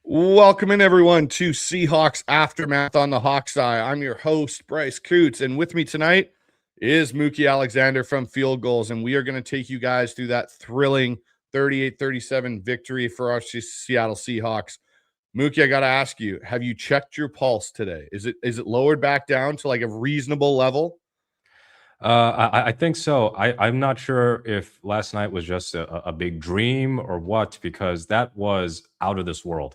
Welcome in, everyone, to Seahawks Aftermath on the Hawks Eye. I'm your host, Bryce Coutts, and with me tonight is Mookie Alexander from Field Gulls, and we are going to take you guys through that thrilling 38-37 victory for our Seattle Seahawks. Mookie, I got to ask you, have you checked your pulse today? Is it lowered back down to like a reasonable level? I think so. I'm not sure if last night was just a big dream or what, because that was out of this world.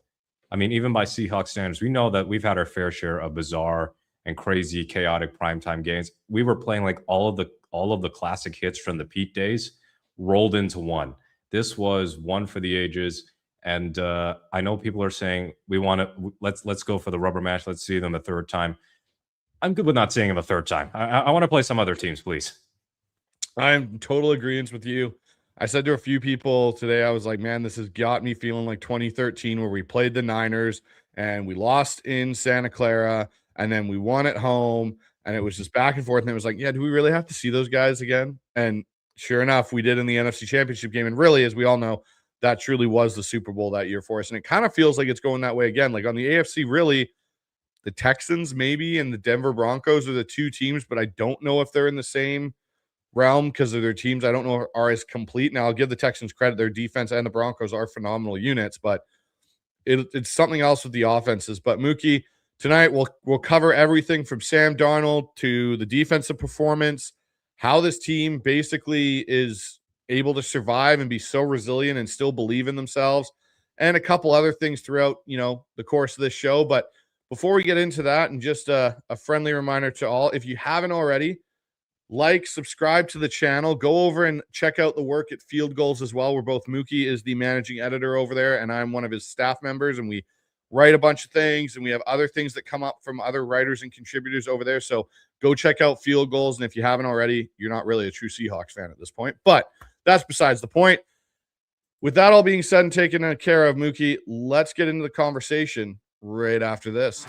I mean, even by Seahawks standards, we know that we've had our fair share of bizarre and crazy, chaotic primetime games. We were playing like all of the classic hits from the Pete days rolled into one. This was one for the ages, and I know people are saying we want to let's go for the rubber match. Let's see them a third time. I'm good with not seeing him a third time. I want to play some other teams, please. I'm in total agreement with you. I said to a few people today, I was like, man, this has got me feeling like 2013 where we played the Niners and we lost in Santa Clara and then we won at home and it was just back and forth. And it was like, yeah, do we really have to see those guys again? And sure enough, we did in the NFC Championship game. And really, as we all know, that truly was the Super Bowl that year for us. And it kind of feels like it's going that way again. Like on the AFC, really, the Texans maybe and the Denver Broncos are the two teams, but I don't know if they're in the same realm because of their teams. I don't know are as complete. Now, I'll give the Texans credit. Their defense and the Broncos are phenomenal units, but it's something else with the offenses. But Mookie, tonight we'll cover everything from Sam Darnold to the defensive performance, how this team basically is able to survive and be so resilient and still believe in themselves, and a couple other things throughout, the course of this show. But before we get into that, and just a friendly reminder to all, if you haven't already, like, subscribe to the channel, go over and check out the work at Field Gulls as well, where both Mookie is the managing editor over there and I'm one of his staff members, and we write a bunch of things and we have other things that come up from other writers and contributors over there. So go check out Field Gulls. And if you haven't already, you're not really a true Seahawks fan at this point, but that's besides the point. With that all being said and taken care of, Mookie, let's get into the conversation right after this.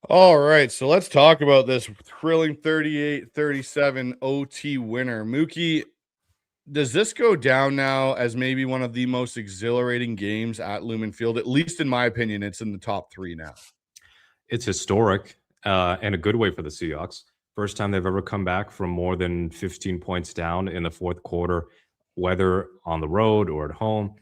All right, so let's talk about this thrilling 38-37 OT winner. Mookie, does this go down now as maybe one of the most exhilarating games at Lumen Field? At least in my opinion, it's in the top three now. It's historic and a good way for the Seahawks. First time they've ever come back from more than 15 points down in the fourth quarter, whether on the road or at home.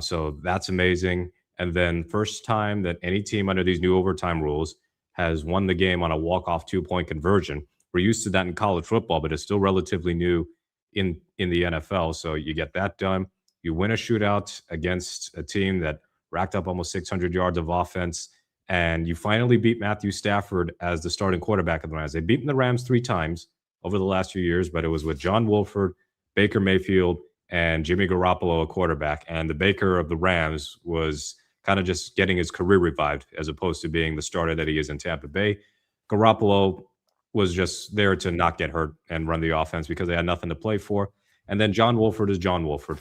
So that's amazing. And then first time that any team under these new overtime rules has won the game on a walk-off two-point conversion. We're used to that in college football, but it's still relatively new in the NFL. So you get that done. You win a shootout against a team that racked up almost 600 yards of offense, and you finally beat Matthew Stafford as the starting quarterback of the Rams. They've beaten the Rams 3 times over the last few years, but it was with John Wolford, Baker Mayfield, and Jimmy Garoppolo, a quarterback. And the Baker of the Rams was kind of just getting his career revived as opposed to being the starter that he is in Tampa Bay. Garoppolo was just there to not get hurt and run the offense because they had nothing to play for. And then John Wolford is John Wolford.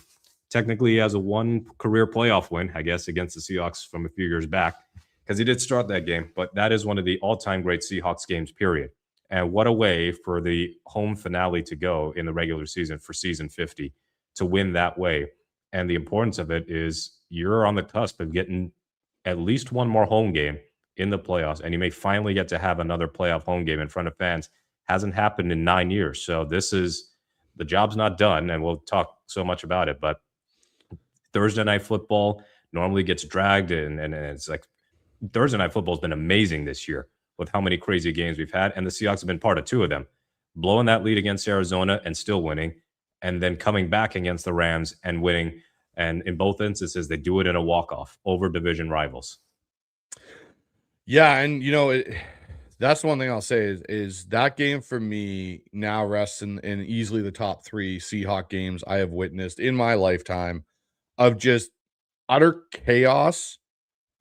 Technically, he has a one career playoff win, I guess, against the Seahawks from a few years back because he did start that game. But that is one of the all-time great Seahawks games, period. And what a way for the home finale to go in the regular season for season 50 to win that way. And the importance of it is you're on the cusp of getting at least one more home game in the playoffs, and you may finally get to have another playoff home game in front of fans. Hasn't happened in 9 years. So the job's not done, and we'll talk so much about it. But Thursday night football normally gets dragged, and it's like Thursday night football has been amazing this year with how many crazy games we've had, and the Seahawks have been part of 2 of them, blowing that lead against Arizona and still winning, and then coming back against the Rams and winning. And in both instances, they do it in a walk-off over division rivals. Yeah, and that's one thing I'll say is that game for me now rests in easily the top 3 Seahawk games I have witnessed in my lifetime of just utter chaos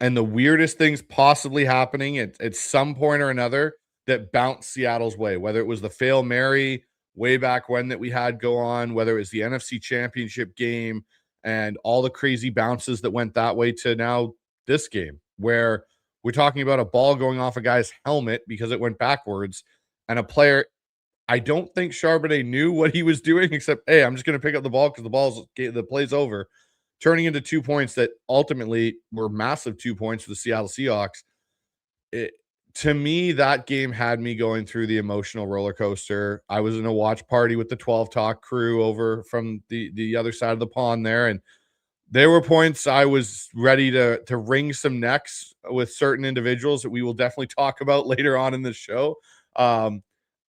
and the weirdest things possibly happening at some point or another that bounced Seattle's way, whether it was the Fail Mary way back when that we had go on, whether it was the NFC Championship game and all the crazy bounces that went that way to now this game, where we're talking about a ball going off a guy's helmet because it went backwards, and a player, I don't think Charbonnet knew what he was doing except, hey, I'm just going to pick up the ball because the play's over, turning into 2 points that ultimately were massive 2 points for the Seattle Seahawks. To me, that game had me going through the emotional roller coaster. I was in a watch party with the 12 Talk crew over from the other side of the pond there, and there were points I was ready to wring some necks with certain individuals that we will definitely talk about later on in the show. And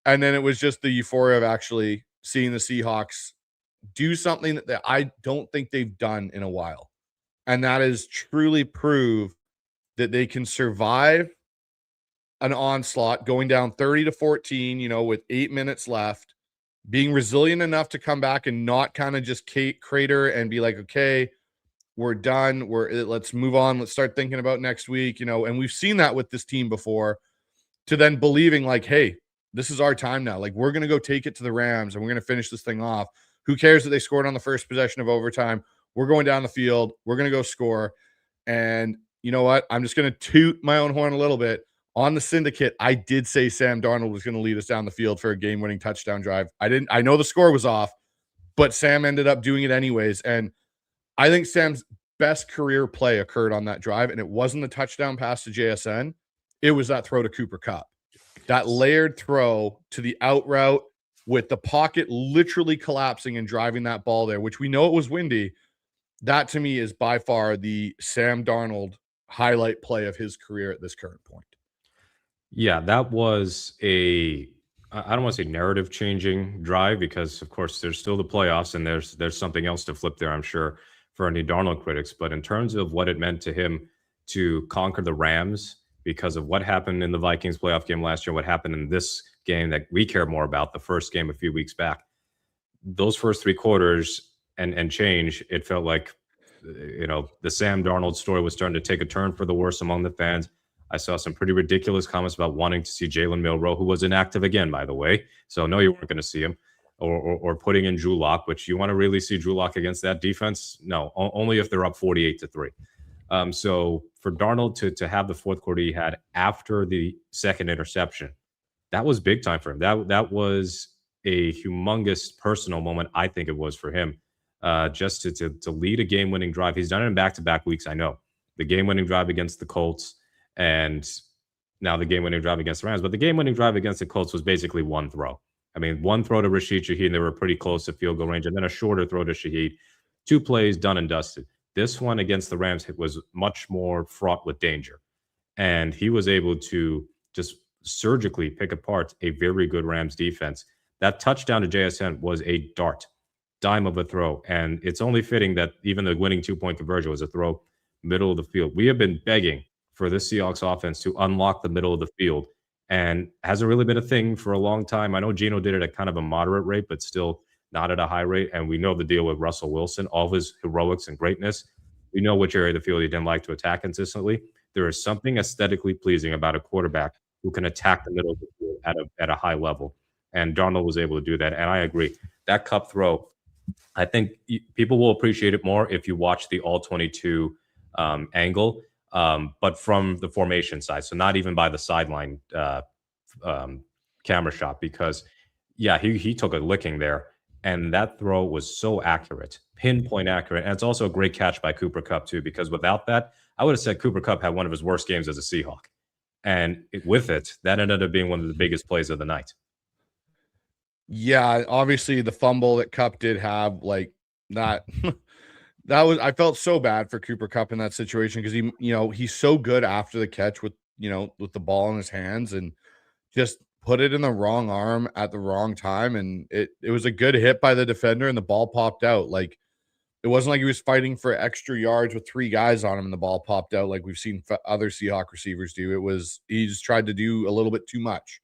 then it was just the euphoria of actually seeing the Seahawks do something that I don't think they've done in a while. And that is truly prove that they can survive an onslaught going down 30-14, with 8 minutes left, being resilient enough to come back and not kind of just crater and be like, okay, we're done. Let's move on. Let's start thinking about next week, and we've seen that with this team before, to then believing like, hey, this is our time now. Like, we're going to go take it to the Rams and we're going to finish this thing off. Who cares that they scored on the first possession of overtime? We're going down the field. We're going to go score. And you know what? I'm just going to toot my own horn a little bit. On the syndicate, I did say Sam Darnold was going to lead us down the field for a game-winning touchdown drive. I know the score was off, but Sam ended up doing it anyways. And I think Sam's best career play occurred on that drive, and it wasn't the touchdown pass to JSN. It was that throw to Cooper Kupp. That layered throw to the out route with the pocket literally collapsing and driving that ball there, which we know it was windy. That to me is by far the Sam Darnold highlight play of his career at this current point. Yeah, that was I don't want to say narrative changing drive, because of course there's still the playoffs and there's something else to flip there, I'm sure, for any Darnold critics. But in terms of what it meant to him to conquer the Rams because of what happened in the Vikings playoff game last year, what happened in this game that we care more about, the first game a few weeks back, those first 3 quarters and change, it felt like, the Sam Darnold story was starting to take a turn for the worse among the fans. I saw some pretty ridiculous comments about wanting to see Jalen Milroe, who was inactive again, by the way. So no, you weren't going to see him, or putting in Drew Lock, which you want to really see Drew Lock against that defense? No, only if they're up 48-3. So for Darnold to have the fourth quarter he had after the second interception, that was big time for him. That was a humongous personal moment, I think it was for him, just to lead a game-winning drive. He's done it in back-to-back weeks, I know. The game-winning drive against the Colts, and now the game-winning drive against the Rams. But the game-winning drive against the Colts was basically one throw. I mean, one throw to Rashid Shaheed, and they were pretty close to field goal range, and then a shorter throw to Shaheed. 2 plays, done and dusted. This one against the Rams was much more fraught with danger. And he was able to just surgically pick apart a very good Rams defense. That touchdown to JSN was a dime of a throw. And it's only fitting that even the winning 2-point conversion was a throw middle of the field. We have been begging for this Seahawks offense to unlock the middle of the field, and hasn't really been a thing for a long time. I know Geno did it at kind of a moderate rate, but still not at a high rate. And we know the deal with Russell Wilson, all of his heroics and greatness. We know which area of the field he didn't like to attack consistently. There is something aesthetically pleasing about a quarterback who can attack the middle of the field at a high level. And Darnold was able to do that. And I agree. That Kupp throw, I think people will appreciate it more if you watch the all-22 angle, but from the formation side. So not even by the sideline camera shot, because, yeah, he took a licking there. And that throw was so accurate, pinpoint accurate. And it's also a great catch by Cooper Kupp, too, because without that, I would have said Cooper Kupp had one of his worst games as a Seahawk. And with it, that ended up being one of the biggest plays of the night. Yeah, obviously the fumble that Kupp did have, like that that was, I felt so bad for Cooper Kupp in that situation because he's so good after the catch with with the ball in his hands, and just put it in the wrong arm at the wrong time, and it was a good hit by the defender and the ball popped out. Like, it wasn't like he was fighting for extra yards with 3 guys on him and the ball popped out like we've seen other Seahawks receivers do. It was, he just tried to do a little bit too much.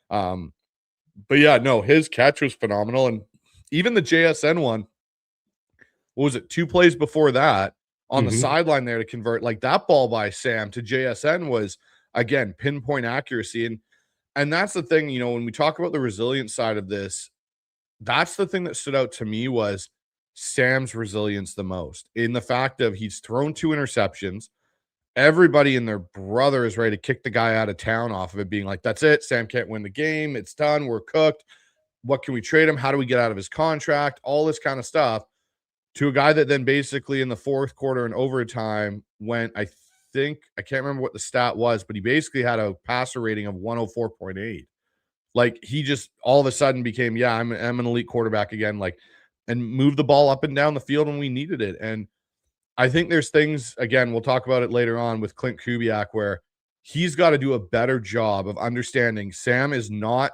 But yeah, no, his catch was phenomenal. And even the JSN one, what was it, 2 plays before that on the sideline there to convert, like that ball by Sam to JSN was, again, pinpoint accuracy. And that's the thing, when we talk about the resilient side of this, that's the thing that stood out to me was Sam's resilience the most, in the fact of he's thrown 2 interceptions. Everybody and their brother is ready to kick the guy out of town off of it, being like, that's it. Sam can't win the game. It's done. We're cooked. What can we trade him? How do we get out of his contract? All this kind of stuff, to a guy that then basically in the 4th quarter and overtime went, I can't remember what the stat was, but he basically had a passer rating of 104.8. Like, he just all of a sudden became, yeah, I'm an elite quarterback again, like, and moved the ball up and down the field when we needed it. And I think there's things, again, we'll talk about it later on with Klint Kubiak, where he's got to do a better job of understanding Sam is not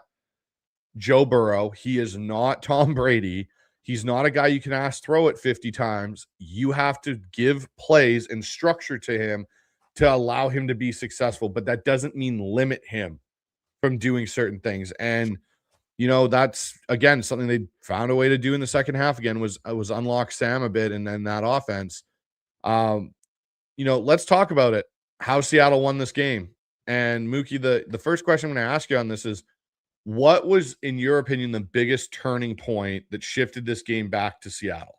Joe Burrow. He is not Tom Brady. He's not a guy you can ask throw it 50 times. You have to give plays and structure to him to allow him to be successful, but that doesn't mean limit him from doing certain things. And that's, again, something they found a way to do in the second half again, was unlock Sam a bit, and then that offense. Let's talk about it. How Seattle won this game. And Mookie, the first question I'm going to ask you on this is, what was, in your opinion, the biggest turning point that shifted this game back to Seattle?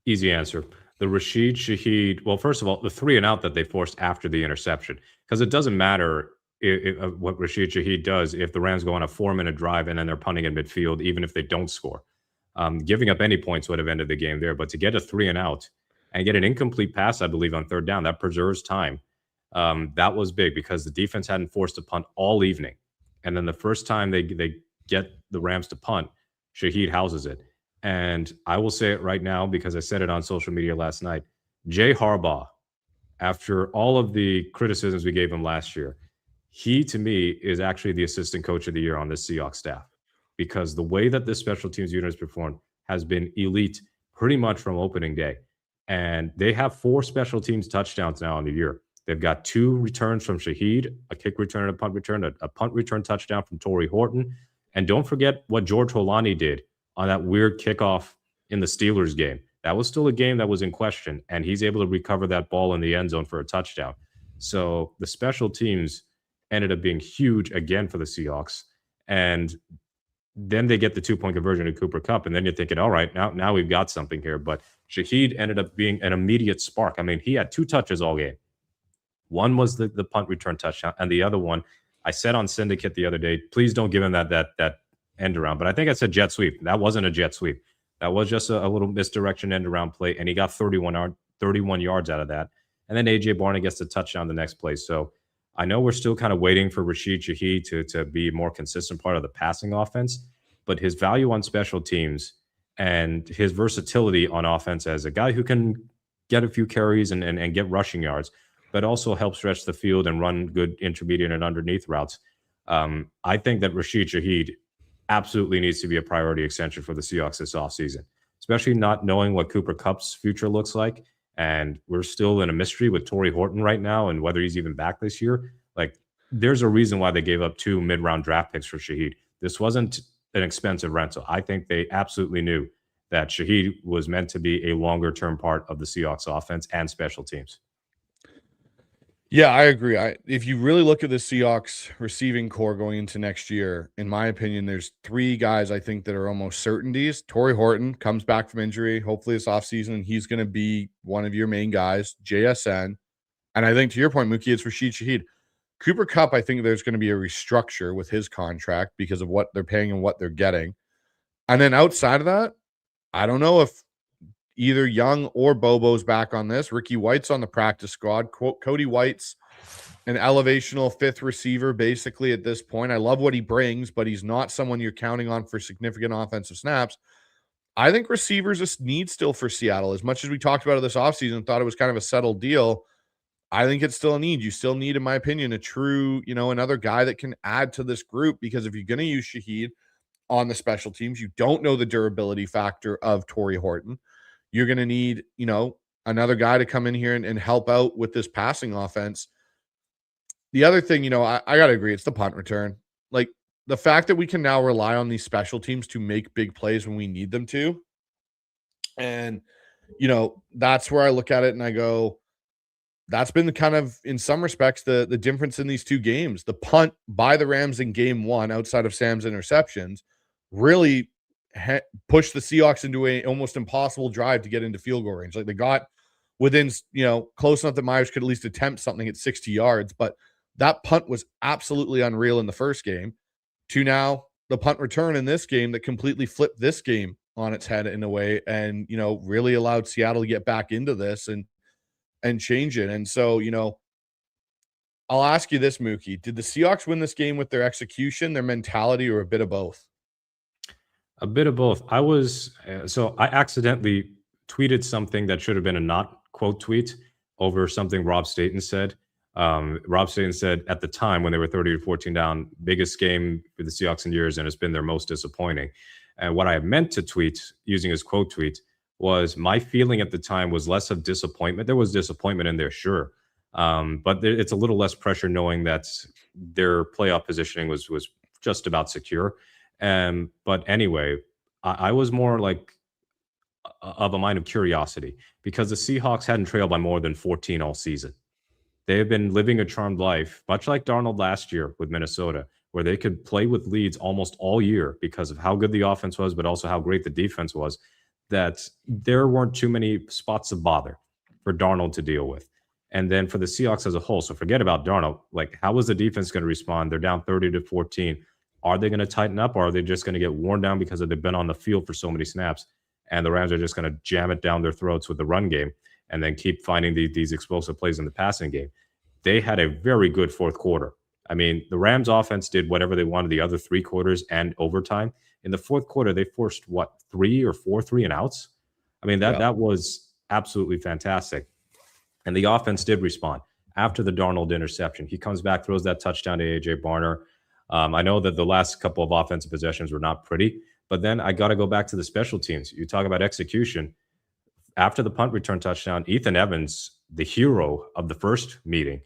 Easy answer. The Rashid Shaheed, well, first of all, the 3 and out that they forced after the interception, because it doesn't matter what Rashid Shaheed does if the Rams go on a 4-minute drive and then they're punting in midfield, even if they don't score. Giving up any points would have ended the game there, but to get a 3 and out and get an incomplete pass, I believe, on 3rd down, that preserves time. That was big because the defense hadn't forced a punt all evening. And then the first time they get the Rams to punt, Shaheed houses it. And I will say it right now because I said it on social media last night. Jay Harbaugh, after all of the criticisms we gave him last year, he, to me, is actually the assistant coach of the year on this Seahawks staff, because the way that this special teams unit has performed has been elite pretty much from opening day. And they have 4 special teams touchdowns now in the year. They've got 2 returns from Shaheed, a kick return and a punt return, a punt return touchdown from Torrey Horton. And don't forget what George Holani did on that weird kickoff in the Steelers game. That was still a game that was in question, and he's able to recover that ball in the end zone for a touchdown. So the special teams ended up being huge again for the Seahawks. And then they get the 2-point conversion to Cooper Kupp, and then you're thinking, all right, now we've got something here. But Shaheed ended up being an immediate spark. I mean, he had 2 touches all game. One was the punt return touchdown, and the other one, I said on Syndicate the other day, please don't give him that end around. But I think I said jet sweep. That wasn't a jet sweep. That was just a little misdirection end around play, and he got 31 yards out of that. And then A.J. Barney gets the touchdown the next play. So I know we're still kind of waiting for Rashid Shaheed to be a more consistent part of the passing offense, but his value on special teams and his versatility on offense as a guy who can get a few carries and get rushing yards, but also help stretch the field and run good intermediate and underneath routes. I think that Rashid Shaheed absolutely needs to be a priority extension for the Seahawks this offseason, especially not knowing what Cooper Kupp's future looks like. And we're still in a mystery with Torrey Horton right now and whether he's even back this year. Like, there's a reason why they gave up 2 mid-round draft picks for Shaheed. This wasn't an expensive rental. I think they absolutely knew that Shaheed was meant to be a longer-term part of the Seahawks offense and special teams. Yeah, I agree. If you really look at the Seahawks receiving core going into next year, in my opinion, there's 3 guys I think that are almost certainties. Torrey Horton comes back from injury, hopefully this offseason, and he's going to be one of your main guys. JSN. And I think, to your point, Mookie, it's Rashid Shaheed. Cooper Kupp, I think there's going to be a restructure with his contract because of what they're paying and what they're getting. And then outside of that, I don't know if either Young or Bobo's back on this. Ricky White's on the practice squad. Cody White's an elevational fifth receiver basically at this point. I love what he brings, but he's not someone you're counting on for significant offensive snaps. I think receivers is need still for Seattle. As much as we talked about it this offseason and thought it was kind of a settled deal, I think it's still a need. You still need, in my opinion, a true, another guy that can add to this group, because if you're going to use Shaheed on the special teams, you don't know the durability factor of Torrey Horton. You're going to need, another guy to come in here and help out with this passing offense. The other thing, I got to agree, it's the punt return. Like, the fact that we can now rely on these special teams to make big plays when we need them to. And, that's where I look at it and I go, that's been kind of, in some respects, the difference in these two games. The punt by the Rams in game one, outside of Sam's interceptions, really pushed the Seahawks into a almost impossible drive to get into field goal range. Like, they got within, close enough that Myers could at least attempt something at 60 yards. But that punt was absolutely unreal in the first game, to now the punt return in this game that completely flipped this game on its head in a way, and, really allowed Seattle to get back into this and change it. And so, I'll ask you this, Mookie. Did the Seahawks win this game with their execution, their mentality, or a bit of both? A bit of both. I accidentally tweeted something that should have been a not quote tweet over something Rob Staten said. Rob Staten said at the time, when they were 30-14 down, biggest game for the Seahawks in years, and it's been their most disappointing. And what I meant to tweet using his quote tweet was, my feeling at the time was less of disappointment. There was disappointment in there, sure. But it's a little less pressure knowing that their playoff positioning was just about secure. But anyway, I was more like of a mind of curiosity, because the Seahawks hadn't trailed by more than 14 all season. They have been living a charmed life, much like Darnold last year with Minnesota, where they could play with leads almost all year because of how good the offense was, but also how great the defense was, that there weren't too many spots of bother for Darnold to deal with. And then for the Seahawks as a whole, so forget about Darnold. Like, how is the defense going to respond? They're down 30-14. Are they going to tighten up, or are they just going to get worn down because they've been on the field for so many snaps, and the Rams are just going to jam it down their throats with the run game and then keep finding these explosive plays in the passing game? They had a very good fourth quarter. I mean, the Rams offense did whatever they wanted the other three quarters and overtime. In the fourth quarter, they forced, 3 or 4 3-and-outs? I mean, that was absolutely fantastic. And the offense did respond. After the Darnold interception, he comes back, throws that touchdown to A.J. Barner. I know that the last couple of offensive possessions were not pretty, but then I got to go back to the special teams. You talk about execution. After the punt return touchdown, Ethan Evans, the hero of the first meeting,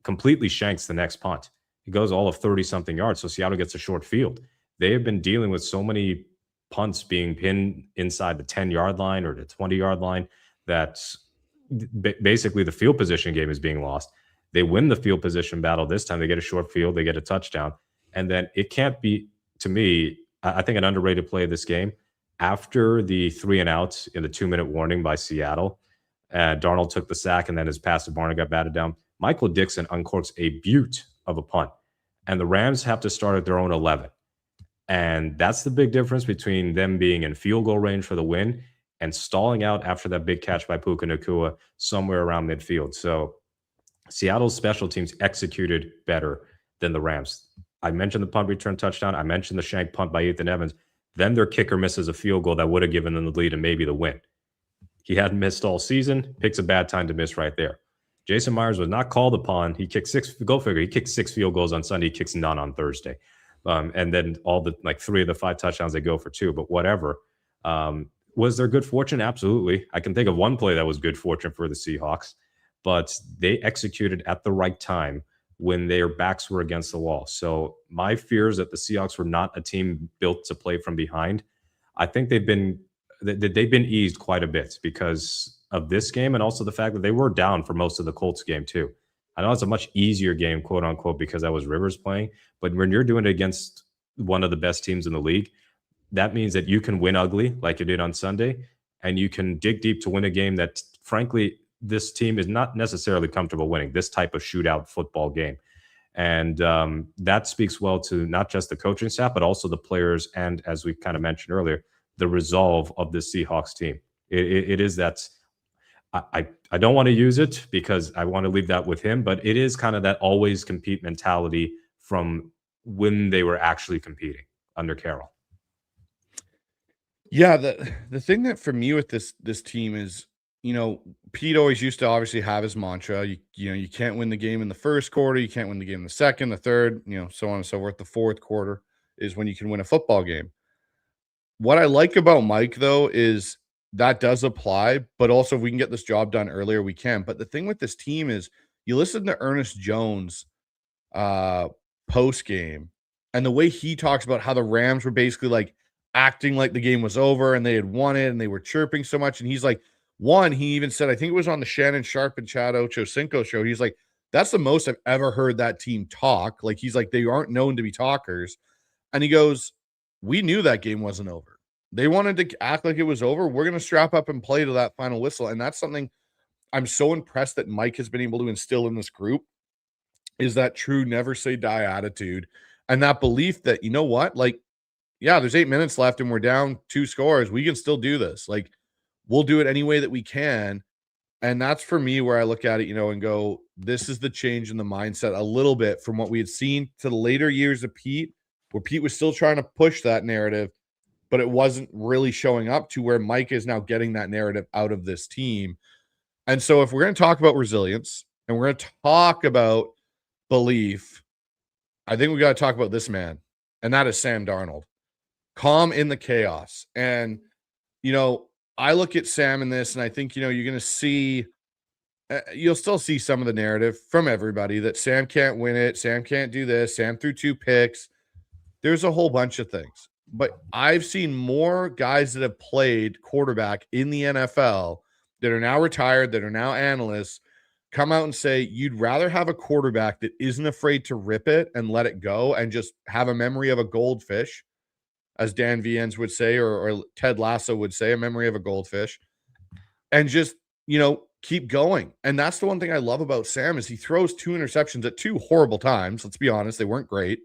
completely shanks the next punt. He goes all of 30-something yards, so Seattle gets a short field. They have been dealing with so many punts being pinned inside the 10-yard line or the 20-yard line that basically the field position game is being lost. They win the field position battle this time. They get a short field. They get a touchdown. And then it can't be, to me, I think an underrated play of this game, after the 3-and-out in the 2-minute warning by Seattle, Darnold took the sack, and then his pass to Barner got batted down. Michael Dixon uncorks a beaut of a punt, and the Rams have to start at their own 11. And that's the big difference between them being in field goal range for the win and stalling out after that big catch by Puka Nacua somewhere around midfield. So Seattle's special teams executed better than the Rams. I mentioned the punt return touchdown. I mentioned the shank punt by Ethan Evans. Then their kicker misses a field goal that would have given them the lead and maybe the win. He hadn't missed all season. Picks a bad time to miss right there. Jason Myers was not called upon. He kicked 6, go figure, he kicked 6 field goals on Sunday. He kicks none on Thursday. And then all the 3 of the 5 touchdowns, they go for 2, but whatever. Was there good fortune? Absolutely. I can think of one play that was good fortune for the Seahawks, but they executed at the right time when their backs were against the wall. So my fears that the Seahawks were not a team built to play from behind, I think they've been eased quite a bit because of this game, and also the fact that they were down for most of the Colts game too. I know it's a much easier game, quote unquote, because that was Rivers playing, but when you're doing it against one of the best teams in the league, that means that you can win ugly like you did on Sunday, and you can dig deep to win a game that, frankly, this team is not necessarily comfortable winning, this type of shootout football game. And that speaks well to not just the coaching staff, but also the players, and as we kind of mentioned earlier, the resolve of the Seahawks team. It is that I don't want to use it because I want to leave that with him, but it is kind of that always compete mentality from when they were actually competing under Carroll. Yeah, the thing that for me with this team is, Pete always used to obviously have his mantra. You can't win the game in the first quarter, you can't win the game in the second, the third, so on and so forth. The fourth quarter is when you can win a football game. What I like about Mike, though, is that does apply, but also if we can get this job done earlier, we can. But the thing with this team is you listen to Ernest Jones post game and the way he talks about how the Rams were basically like acting like the game was over and they had won it and they were chirping so much. And he's like, he even said, I think it was on the Shannon Sharp and Chad Ochocinco show. He's like, that's the most I've ever heard that team talk. Like, he's like, they aren't known to be talkers. And he goes, we knew that game wasn't over. They wanted to act like it was over. We're going to strap up and play to that final whistle. And that's something I'm so impressed that Mike has been able to instill in this group, is that true never say die attitude and that belief that, you know what, like, yeah, there's 8 minutes left and we're down 2 scores. We can still do this. Like, we'll do it any way that we can. And that's for me where I look at it, and go, this is the change in the mindset a little bit from what we had seen to the later years of Pete, where Pete was still trying to push that narrative, but it wasn't really showing up, to where Mike is now getting that narrative out of this team. And so if we're going to talk about resilience and we're going to talk about belief, I think we got to talk about this man, and that is Sam Darnold. Calm in the chaos. And, I look at Sam in this, and I think, you're going to see, you'll still see some of the narrative from everybody that Sam can't win it. Sam can't do this. Sam threw 2 picks. There's a whole bunch of things. But I've seen more guys that have played quarterback in the NFL that are now retired, that are now analysts, come out and say, you'd rather have a quarterback that isn't afraid to rip it and let it go and just have a memory of a goldfish, as Dan Viens would say, or Ted Lasso would say, a memory of a goldfish, and just, keep going. And that's the one thing I love about Sam, is he throws 2 interceptions at 2 horrible times. Let's be honest, they weren't great.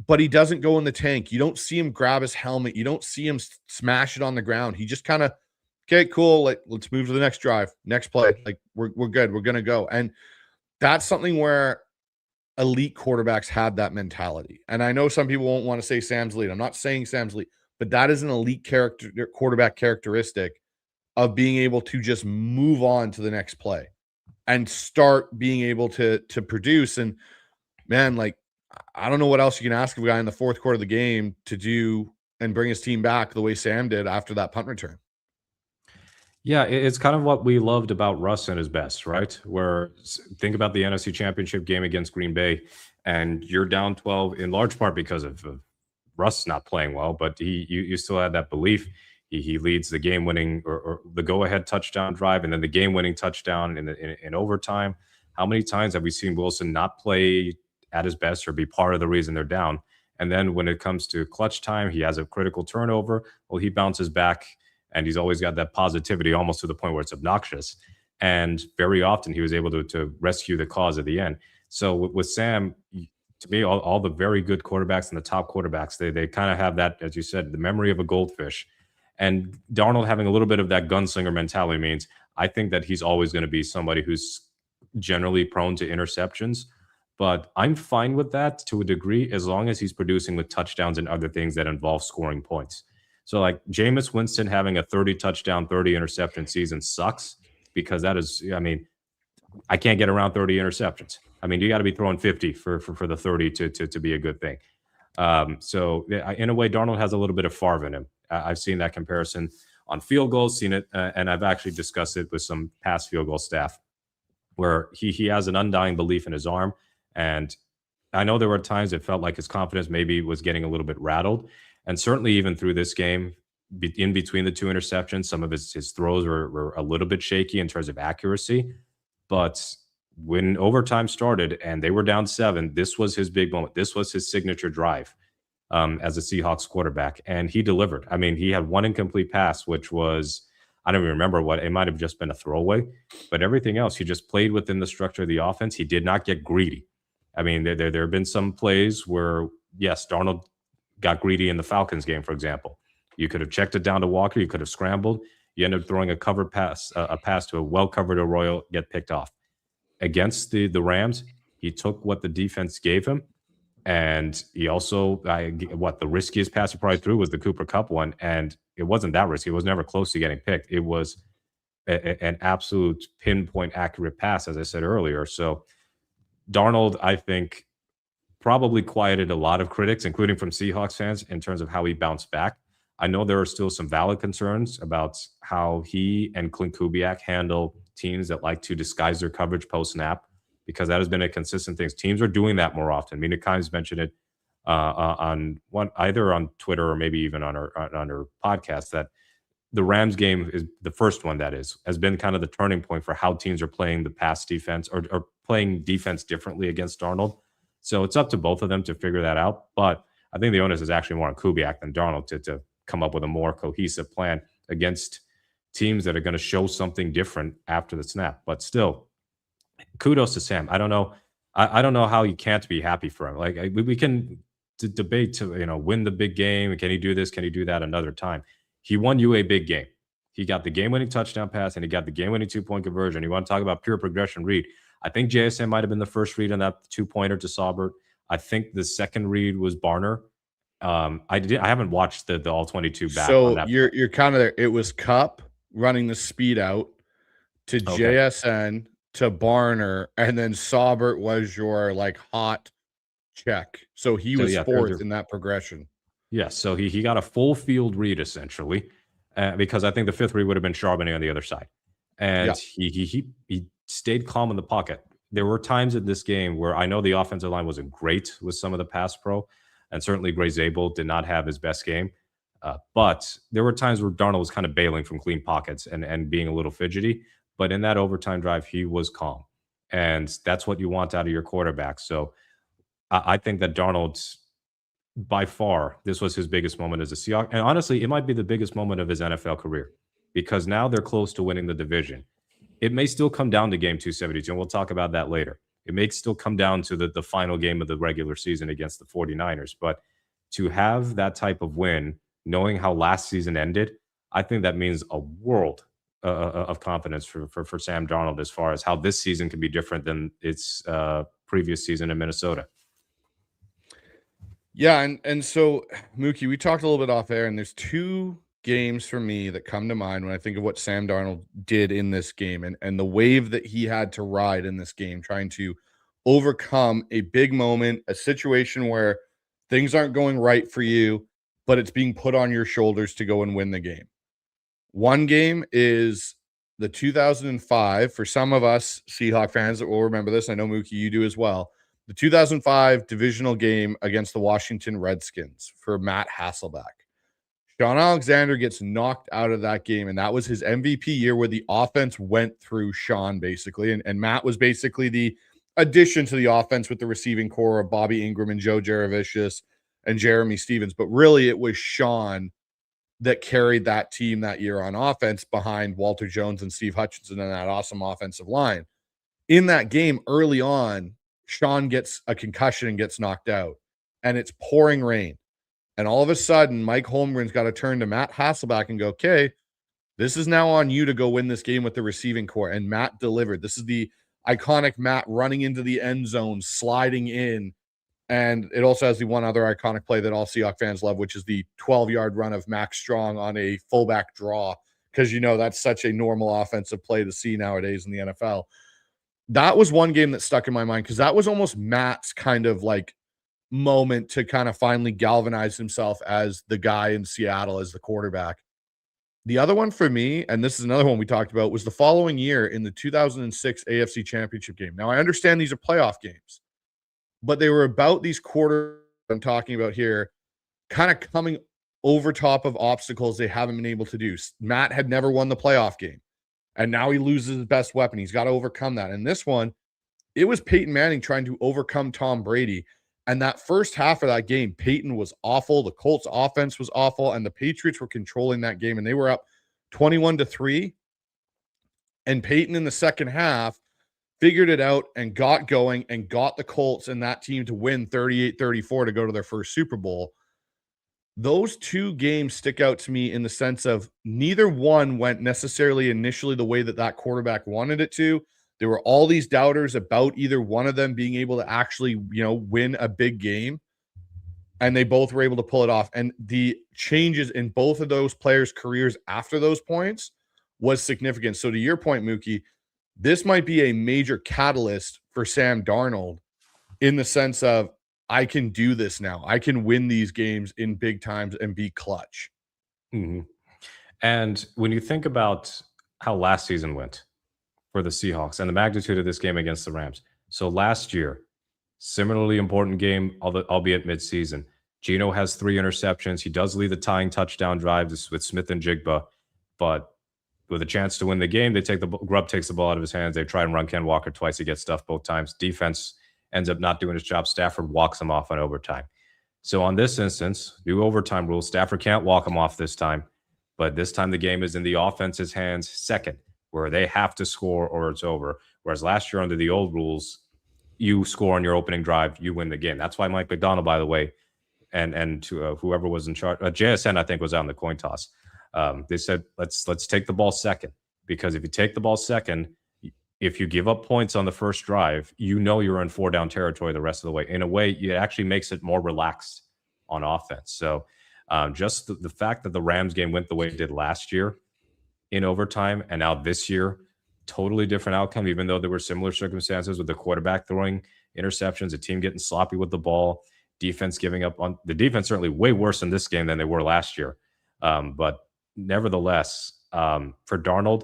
But he doesn't go in the tank. You don't see him grab his helmet. You don't see him smash it on the ground. He just kind of, okay, cool. Like, let's move to the next drive, next play. Like, we're good. We're going to go. And that's something where elite quarterbacks have that mentality. And I know some people won't want to say Sam's elite. I'm not saying Sam's elite, but that is an elite quarterback characteristic of being able to just move on to the next play and start being able to produce. And man, like, I don't know what else you can ask of a guy in the fourth quarter of the game to do and bring his team back the way Sam did after that punt return. Yeah, it's kind of what we loved about Russ and his best, right? Where, think about the NFC Championship game against Green Bay, and you're down 12 in large part because of Russ not playing well, but you still had that belief. He leads the game-winning or the go-ahead touchdown drive, and then the game-winning touchdown in overtime. How many times have we seen Wilson not play at his best or be part of the reason they're down? And then when it comes to clutch time, he has a critical turnover. Well, he bounces back. And he's always got that positivity, almost to the point where it's obnoxious. And very often he was able to rescue the cause at the end. So with Sam, to me, all the very good quarterbacks and the top quarterbacks, they kind of have that, as you said, the memory of a goldfish. And Darnold having a little bit of that gunslinger mentality means I think that he's always going to be somebody who's generally prone to interceptions. But I'm fine with that to a degree, as long as he's producing with touchdowns and other things that involve scoring points. So like Jameis Winston having a 30 touchdown, 30 interception season sucks, because that is, I mean, I can't get around 30 interceptions. I mean, you got to be throwing 50 for the 30 to be a good thing. So in a way, Darnold has a little bit of Favre in him. I've seen that comparison on field goals, seen it, and I've actually discussed it with some past field goal staff, where he has an undying belief in his arm. And I know there were times it felt like his confidence maybe was getting a little bit rattled. And certainly even through this game, in between the 2 interceptions, some of his throws were a little bit shaky in terms of accuracy. But when overtime started and they were down 7, this was his big moment. This was his signature drive as a Seahawks quarterback. And he delivered. I mean, he had 1 incomplete pass, which was, I don't even remember what, it might have just been a throwaway. But everything else, he just played within the structure of the offense. He did not get greedy. I mean, there have been some plays where, yes, Darnold got greedy in the Falcons game, for example. You could have checked it down to Walker. You could have scrambled. He ended up throwing a covered pass, a pass to a well-covered Arroyo, get picked off. Against the Rams, he took what the defense gave him, and he also, the riskiest pass he probably threw was the Cooper Kupp one, and it wasn't that risky. It was never close to getting picked. It was an absolute pinpoint accurate pass, as I said earlier. So Darnold, I think, probably quieted a lot of critics, including from Seahawks fans, in terms of how he bounced back. I know there are still some valid concerns about how he and Klint Kubiak handle teams that like to disguise their coverage post-snap, because that has been a consistent thing. Teams are doing that more often. Mina Kimes mentioned it either on Twitter or maybe even on her podcast, that the Rams game is the first one that has been kind of the turning point for how teams are playing the pass defense or playing defense differently against Darnold. So it's up to both of them to figure that out. But I think the onus is actually more on Kubiak than Darnold to come up with a more cohesive plan against teams that are going to show something different after the snap. But still, kudos to Sam. I don't know. I don't know how you can't be happy for him. Like, we can debate to win the big game. Can he do this? Can he do that another time? He won you a big game. He got the game-winning touchdown pass, and he got the game-winning two-point conversion. You want to talk about pure progression read? I think JSN might have been the first read on that two-pointer to Saubert. I think the second read was Barner. I haven't watched the all 22 back. So on that. You're kind of there. It was Kupp running the speed out to JSN to Barner, and then Saubert was your hot check. So he was fourth in that progression. Yes, so he got a full field read essentially, because I think the fifth read would have been Charbonnet on the other side, and he stayed calm in the pocket. There were times in this game where I know the offensive line wasn't great with some of the pass pro, and certainly Gray Zabel did not have his best game, but there were times where Darnold was kind of bailing from clean pockets and being a little fidgety. But in that overtime drive, he was calm, and that's what you want out of your quarterback. So I think that Darnold's, by far, this was his biggest moment as a Seahawks. And honestly, it might be the biggest moment of his NFL career, because now they're close to winning the division. It may still come down to game 272, and we'll talk about that later. It may still come down to the final game of the regular season against the 49ers. But to have that type of win, knowing how last season ended, I think that means a world of confidence for Sam Darnold as far as how this season can be different than its previous season in Minnesota. Yeah, and so, Mookie, we talked a little bit off air, and there's two games for me that come to mind when I think of what Sam Darnold did in this game and the wave that he had to ride in this game, trying to overcome a big moment, a situation where things aren't going right for you, but it's being put on your shoulders to go and win the game. One game is the 2005, for some of us Seahawk fans that will remember this, I know, Mookie, you do as well, the 2005 divisional game against the Washington Redskins for Matt Hasselbeck. Sean Alexander gets knocked out of that game, and that was his MVP year where the offense went through Sean, basically, and Matt was basically the addition to the offense with the receiving core of Bobby Ingram and Joe Jaravicius and Jeremy Stevens. But really, it was Sean that carried that team that year on offense behind Walter Jones and Steve Hutchinson and that awesome offensive line. In that game, early on, Sean gets a concussion and gets knocked out, and it's pouring rain. And all of a sudden, Mike Holmgren's got to turn to Matt Hasselbeck and go, okay, this is now on you to go win this game with the receiving core. And Matt delivered. This is the iconic Matt running into the end zone, sliding in. And it also has the one other iconic play that all Seahawks fans love, which is the 12-yard run of Max Strong on a fullback draw, because that's such a normal offensive play to see nowadays in the NFL. That was one game that stuck in my mind, because that was almost Matt's kind of moment to kind of finally galvanize himself as the guy in Seattle, as the quarterback. The other one for me, and this is another one we talked about, was the following year in the 2006 AFC Championship game. Now, I understand these are playoff games, but they were about these quarters I'm talking about here, kind of coming over top of obstacles they haven't been able to do. Matt had never won the playoff game, and now he loses his best weapon. He's got to overcome that. And this one, it was Peyton Manning trying to overcome Tom Brady. And that first half of that game, Peyton was awful. The Colts offense was awful, and the Patriots were controlling that game, and they were up 21-3. And Peyton in the second half figured it out and got going and got the Colts and that team to win 38-34 to go to their first Super Bowl. those two games stick out to me in the sense of neither one went necessarily initially the way that that quarterback wanted it to. There were all these doubters about either one of them being able to actually, win a big game. And they both were able to pull it off. And the changes in both of those players' careers after those points was significant. So to your point, Mookie, this might be a major catalyst for Sam Darnold in the sense of, I can do this now. I can win these games in big times and be clutch. Mm-hmm. And when you think about how last season went for the Seahawks and the magnitude of this game against the Rams. So last year, similarly important game, albeit midseason. Geno has 3 interceptions. He does lead the tying touchdown drive with Smith and Jigba, but with a chance to win the game, Grubb takes the ball out of his hands. They try and run Ken Walker twice. He gets stuffed both times. Defense ends up not doing his job. Stafford walks him off on overtime. So on this instance, new overtime rule. Stafford can't walk him off this time, but this time the game is in the offense's hands second, where they have to score or it's over. Whereas last year under the old rules, you score on your opening drive, you win the game. That's why Mike McDonald, by the way, and to whoever was in charge, JSN, I think, was on the coin toss. They said, let's take the ball second, because if you take the ball second, if you give up points on the first drive, you're in 4-down territory the rest of the way. In a way, it actually makes it more relaxed on offense. So just the fact that the Rams game went the way it did last year in overtime, and now this year, totally different outcome, even though there were similar circumstances with the quarterback throwing interceptions, a team getting sloppy with the ball, defense giving up on the defense, certainly way worse in this game than they were last year. But nevertheless, for Darnold,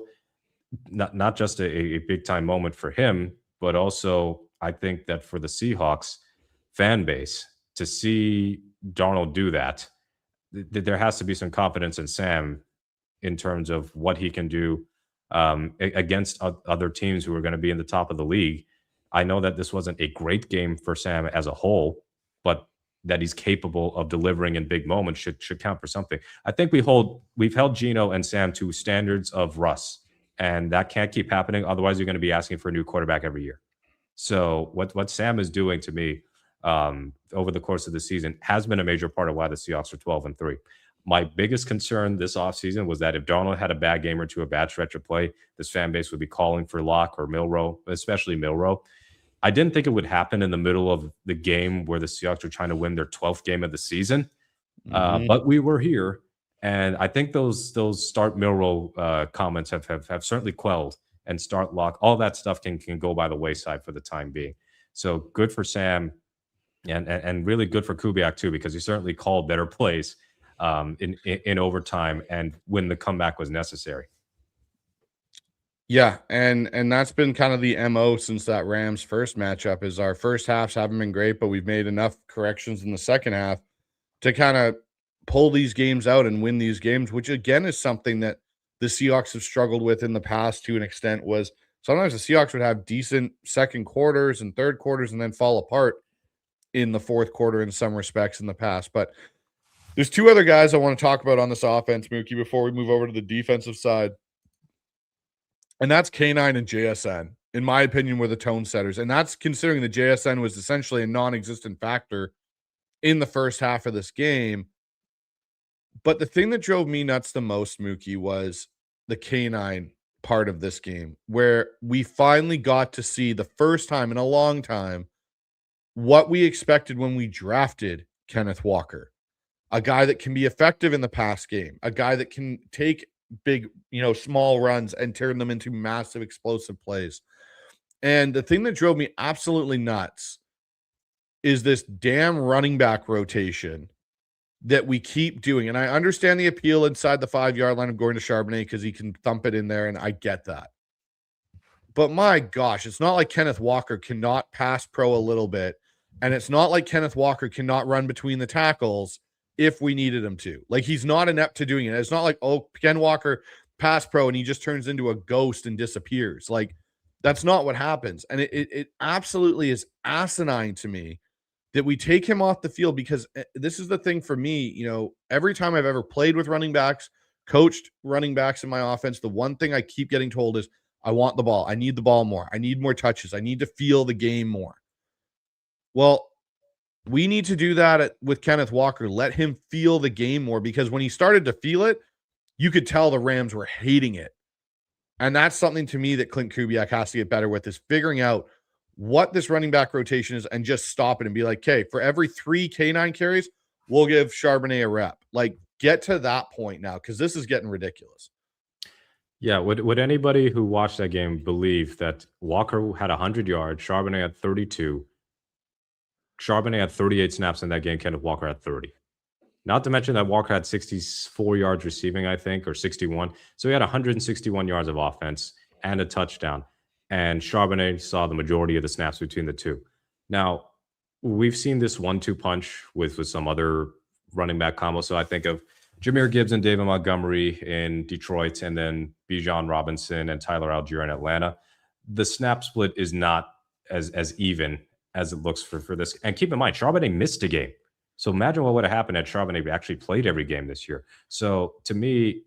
not just a big time moment for him, but also I think that for the Seahawks fan base to see Darnold do that, there has to be some confidence in Sam in terms of what he can do against other teams who are going to be in the top of the league. I know that this wasn't a great game for Sam as a whole, but that he's capable of delivering in big moments should count for something. I think we've held Geno and Sam to standards of Russ, and that can't keep happening. Otherwise, you're going to be asking for a new quarterback every year. So what Sam is doing to me over the course of the season has been a major part of why the Seahawks are 12-3. My biggest concern this offseason was that if Darnold had a bad game or two, a bad stretch of play, this fan base would be calling for Locke or Milroe, especially Milroe. I didn't think it would happen in the middle of the game where the Seahawks were trying to win their 12th game of the season. But we were here. And I think those start Milroe comments have certainly quelled, and start Locke. All that stuff can go by the wayside for the time being. So good for Sam, and really good for Kubiak too, because he certainly called better plays in overtime and when the comeback was necessary. Yeah, and that's been kind of the MO since that Rams first matchup. Is our first halves haven't been great, but we've made enough corrections in the second half to kind of pull these games out and win these games, which again is something that the Seahawks have struggled with in the past to an extent. Was sometimes the Seahawks would have decent second quarters and third quarters and then fall apart in the fourth quarter in some respects in the past. But there's two other guys I want to talk about on this offense, Mookie, before we move over to the defensive side. And that's K9 and JSN, in my opinion, were the tone setters. And that's considering the JSN was essentially a non-existent factor in the first half of this game. But the thing that drove me nuts the most, Mookie, was the K9 part of this game, where we finally got to see the first time in a long time what we expected when we drafted Kenneth Walker. A guy that can be effective in the pass game, a guy that can take big, small runs and turn them into massive explosive plays. And the thing that drove me absolutely nuts is this damn running back rotation that we keep doing. And I understand the appeal inside the 5-yard line of going to Charbonnet because he can thump it in there, and I get that. But my gosh, it's not like Kenneth Walker cannot pass pro a little bit, and it's not like Kenneth Walker cannot run between the tackles if we needed him to. Like, he's not inept to doing it. It's not like, oh, Ken Walker pass pro and he just turns into a ghost and disappears. Like, that's not what happens. And it absolutely is asinine to me that we take him off the field, because this is the thing for me, every time I've ever played with running backs, coached running backs in my offense, the one thing I keep getting told is, I want the ball. I need the ball more. I need more touches. I need to feel the game more. Well, We need to do that with Kenneth Walker. Let him feel the game more, because when he started to feel it, you could tell the Rams were hating it. And that's something to me that Klint Kubiak has to get better with, is figuring out what this running back rotation is and just stop it and be like, okay, for every 3 K9 carries, we'll give Charbonnet a rep. Like, get to that point now, because this is getting ridiculous. Yeah, would anybody who watched that game believe that Walker had 100 yards, Charbonnet had 32, Charbonnet had 38 snaps in that game, Kenneth Walker had 30? Not to mention that Walker had 64 yards receiving, I think, or 61. So he had 161 yards of offense and a touchdown. And Charbonnet saw the majority of the snaps between the two. Now, we've seen this 1-2 punch with some other running back combos. So I think of Jahmyr Gibbs and David Montgomery in Detroit, and then Bijan Robinson and Tyler Algier in Atlanta. The snap split is not as even as it looks for this. And keep in mind, Charbonnet missed a game. So imagine what would have happened had Charbonnet actually played every game this year. So to me,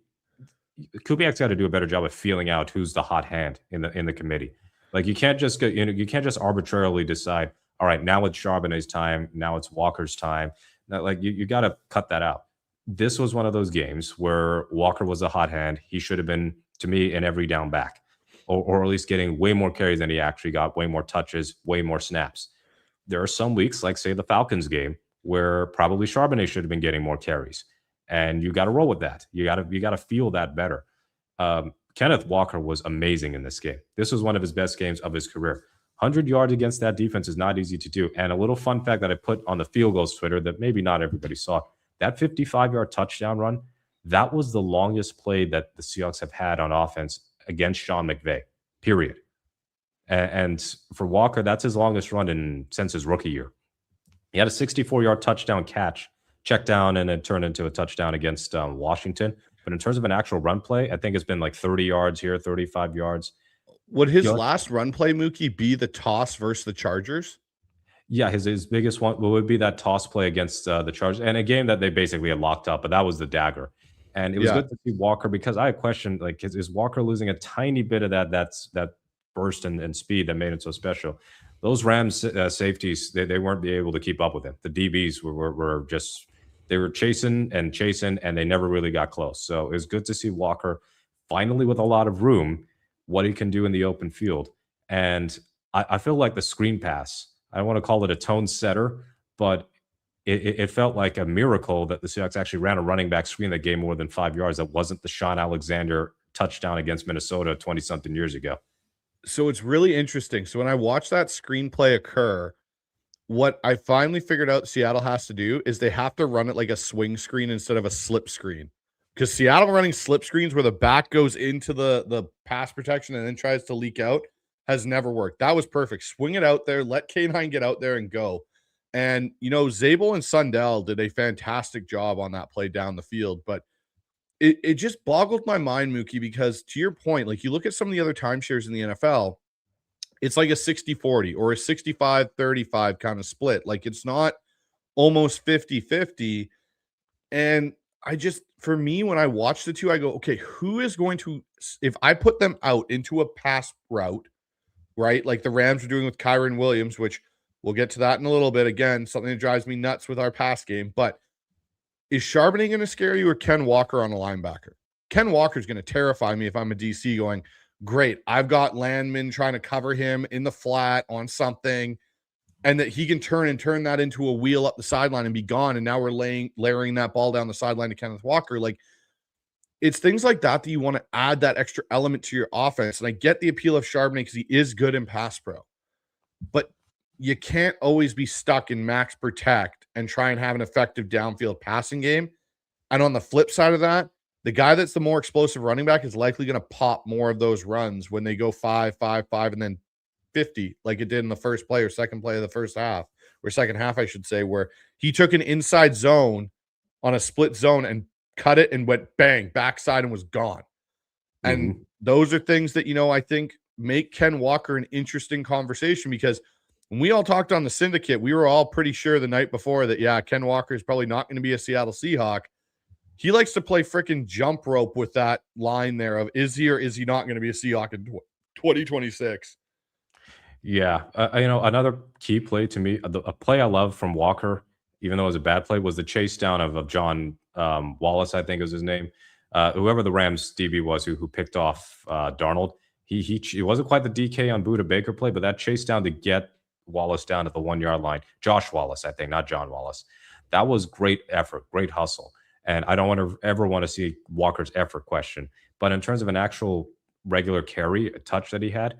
Kubiak's got to do a better job of feeling out who's the hot hand in the committee. Like, you can't just get, you can't just arbitrarily decide, all right, now it's Charbonnet's time, now it's Walker's time. Now, like, you got to cut that out. This was one of those games where Walker was a hot hand. He should have been, to me, an every down back, or at least getting way more carries than he actually got, way more touches, way more snaps. There are some weeks, like say the Falcons game, where probably Charbonnet should have been getting more carries, and you got to roll with that. You got to feel that better. Kenneth Walker was amazing in this game. This was one of his best games of his career. 100 yards against that defense is not easy to do. And a little fun fact that I put on the Field Goals Twitter that maybe not everybody saw, that 55-yard touchdown run, that was the longest play that the Seahawks have had on offense against Sean McVay, period. And for Walker, that's his longest run since his rookie year. He had a 64-yard touchdown catch, check down, and it turned into a touchdown against Washington. But in terms of an actual run play, I think it's been like 30 yards here, 35 yards. Would his last run play, Mookie, be the toss versus the Chargers? Yeah, his biggest one would be that toss play against the Chargers, and a game that they basically had locked up, but that was the dagger. And it was good to see Walker, because I questioned, like, is Walker losing a tiny bit of that burst and speed that made it so special? Those Rams safeties, they weren't able to keep up with him. The DBs were just, they were chasing, and they never really got close. So it was good to see Walker finally, with a lot of room, what he can do in the open field. And I feel like the screen pass, I don't want to call it a tone setter, but it felt like a miracle that the Seahawks actually ran a running back screen that gained more than 5 yards. That wasn't the Sean Alexander touchdown against Minnesota 20-something years ago. So it's really interesting. So when I watched that screenplay occur, what I finally figured out Seattle has to do is they have to run it like a swing screen instead of a slip screen. Because Seattle running slip screens where the back goes into the pass protection and then tries to leak out has never worked. That was perfect. Swing it out there, let K9 get out there and go. And, Zabel and Sundell did a fantastic job on that play down the field. But it just boggled my mind, Mookie, because to your point, like, you look at some of the other timeshares in the NFL, it's like a 60-40 or a 65-35 kind of split. Like, it's not almost 50-50. And for me, when I watch the two, I go, okay, who is going to, if I put them out into a pass route, right? Like the Rams are doing with Kyron Williams, which we'll get to that in a little bit. Again, something that drives me nuts with our pass game. But is Charbonnet going to scare you, or Ken Walker on a linebacker? Ken Walker is going to terrify me if I'm a DC going, great, I've got Landman trying to cover him in the flat on something, and that he can turn that into a wheel up the sideline and be gone. And now we're layering that ball down the sideline to Kenneth Walker. Like, it's things like that you want to add that extra element to your offense. And I get the appeal of Charbonnet because he is good in pass pro, but you can't always be stuck in max protect and try and have an effective downfield passing game. And on the flip side of that, the guy that's the more explosive running back is likely going to pop more of those runs when they go 5, 5, 5, and then 50, like it did in the first play or second play of the first half, or second half, I should say, where he took an inside zone on a split zone and cut it and went bang, backside, and was gone. And those are things that, I think make Ken Walker an interesting conversation, because when we all talked on the syndicate, we were all pretty sure the night before that, yeah, Ken Walker is probably not going to be a Seattle Seahawk. He likes to play freaking jump rope with that line there of, is he or is he not going to be a Seahawk in 2026? Yeah, another key play to me, a play I love from Walker, even though it was a bad play, was the chase down of John Wallace, I think was his name. Whoever the Rams DB was who picked off Darnold. It wasn't quite the DK on Buda Baker play, but that chase down to get Wallace down at the 1 yard line, Josh Wallace, I think, not John Wallace. That was great effort, great hustle, and I don't ever want to see Walker's effort question. But in terms of an actual regular carry, a touch that he had,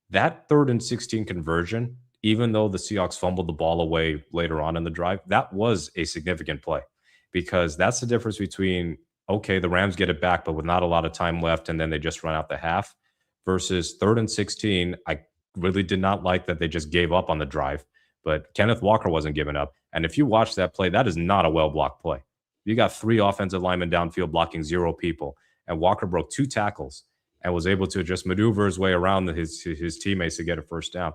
that 3rd and 16 conversion, even though the Seahawks fumbled the ball away later on in the drive, that was a significant play because that's the difference between, okay, the Rams get it back, but with not a lot of time left, and then they just run out the half versus 3rd and 16. I really did not like that they just gave up on the drive, but Kenneth Walker wasn't giving up. And if you watch that play, that is not a well blocked play. You got 3 offensive linemen downfield blocking 0 people, and Walker broke 2 tackles and was able to just maneuver his way around his teammates to get a first down.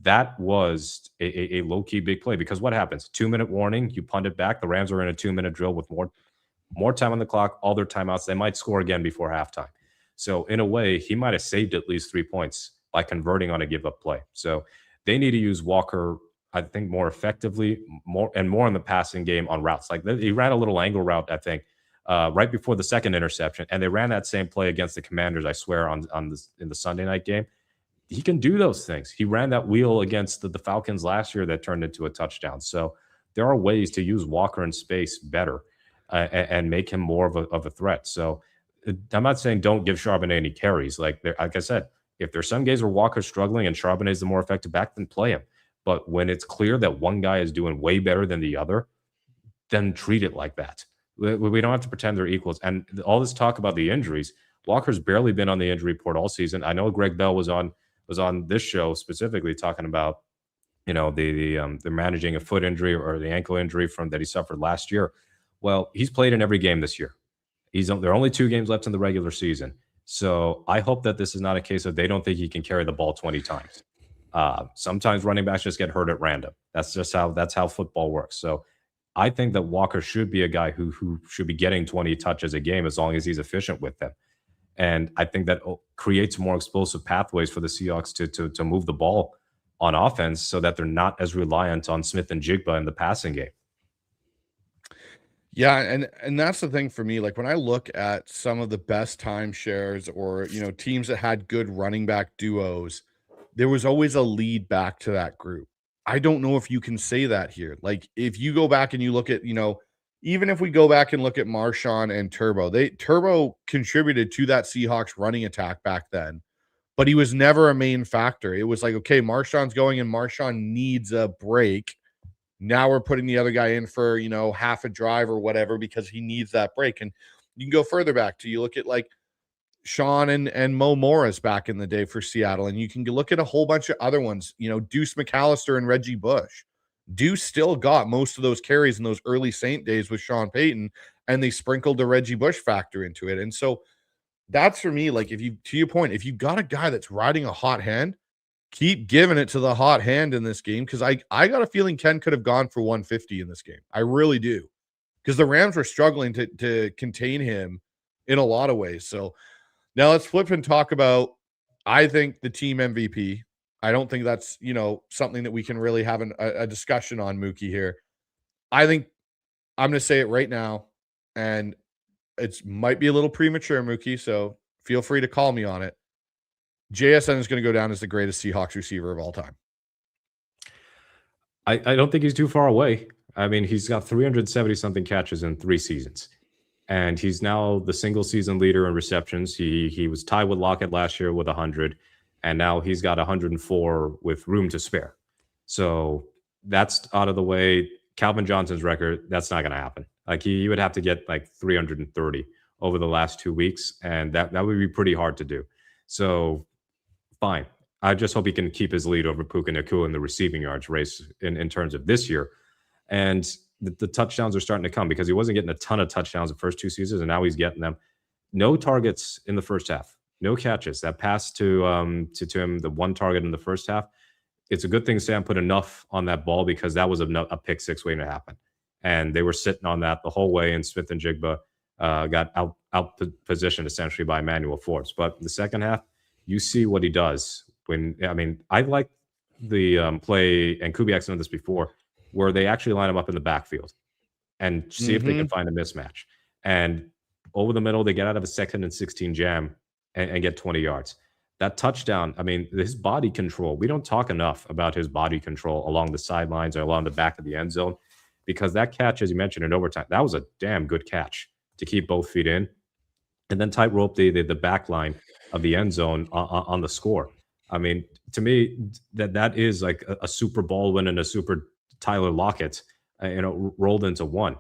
That was a low-key big play because what happens? 2-minute warning, you punt it back. The Rams are in a 2-minute drill with more time on the clock, all their timeouts. They might score again before halftime. So in a way, he might have saved at least 3 points by converting on a give-up play. So they need to use Walker, I think, more effectively, more in the passing game on routes. Like he ran a little angle route, I think, right before the second interception, and they ran that same play against the Commanders, I swear, in the Sunday night game. He can do those things. He ran that wheel against the Falcons last year that turned into a touchdown. So there are ways to use Walker in space better and make him more of a threat. So I'm not saying don't give Charbonnet any carries. Like I said, if there's some games where Walker's struggling and Charbonnet's the more effective back, then play him. But when it's clear that one guy is doing way better than the other, then treat it like that. We don't have to pretend they're equals. And all this talk about the injuries, Walker's barely been on the injury report all season. I know Greg Bell was on this show specifically talking about, they're managing a foot injury or the ankle injury that he suffered last year. Well, he's played in every game this year. There are only 2 games left in the regular season. So I hope that this is not a case of they don't think he can carry the ball 20 times. Sometimes running backs just get hurt at random. That's how football works. So I think that Walker should be a guy who should be getting 20 touches a game as long as he's efficient with them. And I think that creates more explosive pathways for the Seahawks to move the ball on offense so that they're not as reliant on Smith and Jigba in the passing game. Yeah, and that's the thing for me. Like when I look at some of the best timeshares or teams that had good running back duos, there was always a lead back to that group. I don't know if you can say that here. Like if you go back and you look at, even if we go back and look at Marshawn and Turbo contributed to that Seahawks running attack back then, but he was never a main factor. It was like, okay, Marshawn's going and Marshawn needs a break. Now we're putting the other guy in for, half a drive or whatever because he needs that break. And you can go further back to you look at like Sean and Mo Morris back in the day for Seattle. And you can look at a whole bunch of other ones, Deuce McAllister and Reggie Bush. Deuce still got most of those carries in those early Saint days with Sean Payton, and they sprinkled the Reggie Bush factor into it. And so that's for me, like to your point, if you've got a guy that's riding a hot hand, keep giving it to the hot hand in this game. Cause I got a feeling Ken could have gone for 150 in this game. I really do. Because the Rams were struggling to contain him in a lot of ways. So now let's flip and talk about, I think, the team MVP. I don't think that's, something that we can really have a discussion on, Mookie, here. I think I'm going to say it right now, and it might be a little premature, Mookie, so feel free to call me on it. JSN is going to go down as the greatest Seahawks receiver of all time. I don't think he's too far away. I mean, he's got 370-something catches in 3 seasons. And he's now the single season leader in receptions. He was tied with Lockett last year with 100, and now he's got 104 with room to spare. So that's out of the way. Calvin Johnson's record, that's not going to happen. Like he would have to get like 330 over the last 2 weeks, and that would be pretty hard to do. So fine. I just hope he can keep his lead over Puka Nacua in the receiving yards race in terms of this year. And the touchdowns are starting to come because he wasn't getting a ton of touchdowns the first 2 seasons, and now he's getting them. No targets in the first half, no catches. That pass to him, the 1 target in the first half. It's a good thing Sam put enough on that ball because that was a pick 6 waiting to happen, and they were sitting on that the whole way. And Smith and Jigba got out positioned essentially by Emmanuel Forbes. But the second half, you see what he does. I like the play, and Kubiak's done this before, where they actually line them up in the backfield and see if they can find a mismatch. And over the middle, they get out of a 2nd and 16 jam and get 20 yards. That touchdown, I mean, his body control, we don't talk enough about his body control along the sidelines or along the back of the end zone, because that catch, as you mentioned, in overtime, that was a damn good catch to keep both feet in and then tightrope the back line of the end zone on the score. I mean, to me, that is like a Super Baldwin and a Super Tyler Lockett, rolled into one.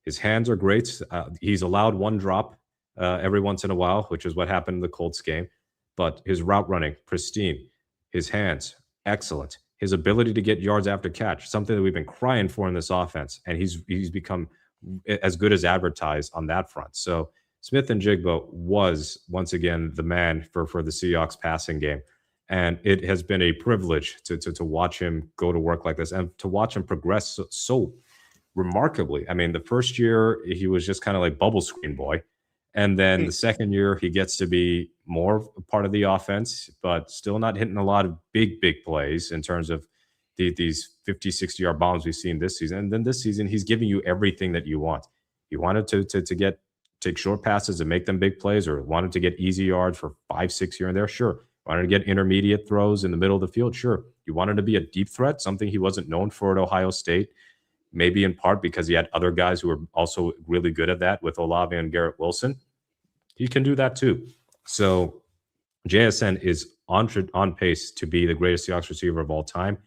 His hands are great. He's allowed one drop every once in a while, which is what happened in the Colts game. But his route running, pristine. His hands, excellent. His ability to get yards after catch, something that we've been crying for in this offense, and he's become as good as advertised on that front. So Smith and Jigba was once again the man for the Seahawks passing game. And it has been a privilege to watch him go to work like this and to watch him progress so remarkably. I mean, the first year he was just kind of like bubble screen boy. And then the second year he gets to be more part of the offense, but still not hitting a lot of big plays in terms of these 50, 60-yard bombs we've seen this season. And then this season, he's giving you everything that you want. You wanted to take short passes and make them big plays, or wanted to get easy yards for 5, 6 here and there, sure. Wanted to get intermediate throws in the middle of the field, sure. You wanted to be a deep threat, something he wasn't known for at Ohio State, maybe in part because he had other guys who were also really good at that with Olave and Garrett Wilson. He can do that too. So JSN is on pace to be the greatest Seahawks receiver of all time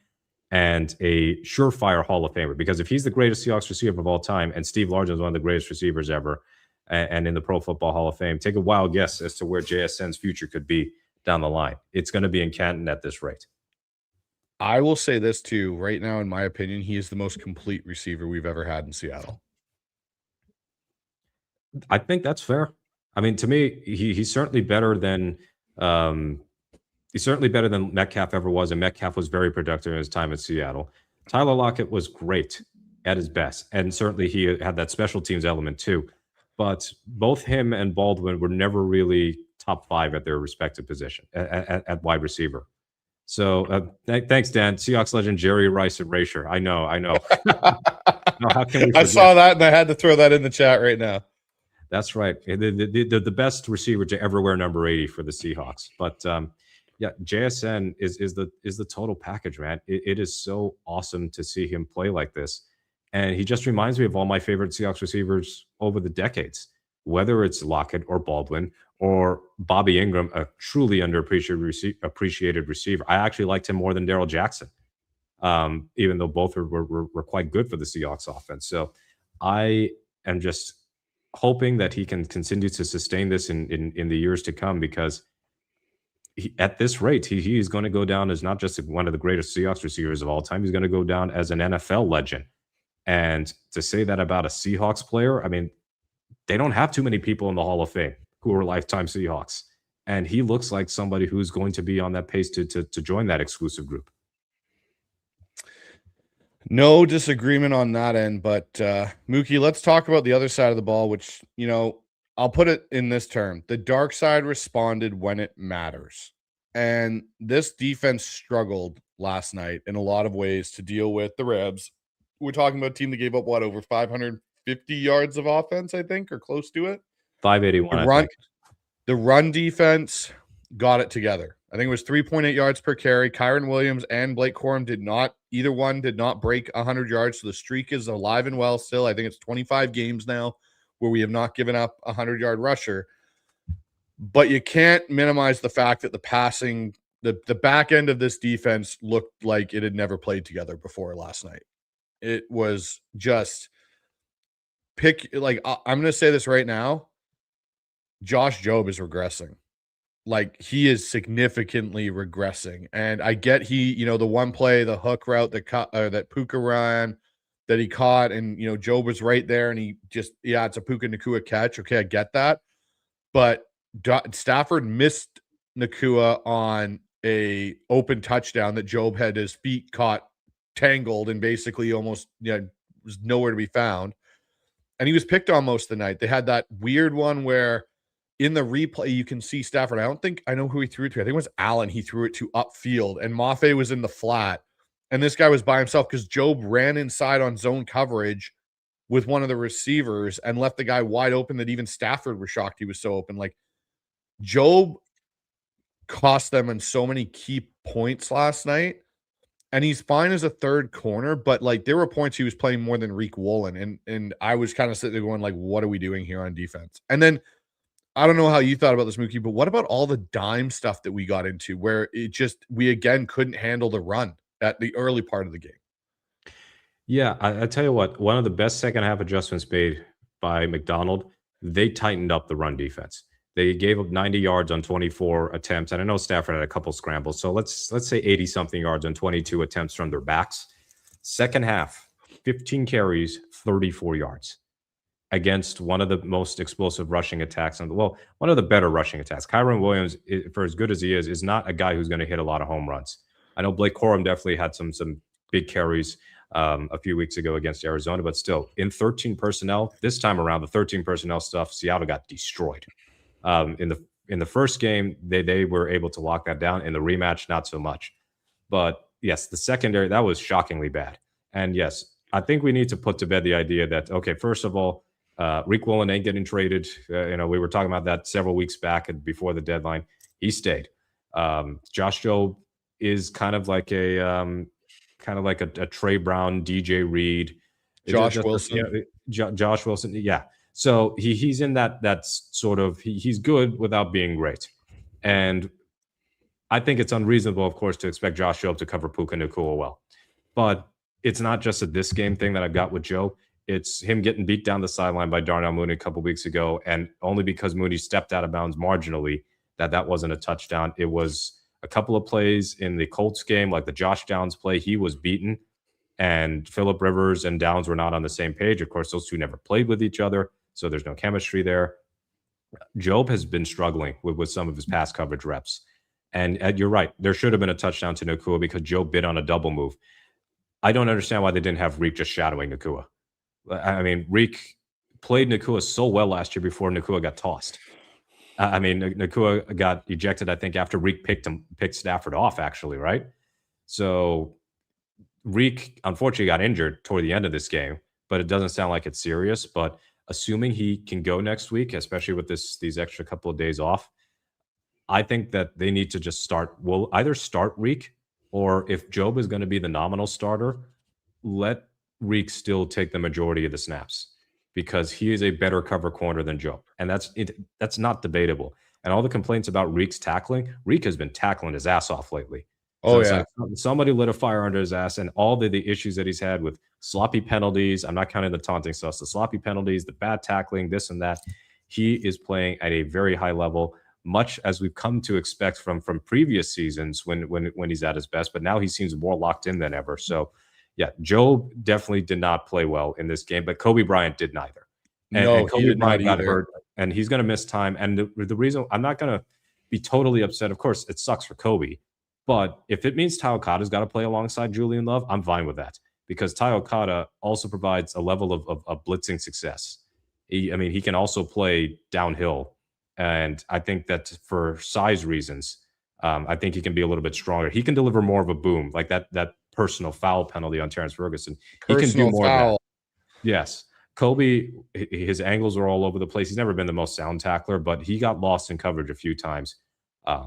and a surefire Hall of Famer, because if he's the greatest Seahawks receiver of all time and Steve Largent is one of the greatest receivers ever and in the Pro Football Hall of Fame, take a wild guess as to where JSN's future could be down the line. It's going to be in Canton at this rate. I will say this too. Right now, in my opinion, he is the most complete receiver we've ever had in Seattle. I think that's fair. I mean, to me, he's certainly better than Metcalf ever was, and Metcalf was very productive in his time in Seattle. Tyler Lockett was great at his best, and certainly he had that special teams element too. But both him and Baldwin were never really top 5 at their respective position at wide receiver. So thanks, Dan. Seahawks legend Jerry Rice and Rasher. I know. How can we forget? I saw that and I had to throw that in the chat right now. That's right. The best receiver to ever wear number 80 for the Seahawks. But yeah, JSN is the total package, man. It is so awesome to see him play like this. And he just reminds me of all my favorite Seahawks receivers over the decades, whether it's Lockett or Baldwin or Bobby Ingram, a truly underappreciated receiver. I actually liked him more than Darrell Jackson, even though both were quite good for the Seahawks offense. So I am just hoping that he can continue to sustain this in the years to come, because at this rate, he is going to go down as not just one of the greatest Seahawks receivers of all time. He's going to go down as an NFL legend. And to say that about a Seahawks player, I mean, they don't have too many people in the Hall of Fame who are lifetime Seahawks. And he looks like somebody who's going to be on that pace to join that exclusive group. No disagreement on that end, but Mookie, let's talk about the other side of the ball, which, I'll put it in this term. The dark side responded when it matters. And this defense struggled last night in a lot of ways to deal with the Rebs. We're talking about a team that gave up, over 550 yards of offense, I think, or close to it? 581, The run defense got it together. I think it was 3.8 yards per carry. Kyron Williams and Blake Corum did not break 100 yards. So the streak is alive and well still. I think it's 25 games now where we have not given up a 100-yard rusher. But you can't minimize the fact that the back end of this defense looked like it had never played together before last night. It was just I'm going to say this right now. Josh Jobe is regressing. He is significantly regressing. And I get the one play, the hook route that Puka ran that he caught, and, Jobe was right there, and he just, it's a Puka Nacua catch. Okay, I get that. But Stafford missed Nacua on a open touchdown that Jobe had his feet caught tangled and basically almost was nowhere to be found. And he was picked on most of the night. They had that weird one where in the replay, you can see Stafford. I know who he threw it to. I think it was Allen. He threw it to upfield, and Mafe was in the flat. And this guy was by himself because Job ran inside on zone coverage with one of the receivers and left the guy wide open that even Stafford was shocked he was so open. Like, Job cost them in so many key points last night. And he's fine as a third corner, but like there were points he was playing more than Reek Woolen. And I was kind of sitting there going, like, what are we doing here on defense? And then I don't know how you thought about this, Mookie, but what about all the dime stuff that we got into where we again couldn't handle the run at the early part of the game? Yeah, I tell you what, one of the best second half adjustments made by McDonald, they tightened up the run defense. They gave up 90 yards on 24 attempts, and I know Stafford had a couple scrambles, so let's say 80 something yards on 22 attempts from their backs. Second half, 15 carries, 34 yards against one of the most explosive rushing attacks, and one of the better rushing attacks. Kyron Williams, for as good as he is not a guy who's going to hit a lot of home runs. I know Blake Corum definitely had some big carries a few weeks ago against Arizona, but still in 13 personnel, this time around the 13 personnel stuff, Seattle got destroyed. In the first game, they were able to lock that down. In the rematch, not so much. But yes, the secondary, that was shockingly bad. And yes, I think we need to put to bed the idea that, okay, first of all, Reek Woolen ain't getting traded. We were talking about that several weeks back and before the deadline. He stayed. Josh Jobe is kind of like a Trey Brown, DJ Reed, Josh Wilson. Josh Wilson. Yeah. So he's in that's sort of he's good without being great. And I think it's unreasonable, of course, to expect Josh Jobe to cover Puka Nacua well. But it's not just a this game thing that I've got with Joe. It's him getting beat down the sideline by Darnell Mooney a couple weeks ago, and only because Mooney stepped out of bounds marginally that wasn't a touchdown. It was a couple of plays in the Colts game, like the Josh Downs play. He was beaten, and Phillip Rivers and Downs were not on the same page. Of course, those two never played with each other, so there's no chemistry there. Jobe has been struggling with some of his pass coverage reps. And you're right. There should have been a touchdown to Nacua because Jobe bid on a double move. I don't understand why they didn't have Reek just shadowing Nacua. I mean, Reek played Nacua so well last year before Nacua got tossed. Nacua got ejected, I think, after Reek picked Stafford off, actually, right? So Reek, unfortunately, got injured toward the end of this game, but it doesn't sound like it's serious. But assuming he can go next week, especially with these extra couple of days off, I think that they need to just either start Reek, or if Jobe is going to be the nominal starter, let Reek still take the majority of the snaps because he is a better cover corner than Jobe. And that's not debatable. And all the complaints about Reek's tackling, Reek has been tackling his ass off lately. Oh, yeah. Like somebody lit a fire under his ass, and all the issues that he's had with sloppy penalties. I'm not counting the taunting stuff. The sloppy penalties, the bad tackling, this and that. He is playing at a very high level, much as we've come to expect from previous seasons when he's at his best. But now he seems more locked in than ever. So, yeah, Jobe definitely did not play well in this game, but Kobe Bryant did neither. And Kobe Bryant got hurt, and he's going to miss time. And the reason I'm not going to be totally upset, of course, it sucks for Kobe. But if it means Ty Okada's got to play alongside Julian Love, I'm fine with that because Ty Okada also provides a level of blitzing success. He can also play downhill. And I think that for size reasons, I think he can be a little bit stronger. He can deliver more of a boom, like that personal foul penalty on Terrence Ferguson. He can do more of that. Yes. Kobe, his angles are all over the place. He's never been the most sound tackler, but he got lost in coverage a few times.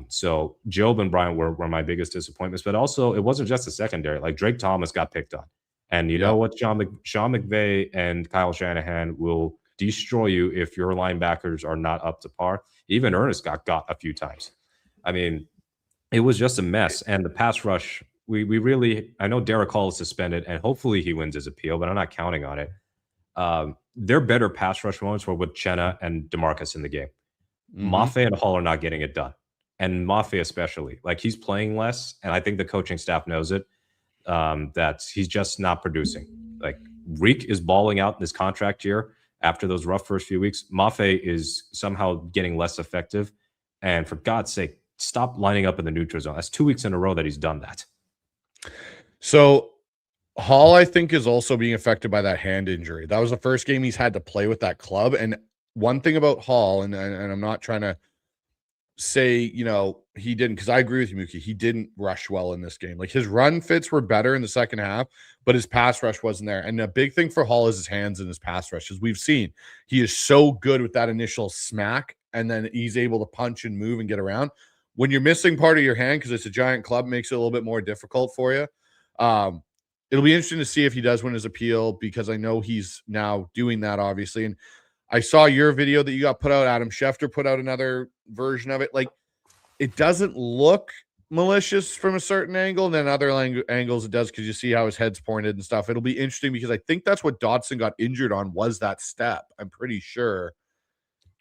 So Jobe and Bryant were my biggest disappointments, but also it wasn't just the secondary. Like Drake Thomas got picked on. And you know what? Sean McVay and Kyle Shanahan will destroy you if your linebackers are not up to par. Even Ernest got a few times. I mean, it was just a mess. And the pass rush, we really, I know Derek Hall is suspended, and hopefully he wins his appeal, but I'm not counting on it. Their better pass rush moments were with Chenna and DeMarcus in the game. Mafe and Hall are not getting it done. And Mafe especially. Like, he's playing less, and I think the coaching staff knows it, that he's just not producing. Like, Reek is balling out in this contract year. After those rough first few weeks, Mafe is somehow getting less effective. And for God's sake, stop lining up in the neutral zone. That's 2 weeks in a row that he's done that. So Hall, I think, is also being affected by that hand injury. That was the first game he's had to play with that club. And one thing about Hall, and I'm not trying to say, he didn't, because I agree with you, Mookie. He didn't rush well in this game. Like, his run fits were better in the second half, but his pass rush wasn't there. And a big thing for Hall is his hands and his pass rush. As we've seen, he is so good with that initial smack, and then he's able to punch and move and get around. When you're missing part of your hand because it's a giant club, makes it a little bit more difficult for you. It'll be interesting to see if he does win his appeal, because I know he's now doing that, obviously. And I saw your video that you got put out. Adam Schefter put out another version of it. Like, it doesn't look malicious from a certain angle, and then other angles it does, because you see how his head's pointed and stuff. It'll be interesting, because I think that's what Dotson got injured on, was that step. I'm pretty sure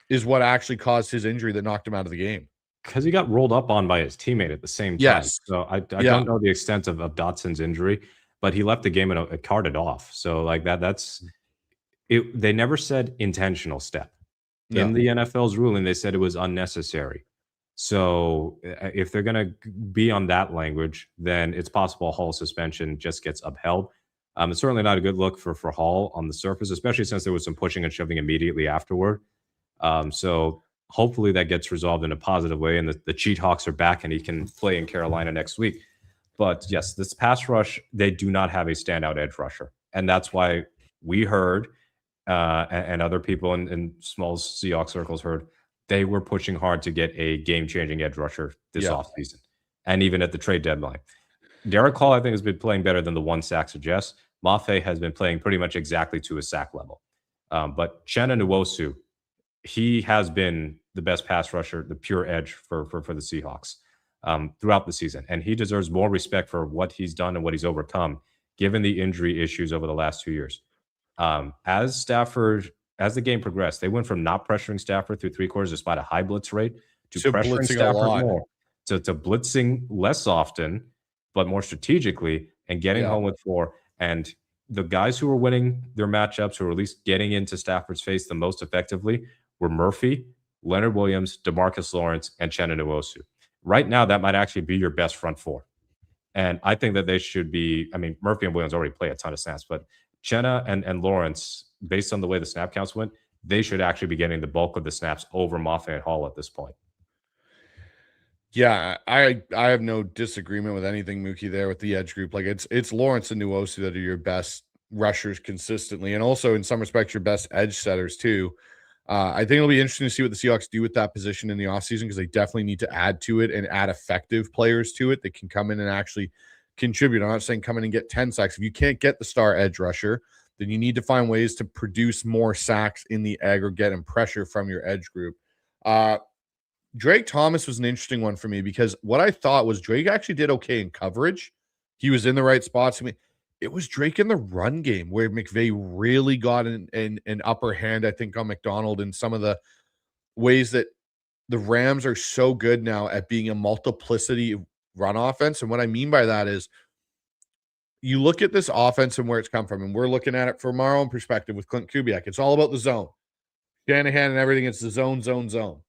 is what actually caused his injury that knocked him out of the game. Because he got rolled up on by his teammate at the same time. Yes. So I don't know the extent of Dotson's injury, but he left the game and it carted off. So like that's it. They never said intentional step. No. In the NFL's ruling, they said it was unnecessary. So if they're going to be on that language, then it's possible Hall's suspension just gets upheld. It's certainly not a good look for Hall on the surface, especially since there was some pushing and shoving immediately afterward. So hopefully that gets resolved in a positive way, and the Cheat Hawks are back and he can play in Carolina next week. But yes, this pass rush, they do not have a standout edge rusher. And that's why we heard, and other people in small Seahawks circles heard, they were pushing hard to get a game-changing edge rusher this offseason, and even at the trade deadline. Derek Hall, I think, has been playing better than the 1 sack suggests. Mafe has been playing pretty much exactly to a sack level. But Uchenna Nwosu, he has been the best pass rusher, the pure edge for the Seahawks throughout the season. And he deserves more respect for what he's done and what he's overcome, given the injury issues over the last 2 years. As the game progressed, they went from not pressuring Stafford through 3 quarters despite a high blitz rate to pressuring Stafford more, to blitzing less often, but more strategically, and getting home with 4. And the guys who were winning their matchups, who were at least getting into Stafford's face the most effectively, were Murphy, Leonard Williams, DeMarcus Lawrence, and Uchenna Nwosu. Right now, that might actually be your best front 4. And I think that they should be, I mean, Murphy and Williams already play a ton of snaps, but Uchenna and Lawrence, based on the way the snap counts went, they should actually be getting the bulk of the snaps over Mafe and Hall at this point. Yeah, I have no disagreement with anything, Mookie, there with the edge group. Like, it's Lawrence and Nwosu that are your best rushers consistently, and also in some respects your best edge setters too. I think it'll be interesting to see what the Seahawks do with that position in the offseason, because they definitely need to add to it and add effective players to it that can come in and actually contribute. I'm not saying come in and get 10 sacks. If you can't get the star edge rusher, then you need to find ways to produce more sacks in the aggregate and pressure from your edge group. Drake Thomas was an interesting one for me, because what I thought was Drake actually did okay in coverage. He was in the right spots. I mean, it was Drake in the run game where McVay really got an upper hand, I think, on McDonald in some of the ways that the Rams are so good now at being a multiplicity run offense. And what I mean by that is, you look at this offense and where it's come from, and we're looking at it from our own perspective with Klint Kubiak. It's all about the zone. Shanahan and everything, it's the zone.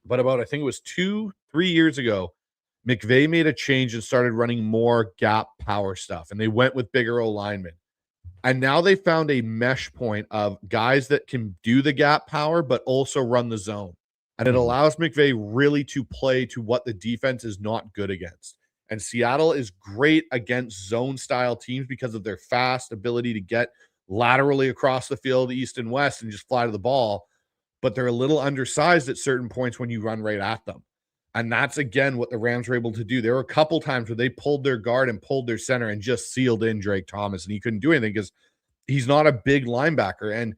But about, I think it was 2-3 years ago, McVay made a change and started running more gap power stuff, and they went with bigger alignment. And now they found a mesh point of guys that can do the gap power, but also run the zone. And it allows McVay really to play to what the defense is not good against. And Seattle is great against zone-style teams because of their fast ability to get laterally across the field, east and west, and just fly to the ball. But they're a little undersized at certain points when you run right at them. And that's, again, what the Rams were able to do. There were a couple times where they pulled their guard and pulled their center and just sealed in Drake Thomas, and he couldn't do anything because he's not a big linebacker. And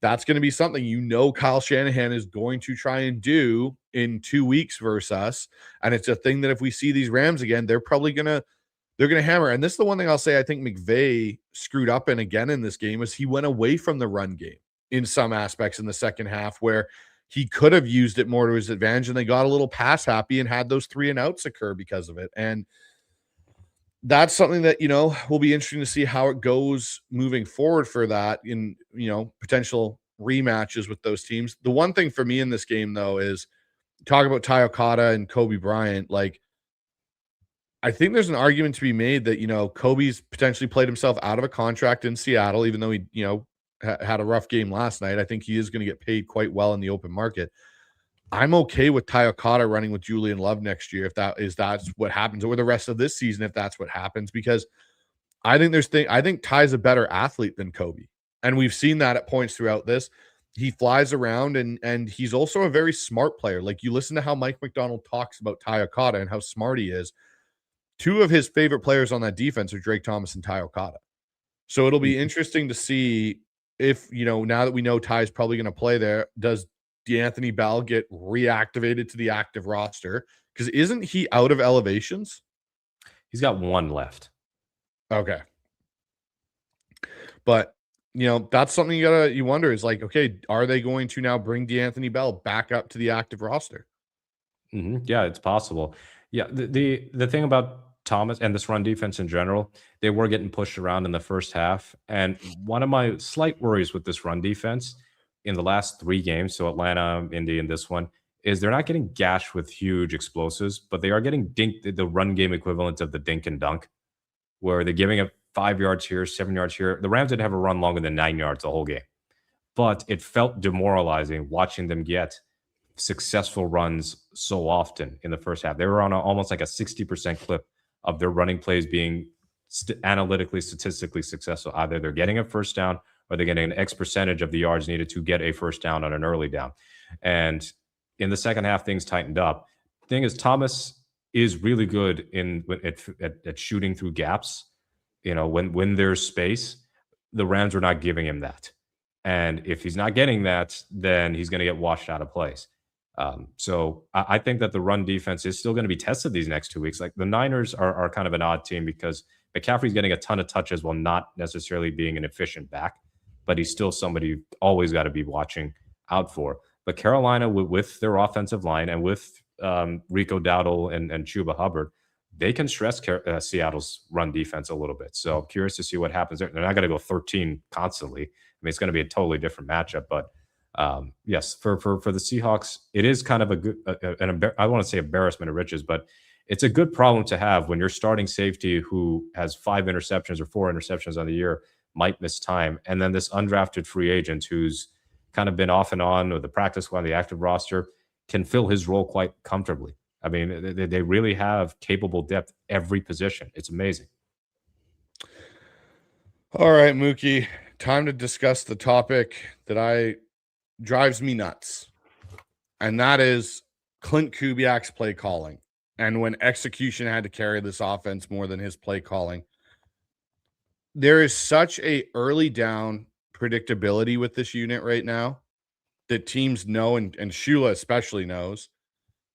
that's going to be something Kyle Shanahan is going to try and do in 2 weeks versus us. And it's a thing that if we see these Rams again, they're probably going to hammer. And this is the one thing I'll say I think McVay screwed up in again in this game, is he went away from the run game in some aspects in the second half, where he could have used it more to his advantage, and they got a little pass happy and had those 3 and outs occur because of it. And that's something that, will be interesting to see how it goes moving forward for that in, potential rematches with those teams. The one thing for me in this game, though, is talk about Ty Okada and Kobe Bryant. Like, I think there's an argument to be made that, Kobe's potentially played himself out of a contract in Seattle, even though he, had a rough game last night. I think he is going to get paid quite well in the open market. I'm okay with Ty Okada running with Julian Love next year if that's what happens, or the rest of this season if that's what happens, because I think Ty's a better athlete than Kobe. And we've seen that at points throughout this. He flies around and he's also a very smart player. Like, you listen to how Mike McDonald talks about Ty Okada and how smart he is. Two of his favorite players on that defense are Drake Thomas and Ty Okada. So it'll be interesting to see if, now that we know Ty's probably going to play there, does D'Anthony Bell get reactivated to the active roster? Because isn't he out of elevations? He's got one left. Okay. But, that's something you wonder is like, okay, are they going to now bring D'Anthony Bell back up to the active roster? Yeah, it's possible. Yeah, the thing about Thomas and this run defense in general, they were getting pushed around in the first half. And one of my slight worries with this run defense in the last 3 games, so Atlanta, Indy, and this one, is they're not getting gashed with huge explosives, but they are getting dinked, the run game equivalent of the dink and dunk, where they're giving up 5 yards here, 7 yards here. The Rams didn't have a run longer than 9 yards the whole game. But it felt demoralizing watching them get successful runs so often in the first half. They were on almost like a 60% clip of their running plays being analytically, statistically successful. Either they're getting a first down or they're getting an X percentage of the yards needed to get a first down on an early down. And in the second half, things tightened up. The thing is, Thomas is really good at shooting through gaps. When there's space, the Rams are not giving him that. And if he's not getting that, then he's going to get washed out of place. So I think that the run defense is still going to be tested these next 2 weeks. Like, the Niners are kind of an odd team because McCaffrey's getting a ton of touches while not necessarily being an efficient back, but he's still somebody you always got to be watching out for. But Carolina, with their offensive line and with Rico Dowdle and Chuba Hubbard, they can stress Seattle's run defense a little bit. So I'm curious to see what happens there. They're not going to go 13 constantly. I mean, it's going to be a totally different matchup. But yes, for the Seahawks, it is kind of I want to say embarrassment of riches, but it's a good problem to have when your starting safety, who has 5 interceptions or 4 interceptions on the year, might miss time. And then this undrafted free agent who's kind of been off and on with the practice squad, the active roster, can fill his role quite comfortably. I mean, they really have capable depth every position. It's amazing. All right, Mookie, time to discuss the topic that drives me nuts. And that is Klint Kubiak's play calling. And when execution had to carry this offense more than his play calling. There is such a early down predictability with this unit right now that teams know, and Shula especially knows.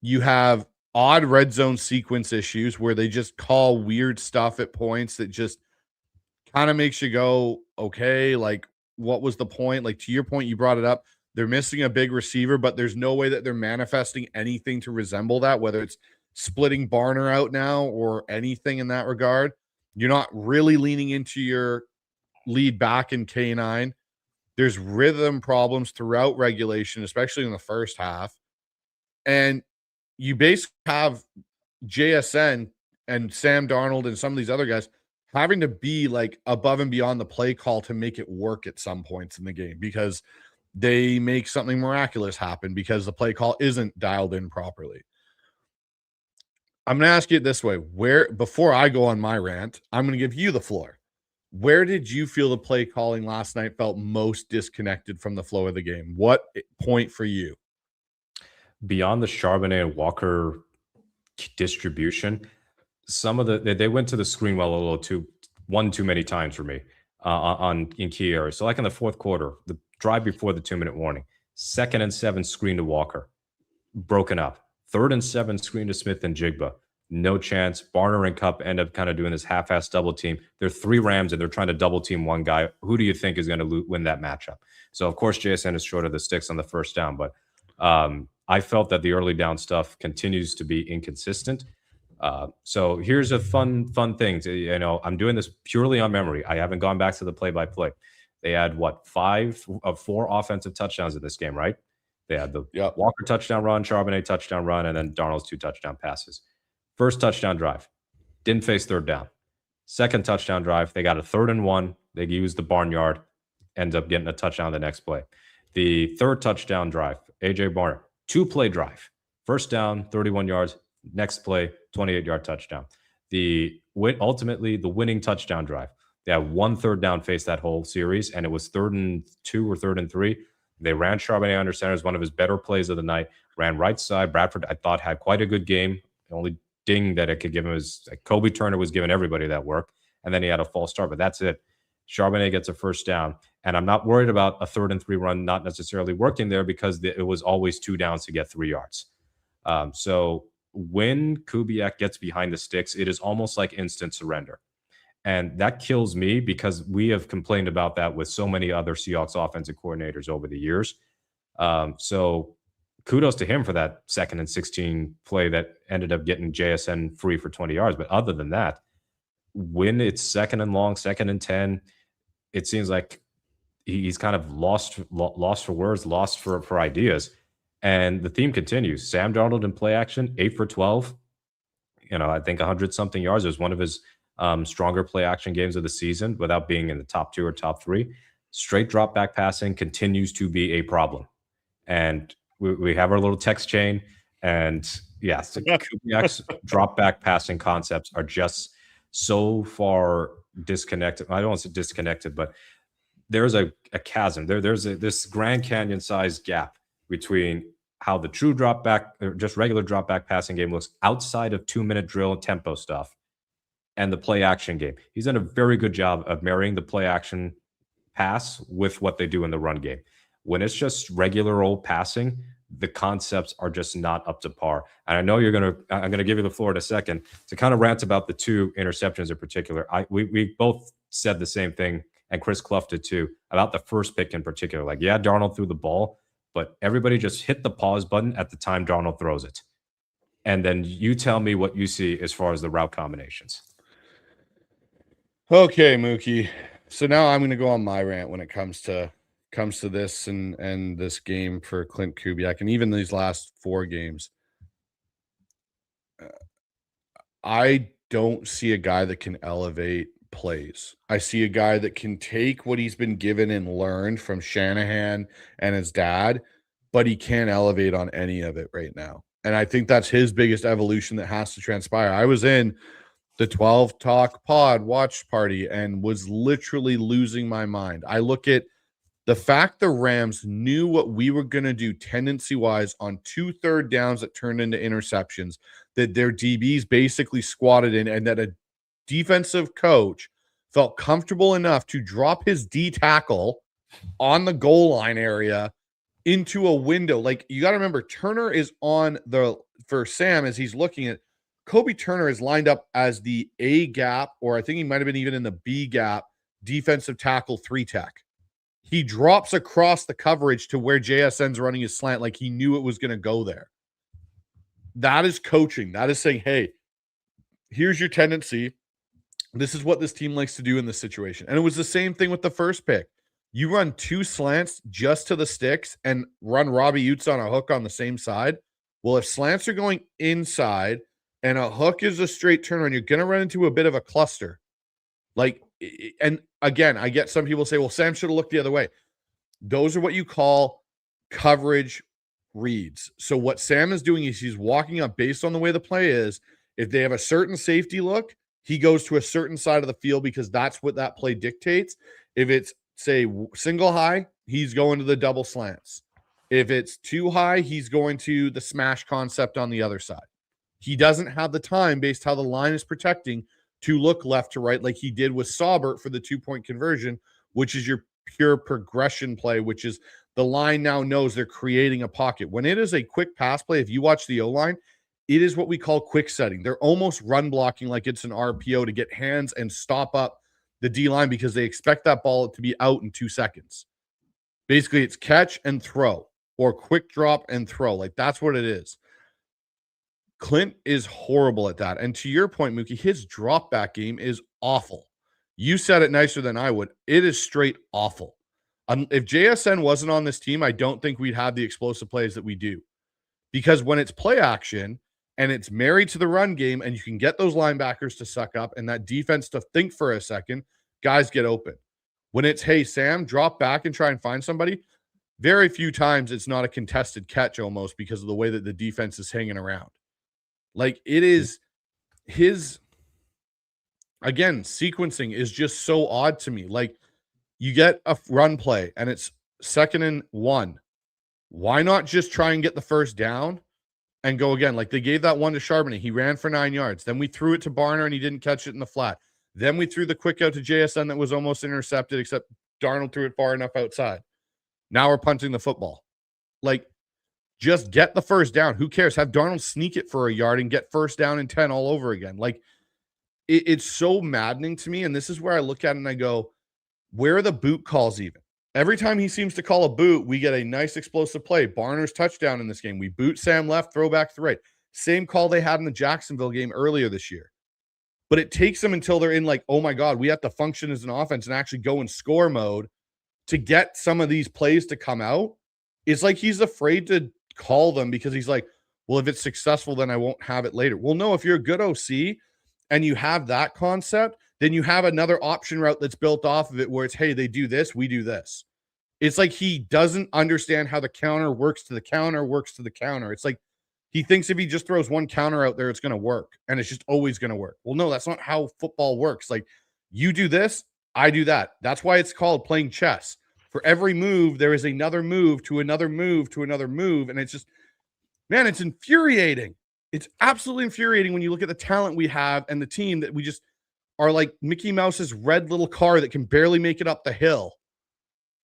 You have odd red zone sequence issues where they just call weird stuff at points that just kind of makes you go, okay, like, what was the point? Like, to your point, you brought it up. They're missing a big receiver, but there's no way that they're manifesting anything to resemble that, whether it's splitting Barner out now or anything in that regard. You're not really leaning into your lead back in K9. There's rhythm problems throughout regulation, especially in the first half. And you basically have JSN and Sam Darnold and some of these other guys having to be like above and beyond the play call to make it work at some points in the game, because they make something miraculous happen because the play call isn't dialed in properly. I'm going to ask you it this way. Before I go on my rant, I'm going to give you the floor. Where did you feel the play calling last night felt most disconnected from the flow of the game? What point for you? Beyond the Charbonnet and Walker distribution, they went to the screen well a little one too many times for me in key areas. So like in the fourth quarter, the drive before the 2-minute warning, 2nd and 7 screen to Walker, broken up. 3rd and 7 screen to Smith and Jigba, no chance. Barner and Kupp end up kind of doing this half-ass double team. They're 3 Rams and they're trying to double team one guy. Who do you think is going to win that matchup? So of course JSN is short of the sticks on the first down, but I felt that the early down stuff continues to be inconsistent. So here's a fun thing. I'm doing this purely on memory. I haven't gone back to the play-by-play. They had 5 of 4 offensive touchdowns in this game, right? They had the Walker touchdown run, Charbonnet touchdown run, and then Darnold's 2 touchdown passes. First touchdown drive, didn't face 3rd down. Second touchdown drive, they got a 3rd and 1. They used the barnyard, ends up getting a touchdown the next play. The third touchdown drive, A.J. Barner, 2-play drive. First down, 31 yards. Next play, 28-yard touchdown. Ultimately, the winning touchdown drive. They had 1 third down face that whole series, and it was 3rd and 2 or 3rd and 3. They ran Charbonnet under center as one of his better plays of the night. Ran right side. Bradford, I thought, had quite a good game. The only ding that it could give him is like Kobe Turner was giving everybody that work, and then he had a false start, but that's it. Charbonnet gets a first down, and I'm not worried about a 3rd and 3 run not necessarily working there because it was always 2 downs to get 3 yards. So when Kubiak gets behind the sticks, it is almost like instant surrender. And that kills me because we have complained about that with so many other Seahawks offensive coordinators over the years. So kudos to him for that 2nd and 16 play that ended up getting JSN free for 20 yards. But other than that, when it's 2nd and long, 2nd and 10, it seems like he's kind of lost for words, lost for ideas. And the theme continues. Sam Darnold in play action, 8 for 12. I think 100-something yards. It was one of his stronger play action games of the season without being in the top 2 or top 3. Straight drop back passing continues to be a problem. And we have our little text chain. And yes, Kubiak's drop back passing concepts are just so far disconnected. I don't want to say disconnected, but there's a chasm. There's this Grand Canyon sized gap between how the true drop back or just regular drop back passing game looks outside of 2-minute drill and tempo stuff and the play action game. He's done a very good job of marrying the play action pass with what they do in the run game. When it's just regular old passing, the concepts are just not up to par. And I know I'm gonna give you the floor in a second to kind of rant about the 2 interceptions in particular. We both said the same thing, and Chris Clough did too, about the first pick in particular. Like, yeah, Darnold threw the ball, but everybody just hit the pause button at the time Darnold throws it. And then you tell me what you see as far as the route combinations. Okay, Mookie. So now I'm going to go on my rant when it comes to this and this game for Klint Kubiak and even these last 4 games. I don't see a guy that can elevate plays. I see a guy that can take what he's been given and learned from Shanahan and his dad, but he can't elevate on any of it right now. And I think that's his biggest evolution that has to transpire. I was in the 12 Talk Pod watch party and was literally losing my mind. I look at the fact the Rams knew what we were going to do tendency-wise on 2 third downs that turned into interceptions, that their DBs basically squatted in, and that a defensive coach felt comfortable enough to drop his D tackle on the goal line area into a window. Like, you got to remember, Turner is for Sam, as he's looking at, Kobe Turner is lined up as the A gap, or I think he might have been even in the B gap, defensive tackle 3 tech. He drops across the coverage to where JSN's running his slant like he knew it was going to go there. That is coaching. That is saying, hey, here's your tendency. This is what this team likes to do in this situation. And it was the same thing with the first pick. You run 2 slants just to the sticks and run Robbie Utes on a hook on the same side. Well, if slants are going inside and a hook is a straight turnaround, you're going to run into a bit of a cluster. And again, I get some people say, well, Sam should have looked the other way. Those are what you call coverage reads. So what Sam is doing is he's walking up based on the way the play is. If they have a certain safety look, he goes to a certain side of the field because that's what that play dictates. If it's, say, single high, he's going to the double slants. If it's too high, he's going to the smash concept on the other side. He doesn't have the time, based how the line is protecting, to look left to right like he did with Saubert for the 2-point conversion, which is your pure progression play, which is the line now knows they're creating a pocket. When it is a quick pass play, if you watch the O-line, it is what we call quick setting. They're almost run blocking like it's an RPO to get hands and stop up the D-line because they expect that ball to be out in 2 seconds. Basically, it's catch and throw or quick drop and throw. Like, that's what it is. Klint is horrible at that. And to your point, Mookie, his drop back game is awful. You said it nicer than I would. It is straight awful. If JSN wasn't on this team, I don't think we'd have the explosive plays that we do. Because when it's play action and it's married to the run game and you can get those linebackers to suck up and that defense to think for a second, guys get open. When it's, hey, Sam, drop back and try and find somebody, very few times it's not a contested catch almost because of the way that the defense is hanging around. Like, it is his, again, sequencing is just so odd to me. Like, you get a run play and it's 2nd and 1. Why not just try and get the first down and go again? Like, they gave that one to Charbonnet. He ran for 9 yards. Then we threw it to Barner and he didn't catch it in the flat. Then we threw the quick out to JSN that was almost intercepted, except Darnold threw it far enough outside. Now we're punting the football. Like, just get the first down. Who cares? Have Darnold sneak it for a yard and get first down and 10 all over again. Like, it's so maddening to me. And this is where I look at it and I go, where are the boot calls even? Every time he seems to call a boot, we get a nice explosive play. Barner's touchdown in this game. We boot Sam left, throw back to the right. Same call they had in the Jacksonville game earlier this year. But it takes them until they're in like, oh my God, we have to function as an offense and actually go in score mode to get some of these plays to come out. It's like he's afraid to call them because he's like, well, if it's successful, then I won't have it later. Well, no, if you're a good OC and you have that concept, then you have another option route that's built off of it where it's, hey, they do this, we do this. It's like he doesn't understand how the counter works to the counter works to the counter. It's like he thinks if he just throws one counter out there, it's going to work and it's just always going to work. Well, no, that's not how football works. Like, you do this, I do that. That's why it's called playing chess. For every move, there is another move to another move to another move. And it's just, man, it's infuriating. It's absolutely infuriating when you look at the talent we have and the team that we just are like Mickey Mouse's red little car that can barely make it up the hill.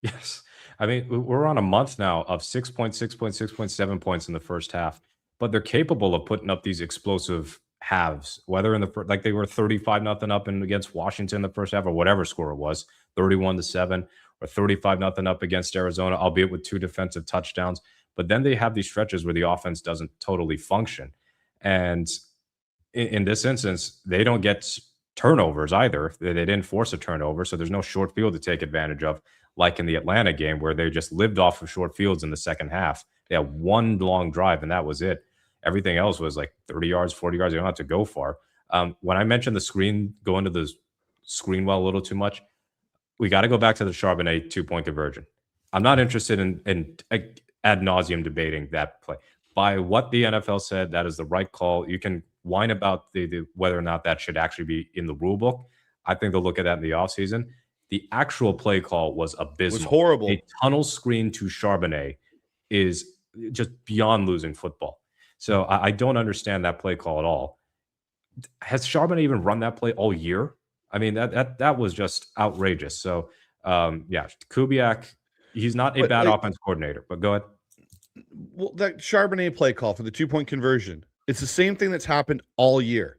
Yes. I mean, we're on a month now of 6 points, 6 points, 6.7 points in the first half, but they're capable of putting up these explosive halves, whether in the like they were 35-0 up in against Washington the first half or whatever score it was, 31-7 or 35-0 up against Arizona, albeit with 2 defensive touchdowns. But then they have these stretches where the offense doesn't totally function. And in this instance, they don't get turnovers either. They didn't force a turnover, so there's no short field to take advantage of, like in the Atlanta game where they just lived off of short fields in the second half. They had one long drive, and that was it. Everything else was like 30 yards, 40 yards. You don't have to go far. When I mentioned the screen, going to the screen well a little too much, we got to go back to the Charbonnet 2-point conversion. I'm not interested in ad nauseum debating that play. By what the NFL said, that is the right call. You can whine about the whether or not that should actually be in the rule book. I think they'll look at that in the offseason. The actual play call was abysmal. It was horrible. A tunnel screen to Charbonnet is just beyond losing football. So I don't understand that play call at all. Has Charbonnet even run that play all year? I mean, that was just outrageous. So, yeah, Kubiak, he's not a bad offense coordinator, but go ahead. Well, that Charbonnet play call for the 2-point conversion, it's the same thing that's happened all year.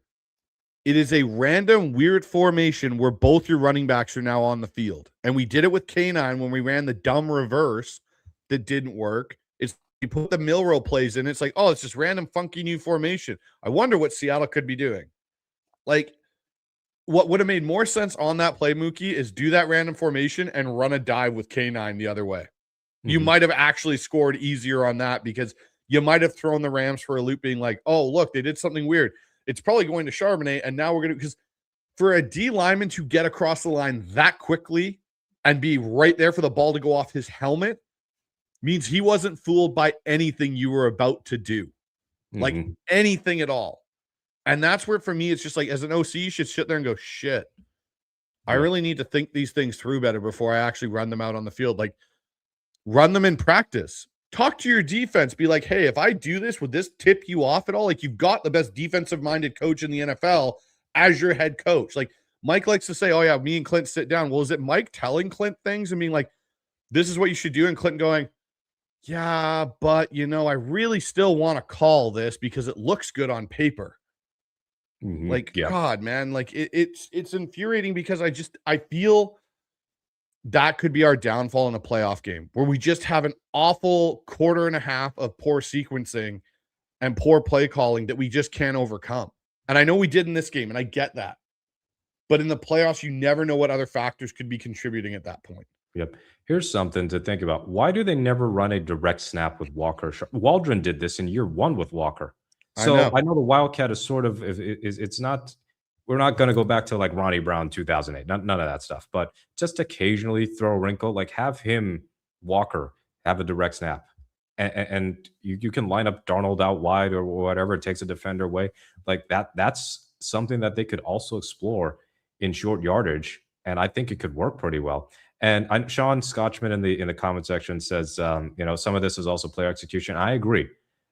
It is a random, weird formation where both your running backs are now on the field. And we did it with K9 when we ran the dumb reverse that didn't work. It's you put the Milrow plays in, it's like, oh, it's just random, funky new formation. I wonder what Seattle could be doing. Like, what would have made more sense on that play, Mookie, is do that random formation and run a dive with K9 the other way. Mm-hmm. You might have actually scored easier on that because you might have thrown the Rams for a loop being like, oh, look, they did something weird. It's probably going to Charbonnet, and now we're going to – because for a D lineman to get across the line that quickly and be right there for the ball to go off his helmet means he wasn't fooled by anything you were about to do. Like anything at all. And that's where, for me, it's just like, as an OC, you should sit there and go, shit, I really need to think these things through better before I actually run them out on the field. Like, run them in practice. Talk to your defense. Be like, hey, if I do this, would this tip you off at all? Like, you've got the best defensive-minded coach in the NFL as your head coach. Like, Mike likes to say, oh, yeah, me and Klint sit down. Well, is it Mike telling Klint things and being like, this is what you should do? And Klint going, yeah, but, you know, I really still want to call this because it looks good on paper. Like, God, man, like it's infuriating because I feel that could be our downfall in a playoff game where we just have an awful quarter and a half of poor sequencing and poor play calling that we just can't overcome. And I know we did in this game, and I get that. But in the playoffs, you never know what other factors could be contributing at that point. Yep. Here's something to think about. Why do they never run a direct snap with Walker? Waldron did this in year 1 with Walker. So I know the Wildcat is sort of it's not we're not going to go back to like Ronnie Brown 2008, none of that stuff, but just occasionally throw a wrinkle, like have him, Walker, have a direct snap. And you can line up Darnold out wide or whatever. It takes a defender away. Like that's something that they could also explore in short yardage. And I think it could work pretty well. And Sean Scotchman in the comment section says, some of this is also player execution. I agree.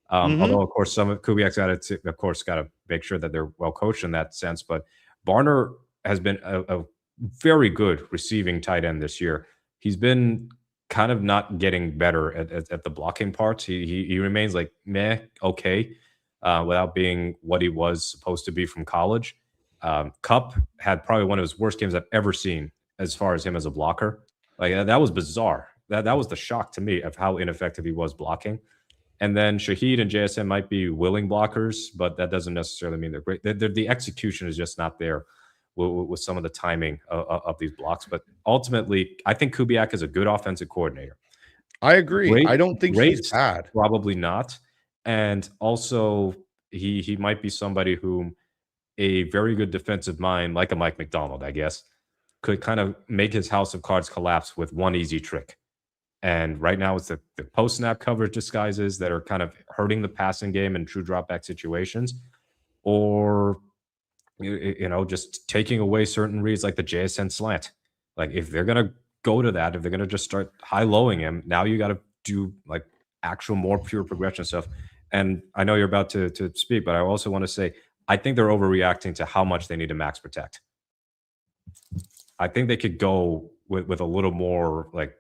Although, of course, some of Kubiak's got to make sure that they're well coached in that sense. But Barner has been a very good receiving tight end this year. He's been kind of not getting better at the blocking parts. He remains like meh, okay, without being what he was supposed to be from college. Kupp had probably one of his worst games I've ever seen as far as him as a blocker. Like that was bizarre. That was the shock to me of how ineffective he was blocking. And then Shaheed and JSN might be willing blockers, but that doesn't necessarily mean they're great. The execution is just not there with some of the timing of these blocks. But ultimately, I think Kubiak is a good offensive coordinator. I agree. I don't think he's bad. Probably not. And also, he might be somebody whom a very good defensive mind, like a Mike McDonald, I guess, could kind of make his house of cards collapse with one easy trick. And right now, it's the post-snap coverage disguises that are kind of hurting the passing game in true drop-back situations, or just taking away certain reads like the JSN slant. Like if they're gonna go to that, if they're gonna just start high-lowing him, now you got to do like actual more pure progression stuff. And I know you're about to speak, but I also want to say I think they're overreacting to how much they need to max protect. I think they could go with a little more like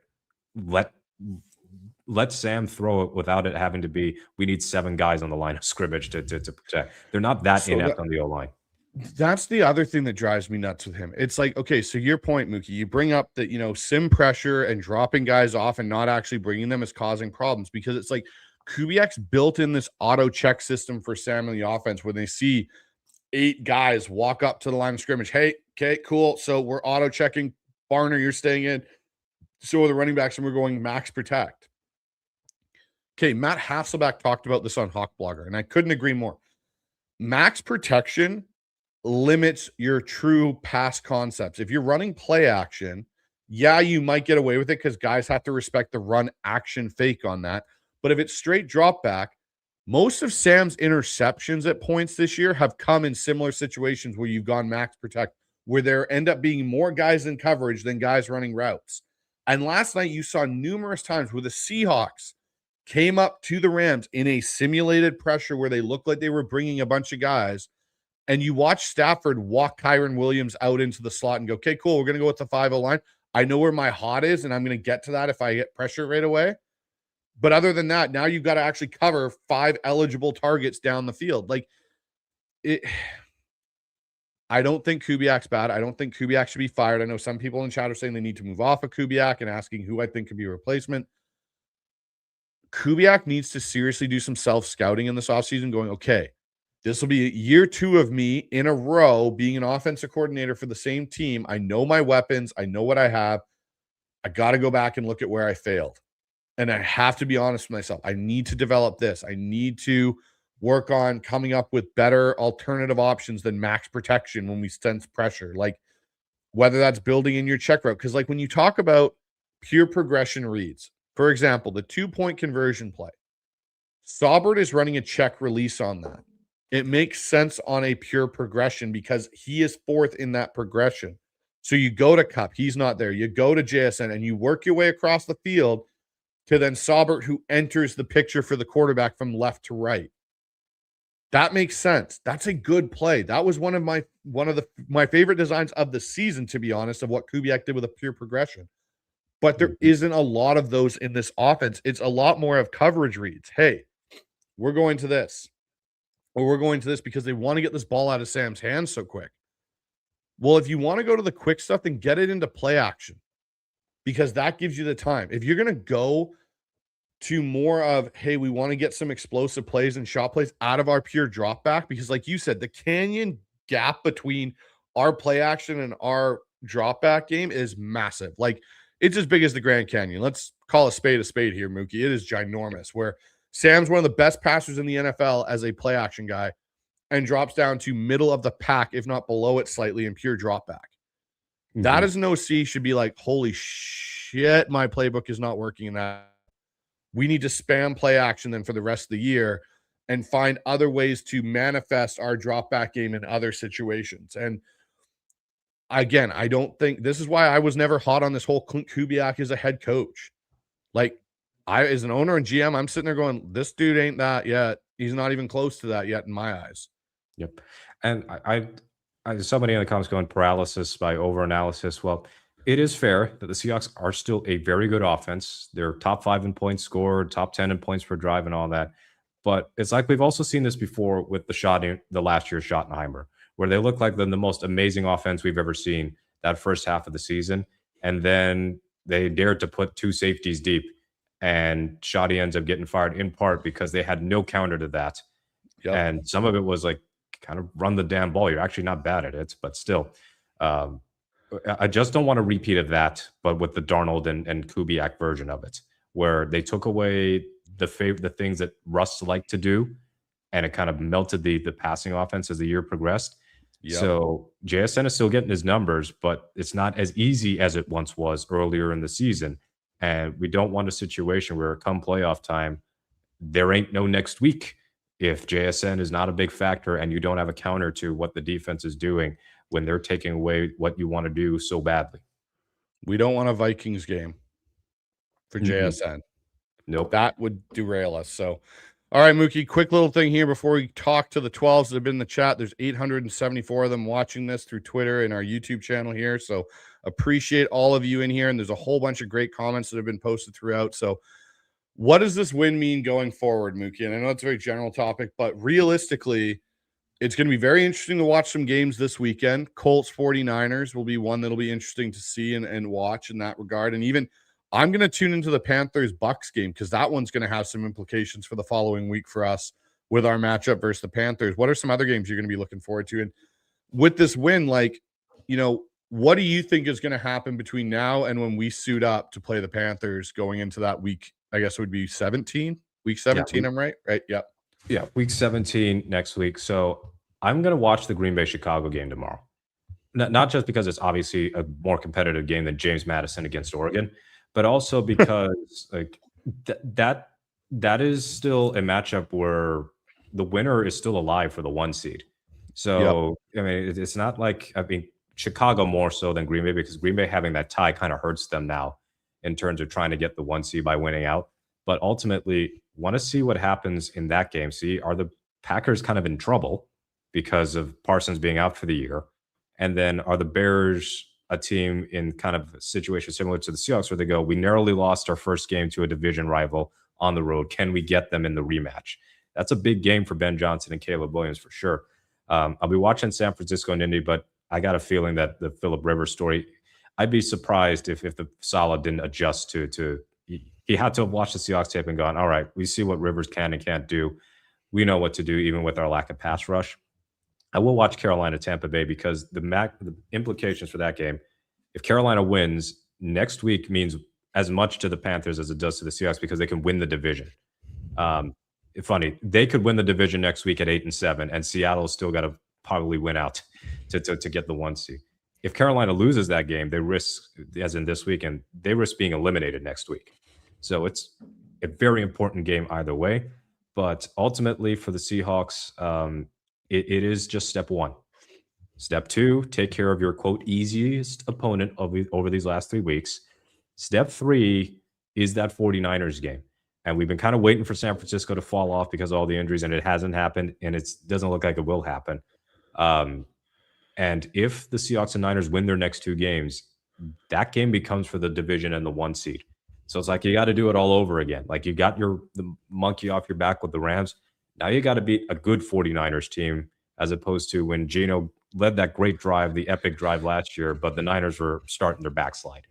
let Sam throw it without it having to be we need 7 guys on the line of scrimmage to protect. They're not that inept on the O-line. That's the other thing that drives me nuts with him. It's like, okay, so your point, Mookie, you bring up that, sim pressure and dropping guys off and not actually bringing them is causing problems, because it's like Kubiak's built in this auto check system for Sam in the offense when they see 8 guys walk up to the line of scrimmage. Hey, okay, cool. So we're auto checking. Barner, you're staying in. So are the running backs, and we're going max protect. Okay, Matt Hasselbeck talked about this on Hawk Blogger, and I couldn't agree more. Max protection limits your true pass concepts. If you're running play action, yeah, you might get away with it because guys have to respect the run action fake on that. But if it's straight drop back, most of Sam's interceptions at points this year have come in similar situations where you've gone max protect, where there end up being more guys in coverage than guys running routes. And last night you saw numerous times where the Seahawks came up to the Rams in a simulated pressure where they looked like they were bringing a bunch of guys, and you watch Stafford walk Kyron Williams out into the slot and go, okay, cool, we're going to go with the 5-0 line. I know where my hot is, and I'm going to get to that if I get pressure right away. But other than that, now you've got to actually cover 5 eligible targets down the field. Like it. I don't think Kubiak's bad. I don't think Kubiak should be fired. I know some people in chat are saying they need to move off of Kubiak and asking who I think could be a replacement. Kubiak needs to seriously do some self-scouting in this offseason, going, okay, this will be year 2 of me in a row being an offensive coordinator for the same team. I know my weapons. I know what I have. I got to go back and look at where I failed. And I have to be honest with myself. I need to develop this. I need to work on coming up with better alternative options than max protection when we sense pressure. Like whether that's building in your check route. Because like when you talk about pure progression reads, for example, the 2-point conversion play, Saubert is running a check release on that. It makes sense on a pure progression because he is 4th in that progression. So you go to Kupp, he's not there. You go to JSN and you work your way across the field to then Saubert, who enters the picture for the quarterback from left to right. That makes sense. That's a good play. That was one of my favorite designs of the season, to be honest, of what Kubiak did with a pure progression. But there isn't a lot of those in this offense. It's a lot more of coverage reads. Hey, we're going to this. Or we're going to this because they want to get this ball out of Sam's hands so quick. Well, if you want to go to the quick stuff, then get it into play action, because that gives you the time. If you're going to go to more of, hey, we want to get some explosive plays and shot plays out of our pure drop back, because like you said, the canyon gap between our play action and our drop back game is massive. Like it's as big as the Grand Canyon. Let's call a spade here, Mookie. It is ginormous, where Sam's one of the best passers in the NFL as a play action guy. and drops down to middle of the pack, if not below it slightly, in pure drop back. That is an OC should be like, holy shit, my playbook is not working in that. We need to spam play action then for the rest of the year and find other ways to manifest our drop back game in other situations. And again, I don't think this is why I was never hot on this whole Klint Kubiak as a head coach. Like, I, as an owner and GM, I'm sitting there going, this dude ain't that yet. He's not even close to that yet in my eyes. Yep. And I somebody in the comments going paralysis by overanalysis. Well, it is fair that the Seahawks are still a very good offense. They're top 5 in points scored, top 10 in points per drive, and all that. But it's like we've also seen this before with the last year's Schottenheimer, where they look like the most amazing offense we've ever seen that first half of the season, and then they dared to put 2 safeties deep, and Shoddy ends up getting fired in part because they had no counter to that. Yep. And some of it was like, kind of run the damn ball. You're actually not bad at it, but still. I just don't want a repeat of that, but with the Darnold and Kubiak version of it, where they took away the things that Russ liked to do, and it kind of melted the passing offense as the year progressed. Yep. So JSN is still getting his numbers, but it's not as easy as it once was earlier in the season. And we don't want a situation where come playoff time, there ain't no next week if JSN is not a big factor and you don't have a counter to what the defense is doing when they're taking away what you want to do so badly. We don't want a Vikings game for JSN. Nope. That would derail us. So, all right, Mookie, quick little thing here before we talk to the 12s that have been in the chat. There's 874 of them watching this through Twitter and our YouTube channel here. So appreciate all of you in here. And there's a whole bunch of great comments that have been posted throughout. So what does this win mean going forward, Mookie? And I know it's a very general topic, but realistically, it's going to be very interesting to watch some games this weekend. Colts 49ers will be one that'll be interesting to see and watch in that regard. And even I'm going to tune into the Panthers Bucks game because that one's going to have some implications for the following week for us with our matchup versus the Panthers. What are some other games you're going to be looking forward to? And with this win, like, you know, what do you think is going to happen between now and when we suit up to play the Panthers going into that week? I guess it would be 17, week 17. Yeah, I'm right. Right. Yep. Yeah. Week 17 next week. So I'm going to watch the Green Bay Chicago game tomorrow. Not just because it's obviously a more competitive game than James Madison against Oregon, but also because like that is still a matchup where the winner is still alive for the 1 seed. So, yep. I mean, it's not like, I mean, Chicago more so than Green Bay, because Green Bay having that tie kind of hurts them now in terms of trying to get the 1 seed by winning out. But ultimately, want to see what happens in that game. See, are the Packers kind of in trouble because of Parsons being out for the year? And then are the Bears a team in kind of a situation similar to the Seahawks where they go, we narrowly lost our first game to a division rival on the road. Can we get them in the rematch? That's a big game for Ben Johnson and Caleb Williams for sure. I'll be watching San Francisco and Indy, but I got a feeling that the Phillip Rivers story, I'd be surprised if the Saleh didn't adjust to he had to have watched the Seahawks tape and gone, all right, we see what Rivers can and can't do. We know what to do, even with our lack of pass rush. I will watch Carolina Tampa Bay because the implications for that game, if Carolina wins, next week means as much to the Panthers as it does to the Seahawks because they can win the division. Funny, they could win the division next week at 8-7, and Seattle still got to probably win out to get the 1 seed. If Carolina loses that game, they risk, as in this weekend, they risk being eliminated next week. So it's a very important game either way. But ultimately for the Seahawks, it is just step 1. Step 2, take care of your, quote, easiest opponent over these last 3 weeks. Step 3 is that 49ers game. And we've been kind of waiting for San Francisco to fall off because of all the injuries, and it hasn't happened, and it doesn't look like it will happen. And if the Seahawks and Niners win their next 2 games, that game becomes for the division and the 1 seed. So it's like you got to do it all over again. Like you got the monkey off your back with the Rams. Now you got to beat a good 49ers team as opposed to when Geno led that great drive, the epic drive last year, but the Niners were starting their backslide.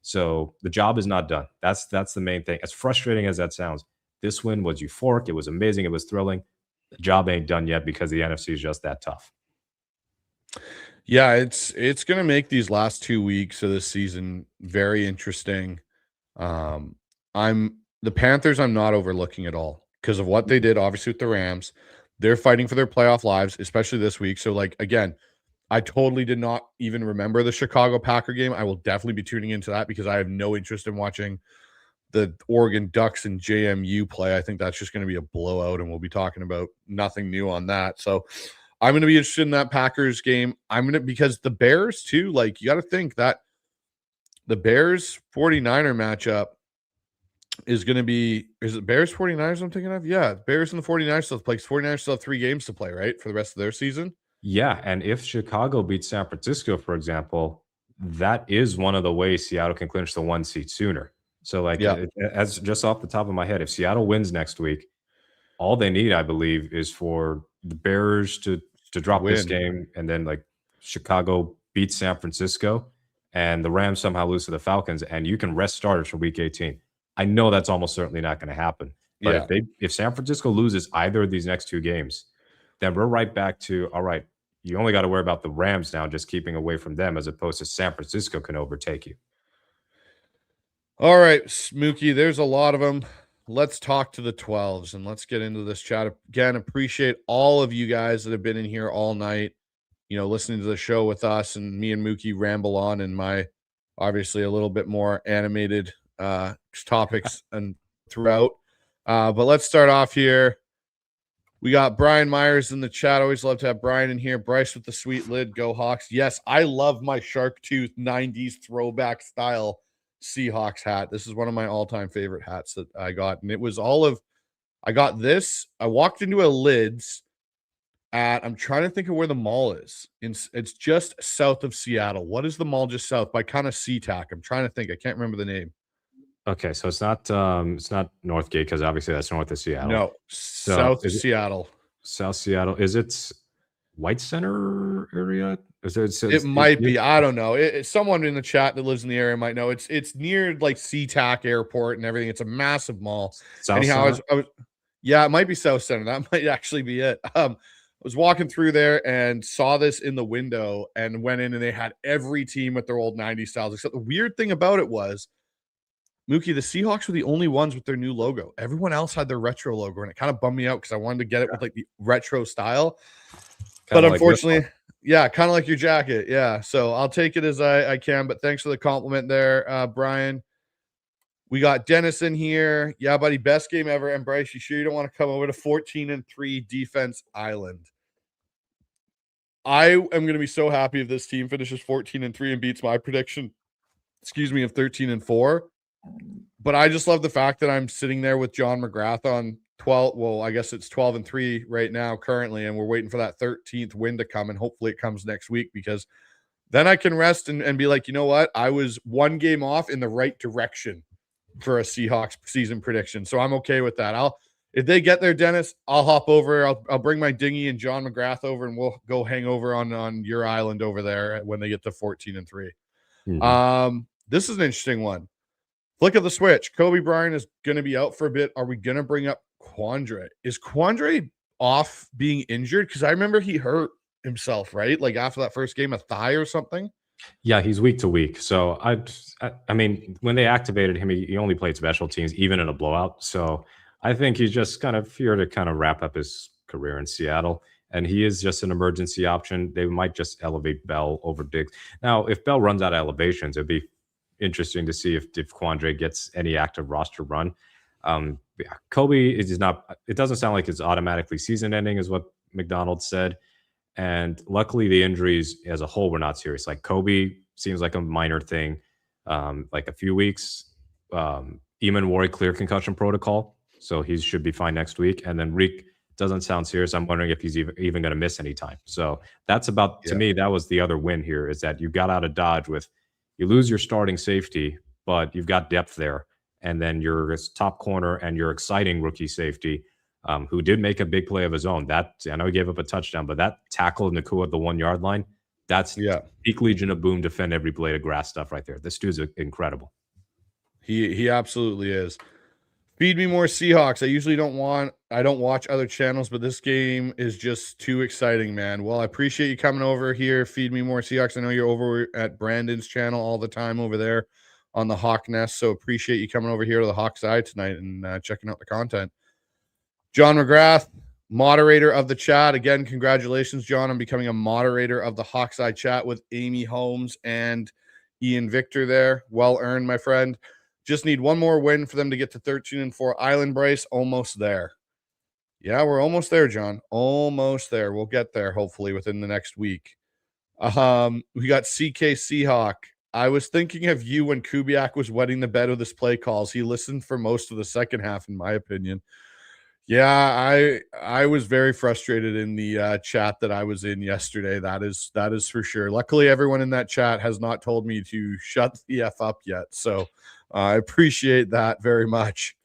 So the job is not done. That's the main thing. As frustrating as that sounds, this win was euphoric. It was amazing. It was thrilling. The job ain't done yet because the NFC is just that tough. Yeah, it's going to make these last 2 weeks of this season very interesting. The Panthers I'm not overlooking at all because of what they did, obviously, with the Rams. They're fighting for their playoff lives, especially this week. So, like, again, I totally did not even remember the Chicago Packer game. I will definitely be tuning into that because I have no interest in watching the Oregon Ducks and JMU play. I think that's just going to be a blowout, and we'll be talking about nothing new on that. So I'm going to be interested in that Packers game. Because the Bears too, like, you got to think that the Bears 49er matchup is going to be, is it Bears 49ers I'm thinking of? Yeah, Bears and the 49ers still play. 49ers still have 3 games to play, right? For the rest of their season. Yeah, and if Chicago beats San Francisco, for example, that is one of the ways Seattle can clinch the 1 seed sooner. So, like, Yeah. as just off the top of my head, if Seattle wins next week, all they need, I believe, is for the Bears to drop this Win. game, and then, like, Chicago beats San Francisco, and the Rams somehow lose to the Falcons, and you can rest starters for Week 18. I know that's almost certainly not going to happen. But Yeah. if San Francisco loses either of these next 2 games, then we're right back to, all right, you only got to worry about the Rams now, just keeping away from them, as opposed to San Francisco can overtake you. All right, Mookie, there's a lot of them. Let's talk to the 12s and let's get into this chat. Again, appreciate all of you guys that have been in here all night, listening to the show with us, and me and Mookie ramble on in my obviously a little bit more animated topics and throughout. But let's start off here. We got Brian Myers in the chat. Always love to have Brian in here. Bryce with the sweet lid. Go Hawks. Yes, I love my shark tooth 90s throwback style Seahawks hat. This is one of my all-time favorite hats that I got. And it was I got this. I walked into a Lids I'm trying to think of where the mall is. It's just south of Seattle. What is the mall just south? By kind of SeaTac. I'm trying to think. I can't remember the name. Okay, so it's not Northgate, because obviously that's north of Seattle. No, south of Seattle. South Seattle. Is it White Center area? It might be. I don't know. Someone in the chat that lives in the area might know. It's near like SeaTac Airport and everything. It's a massive mall. Anyhow, yeah, it might be South Center. That might actually be it. I was walking through there and saw this in the window and went in, and they had every team with their old 90s styles. Except the weird thing about it was, Mookie, the Seahawks were the only ones with their new logo. Everyone else had their retro logo, and it kind of bummed me out because I wanted to get it with like the retro style. But unfortunately, yeah, kind of like your jacket. Yeah. So I'll take it as I can. But thanks for the compliment there, Brian. We got Dennis in here. Yeah, buddy, best game ever. And Bryce, you sure you don't want to come over to 14-3 Defense Island? I am going to be so happy if this team finishes 14-3 and beats my prediction, of 13-4. But I just love the fact that I'm sitting there with John McGrath on 12. Well, I guess it's 12-3 right now currently, and we're waiting for that 13th win to come, and hopefully it comes next week, because then I can rest and be like, you know what? I was 1 game off in the right direction for a Seahawks season prediction. So I'm okay with that. If they get there, Dennis, I'll hop over. I'll bring my dinghy and John McGrath over, and we'll go hang over on your island over there when they get to 14-3. Mm-hmm. This is an interesting one. Flick of the switch. Kobe Bryant is going to be out for a bit. Are we going to bring up Quandre? Is Quandre off being injured? Because I remember he hurt himself, right? Like after that first game, a thigh or something. Yeah, he's week to week. So I mean, when they activated him, he only played special teams, even in a blowout. So I think he's just kind of here to kind of wrap up his career in Seattle. And he is just an emergency option. They might just elevate Bell over Diggs. Now, if Bell runs out of elevations, it'd be interesting to see if Quandre gets any active roster run. Kobe is not. It doesn't sound like it's automatically season ending, is what McDonald said. And luckily, the injuries as a whole were not serious. Like Kobe seems like a minor thing, like a few weeks. Eamon Ward clear concussion protocol, so he should be fine next week. And then Reek doesn't sound serious. I'm wondering if he's even going to miss any time. So that's about, to me, that was the other win here, is that you got out of Dodge with, you lose your starting safety, but you've got depth there. And then your top corner and your exciting rookie safety, who did make a big play of his own. That, I know he gave up a touchdown, but that tackle of Nakua at the 1 yard line, that's peak Legion of Boom, defend every blade of grass stuff right there. This dude's incredible. He absolutely is. Feed me more Seahawks. I don't watch other channels, but this game is just too exciting, man. Well, I appreciate you coming over here. Feed me more Seahawks. I know you're over at Brandon's channel all the time over there on the Hawk Nest. So appreciate you coming over here to the Hawk side tonight and checking out the content. John McGrath, moderator of the chat. Again, congratulations, John, on becoming a moderator of the Hawks Eye chat with Amy Holmes and Ian Victor there. Well earned, my friend. Just need one more win for them to get to 13-4. Island Bryce, almost there. Yeah, we're almost there, John. Almost there. We'll get there, hopefully, within the next week. We got CK Seahawk. I was thinking of you when Kubiak was wetting the bed with his play calls. He listened for most of the second half, in my opinion. Yeah, I was very frustrated in the chat that I was in yesterday. That is for sure. Luckily, everyone in that chat has not told me to shut the F up yet. So I appreciate that very much.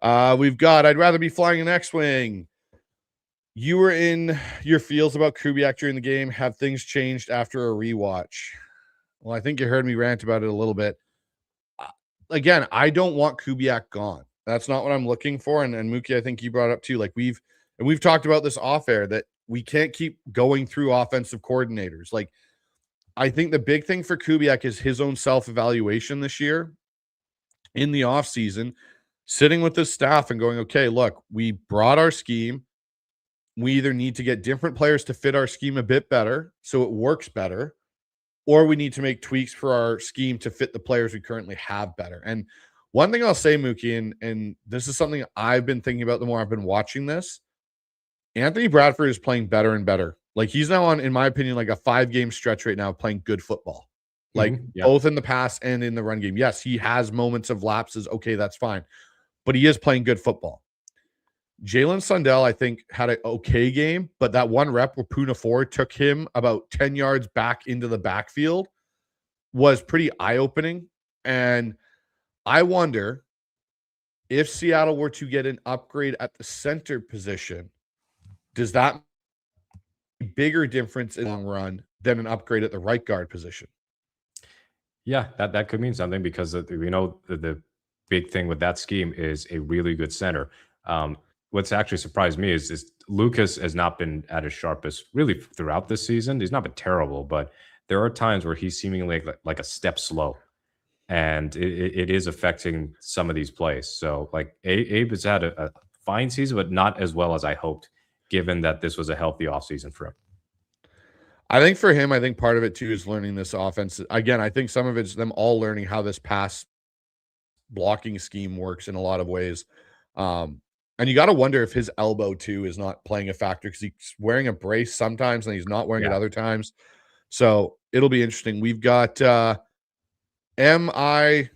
We've got I'd rather be flying an X-Wing. You were in your feels about Kubiak during the game. Have things changed after a rewatch? Well, I think you heard me rant about it a little bit. Again, I don't want Kubiak gone. That's not what I'm looking for. And Mookie, I think you brought up too. Like we've talked about this off air that we can't keep going through offensive coordinators. Like I think the big thing for Kubiak is his own self-evaluation this year in the offseason, sitting with his staff and going, okay, look, we brought our scheme. We either need to get different players to fit our scheme a bit better so it works better, or we need to make tweaks for our scheme to fit the players we currently have better. And one thing I'll say, Mookie, and this is something I've been thinking about the more I've been watching this, Anthony Bradford is playing better and better. Like he's now on, in my opinion, like a 5-game stretch right now playing good football. Like both in the pass and in the run game. Yes, he has moments of lapses. Okay, that's fine. But he is playing good football. Jalen Sundell, I think, had an okay game, but that one rep where Puna Ford took him about 10 yards back into the backfield was pretty eye-opening. And I wonder if Seattle were to get an upgrade at the center position, does that make a bigger difference in the long run than an upgrade at the right guard position? Yeah, that could mean something because we know the big thing with that scheme is a really good center. What's actually surprised me is Lucas has not been at his sharpest really throughout this season. He's not been terrible, but there are times where he's seemingly like a step slow. And it is affecting some of these plays. So, like, Abe has had a fine season, but not as well as I hoped, given that this was a healthy offseason for him. I think for him, I think part of it, too, is learning this offense. Again, I think some of it's them all learning how this pass blocking scheme works in a lot of ways. And you got to wonder if his elbow, too, is not playing a factor because he's wearing a brace sometimes and he's not wearing it other times. So it'll be interesting. We've got M.I.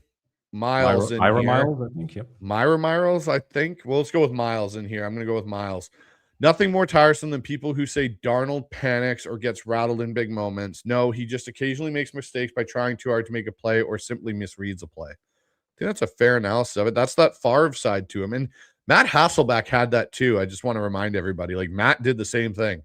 Miles in Myra here. Miles, I think. Yep. Myra Miles, I think. Well, let's go with Miles in here. I'm going to go with Miles. Nothing more tiresome than people who say Darnold panics or gets rattled in big moments. No, he just occasionally makes mistakes by trying too hard to make a play or simply misreads a play. I think that's a fair analysis of it. That's that Favre side to him. And Matt Hasselbeck had that too. I just want to remind everybody, like Matt did the same thing.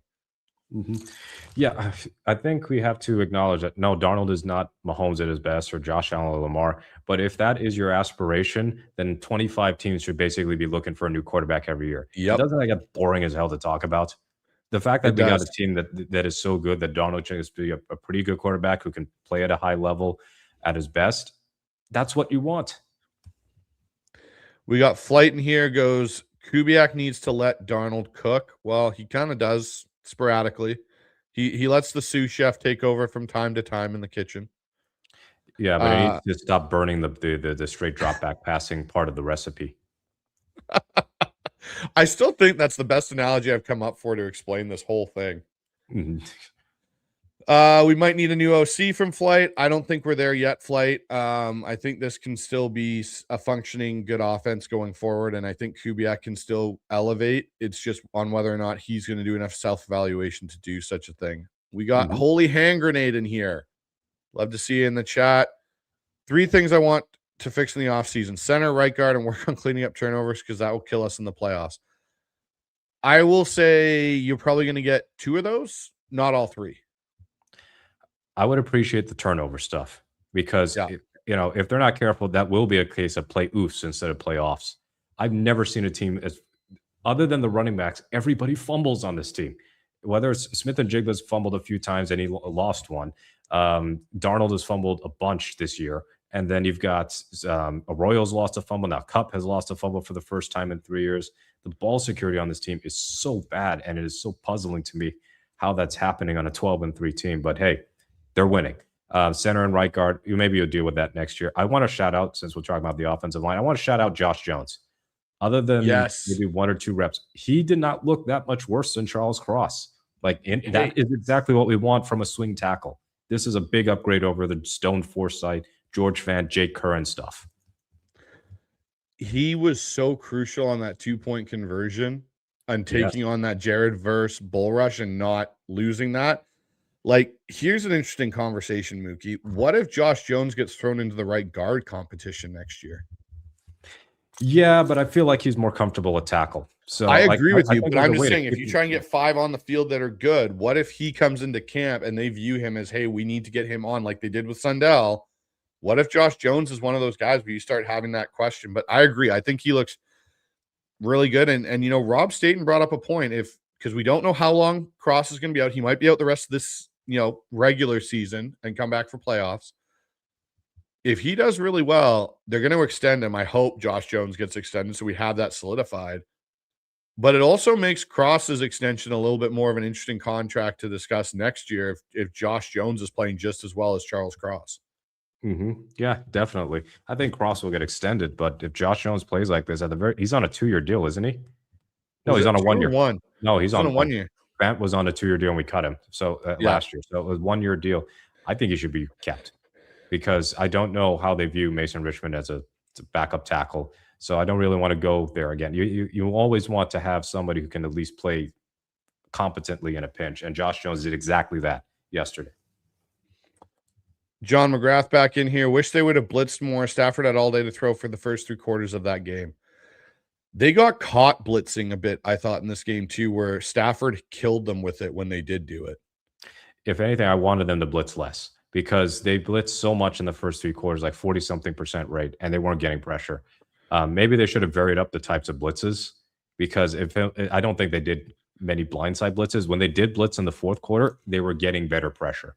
Yeah, I think we have to acknowledge that no, Darnold is not Mahomes at his best or Josh Allen or Lamar. But if that is your aspiration, then 25 teams should basically be looking for a new quarterback every year. Yep. Doesn't that get boring as hell to talk about? The fact that we got a team that is so good that Darnold is be a pretty good quarterback who can play at a high level at his best, that's what you want. We got Flight in here goes, Kubiak needs to let Darnold cook. Well, he kind of does sporadically. He lets the sous chef take over from time to time in the kitchen. Yeah, but he needs to stop burning the straight drop back passing part of the recipe. I still think that's the best analogy I've come up for to explain this whole thing. We might need a new OC from Flight. I don't think we're there yet, Flight. I think this can still be a functioning good offense going forward, and I think Kubiak can still elevate. It's just on whether or not he's going to do enough self-evaluation to do such a thing. We got Holy Hand Grenade in here. Love to see you in the chat. 3 things I want to fix in the offseason. Center, right guard, and work on cleaning up turnovers because that will kill us in the playoffs. I will say you're probably going to get 2 of those, not all 3. I would appreciate the turnover stuff because, if they're not careful, that will be a case of play oofs instead of playoffs. I've never seen a team other than the running backs, everybody fumbles on this team. Whether it's Smith and Jigba's fumbled a few times and he lost one. Darnold has fumbled a bunch this year And then you've got Arroyo's lost a fumble. Now Kupp has lost a fumble for the first time in 3 years. The ball security on this team is so bad, and it is so puzzling to me how that's happening on a 12-3 team. But hey, they're winning. Center and right guard, maybe you'll deal with that next year. I want to shout out, since we're talking about the offensive line, I want to shout out Josh Jones. Other than maybe 1 or 2 reps, he did not look that much worse than Charles Cross. That is exactly what we want from a swing tackle. This is a big upgrade over the Stone Forsythe, George Fant, Jake Curran stuff. He was so crucial on that 2-point conversion and taking on that Jared Verse bull rush and not losing that. Like, here's an interesting conversation, Mookie. What if Josh Jones gets thrown into the right guard competition next year? Yeah, but I feel like he's more comfortable at tackle. So I agree with you, but I'm just saying, if you try and get 5 on the field that are good, what if he comes into camp and they view him as, hey, we need to get him on like they did with Sundell? What if Josh Jones is one of those guys where you start having that question? But I agree. I think he looks really good. And you know, Rob Staten brought up a point. Because we don't know how long Cross is going to be out. He might be out the rest of this, regular season and come back for playoffs. If he does really well, they're going to extend him. I hope Josh Jones gets extended so we have that solidified. But it also makes Cross's extension a little bit more of an interesting contract to discuss next year if Josh Jones is playing just as well as Charles Cross. Yeah, definitely. I think Cross will get extended, but if Josh Jones plays like this he's on a 2-year deal, isn't he? No, he's on a 1 year. No, he's on a 1 year. Grant was on a 2-year deal and we cut him. So last year, so it was 1 year deal. I think he should be kept because I don't know how they view Mason Richmond as a backup tackle. So I don't really want to go there again. You always want to have somebody who can at least play competently in a pinch, and Josh Jones did exactly that yesterday. John McGrath back in here. Wish they would have blitzed more. Stafford had all day to throw for the first 3 quarters of that game. They got caught blitzing a bit, I thought, in this game too, where Stafford killed them with it when they did do it. If anything, I wanted them to blitz less because they blitzed so much in the first 3 quarters, like 40-something% rate, and they weren't getting pressure. Maybe they should have varied up the types of blitzes because I don't think they did many blindside blitzes. When they did blitz in the fourth quarter, they were getting better pressure.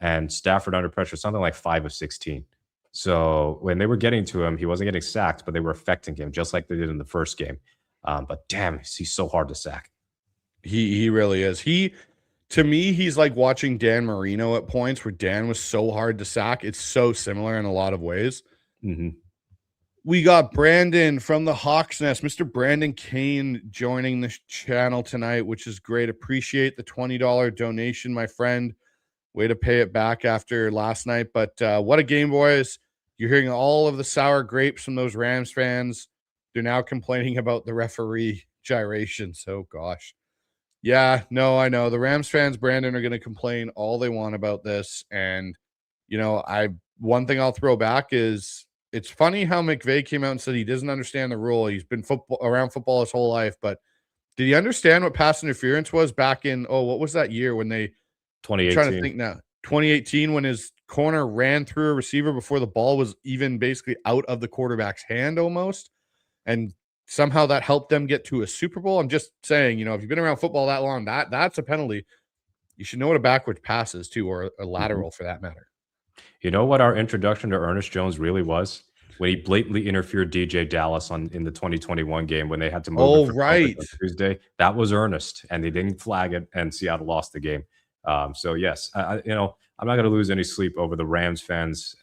And Stafford under pressure, something like 5 of 16. So when they were getting to him, he wasn't getting sacked, but they were affecting him just like they did in the first game. But damn, he's so hard to sack. He really is. To me, he's like watching Dan Marino at points where Dan was so hard to sack. It's so similar in a lot of ways. We got Brandon from the Hawks Nest, Mr. Brandon Kane, joining the channel tonight, which is great. Appreciate the $20 donation, my friend. Way to pay it back after last night. But what a game, boys. You're hearing all of the sour grapes from those Rams fans. They're now complaining about the referee gyrations. Oh, gosh. Yeah, no, I know. The Rams fans, Brandon, are going to complain all they want about this. And, one thing I'll throw back is it's funny how McVay came out and said he doesn't understand the rule. He's been around football his whole life. But did he understand what pass interference was back in, what was that year when they – 2018. I'm trying to think now. 2018, when his corner ran through a receiver before the ball was even basically out of the quarterback's hand almost. And somehow that helped them get to a Super Bowl. I'm just saying, if you've been around football that long, that's a penalty. You should know what a backward pass is too, or a lateral for that matter. You know what our introduction to Ernest Jones really was? When he blatantly interfered DJ Dallas in the 2021 game when they had to move right on Tuesday. That was Ernest, and they didn't flag it, and Seattle lost the game. So yes, I'm not going to lose any sleep over the Rams fans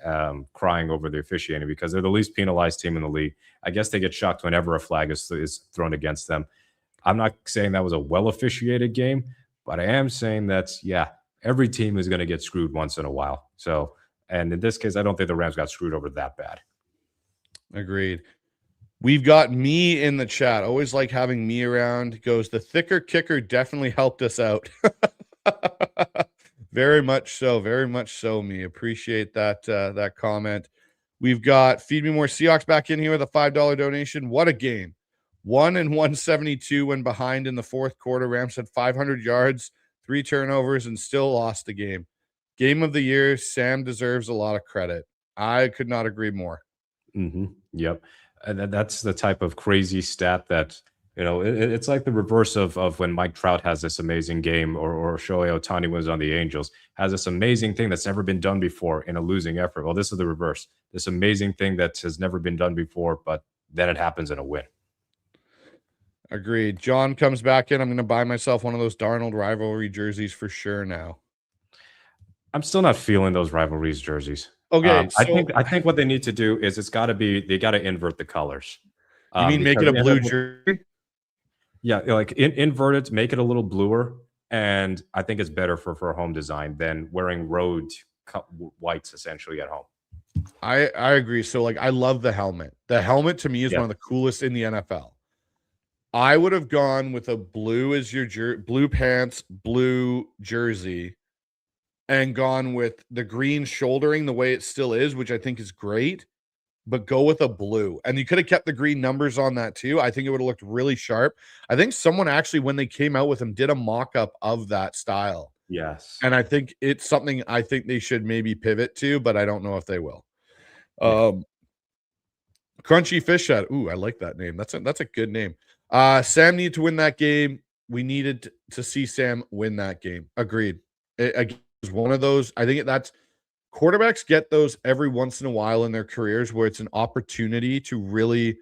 crying over the officiating because they're the least penalized team in the league. I guess they get shocked whenever a flag is thrown against them. I'm not saying that was a well officiated game, but I am saying that every team is going to get screwed once in a while. So, and in this case, I don't think the Rams got screwed over that bad. Agreed. We've got me in the chat. Always like having me around. Goes, the thicker kicker definitely helped us out. Very much so, me. Appreciate that comment. We've got Feed Me More Seahawks back in here with a $5 donation. What a game. 1-172 when behind in the fourth quarter. Rams had 500 yards, 3 turnovers, and still lost the game. Game of the year. Sam deserves a lot of credit. I could not agree more. Yep. And that's the type of crazy stat that It's like the reverse of when Mike Trout has this amazing game, or Shohei Ohtani was on the Angels, has this amazing thing that's never been done before in a losing effort. Well, this is the reverse. This amazing thing that has never been done before, but then it happens in a win. Agreed. John comes back in. I'm going to buy myself one of those Darnold rivalry jerseys for sure now. I'm still not feeling those rivalries jerseys. Okay, I think what they need to do is they got to invert the colors. You mean make it a blue jersey? Yeah, like invert it, make it a little bluer, and I think it's better for home design than wearing road whites essentially at home. I agree. So like I love the helmet. The helmet to me is one of the coolest in the NFL. I would have gone with a blue as your blue pants, blue jersey, and gone with the green shouldering the way it still is, which I think is great, but go with a blue. And you could have kept the green numbers on that too. I think it would have looked really sharp. I think someone actually, when they came out with them, did a mock-up of that style. Yes. And I think it's something I think they should maybe pivot to, but I don't know if they will. Yeah. Crunchy Fish Head. Ooh, I like that name. That's a good name. Sam needed to win that game. We needed to see Sam win that game. Agreed. It was one of those. I think that's quarterbacks get those every once in a while in their careers where it's an opportunity to really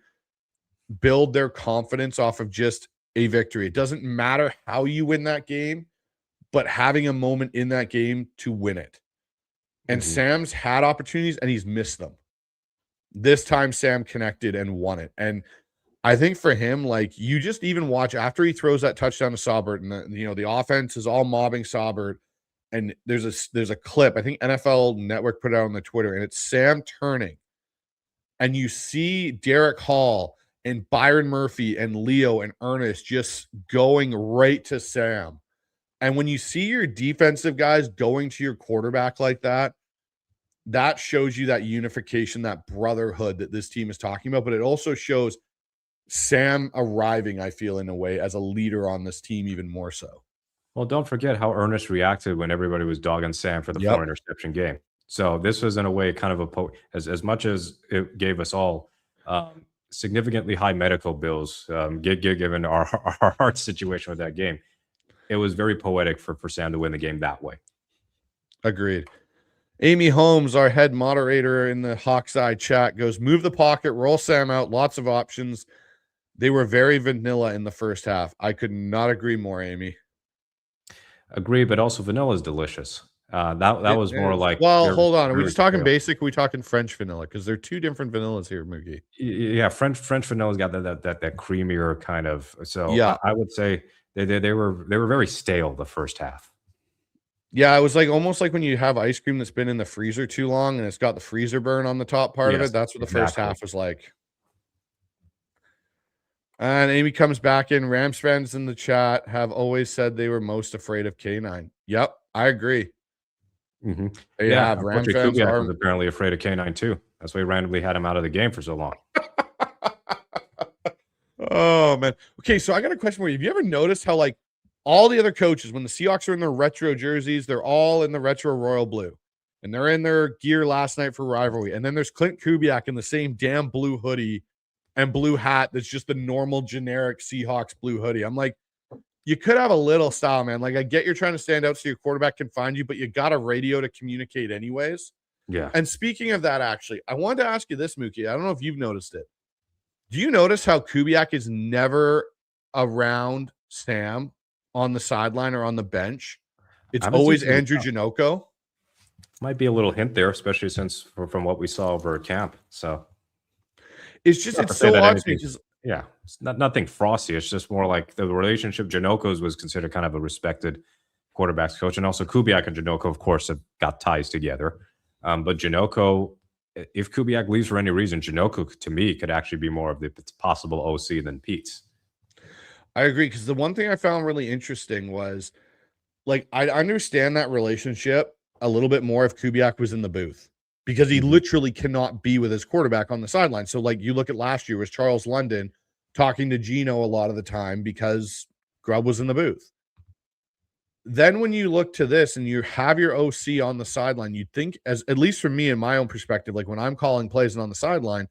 build their confidence off of just a victory. It doesn't matter how you win that game, but having a moment in that game to win it. And Sam's had opportunities and he's missed them. This time Sam connected and won it. And I think for him, like you just even watch after he throws that touchdown to Saubert, and the offense is all mobbing Saubert. And there's a clip, I think NFL Network put it out on the Twitter, and it's Sam turning. And you see Derek Hall and Byron Murphy and Leo and Ernest just going right to Sam. And when you see your defensive guys going to your quarterback like that, that shows you that unification, that brotherhood that this team is talking about. But it also shows Sam arriving, I feel, in a way, as a leader on this team even more so. Well, don't forget how Ernest reacted when everybody was dogging Sam for the 4-interception game. So this was, in a way, kind of as much as it gave us all significantly high medical bills, given our heart situation with that game. It was very poetic for Sam to win the game that way. Agreed. Amy Holmes, our head moderator in the Hawks Eye chat, goes, move the pocket, roll Sam out, lots of options. They were very vanilla in the first half. I could not agree more, Amy. Agree, but also vanilla is delicious. That was more like. Well, hold on. Are we just talking basic? Are we talking French vanilla? Because there are two different vanillas here, Mookie. Yeah, French vanilla's got that creamier kind of. So yeah, I would say they were very stale the first half. Yeah, it was like almost like when you have ice cream that's been in the freezer too long and it's got the freezer burn on the top part of it. That's what the first half was like. And Amy comes back in. Rams fans in the chat have always said they were most afraid of K9. Yep, I agree. Yeah, Rams fans was apparently afraid of K9 too. That's why he randomly had him out of the game for so long. Oh, man. Okay, so I got a question for you. Have you ever noticed how, like, all the other coaches, when the Seahawks are in their retro jerseys, they're all in the retro royal blue. And they're in their gear last night for Rivalry. And then there's Klint Kubiak in the same damn blue hoodie and blue hat that's just the normal generic Seahawks blue hoodie. I'm like, you could have a little style, man. Like, I get you're trying to stand out so your quarterback can find you, but you got a radio to communicate anyways. Yeah. And speaking of that, actually, I wanted to ask you this, Mookie. I don't know if you've noticed it. Do you notice how Kubiak is never around Sam on the sideline or on the bench? It's always Andrew Janocko. Might be a little hint there, especially since from what we saw over at camp. So it's just it's so odd because it's nothing frosty. It's just more like the relationship. Janocko's was considered kind of a respected quarterbacks coach, and also Kubiak and Janocko, of course, have got ties together. But Janocko, if Kubiak leaves for any reason, Janocko to me could actually be more of the possible OC than Pete's. I agree, because the one thing I found really interesting was, like, I understand that relationship a little bit more if Kubiak was in the booth, because he literally cannot be with his quarterback on the sideline. So, like, you look at last year, was Charles London talking to Gino a lot of the time because Grubb was in the booth. Then when you look to this and you have your OC on the sideline, you'd think, as at least for me in my own perspective, like when I'm calling plays and on the sideline,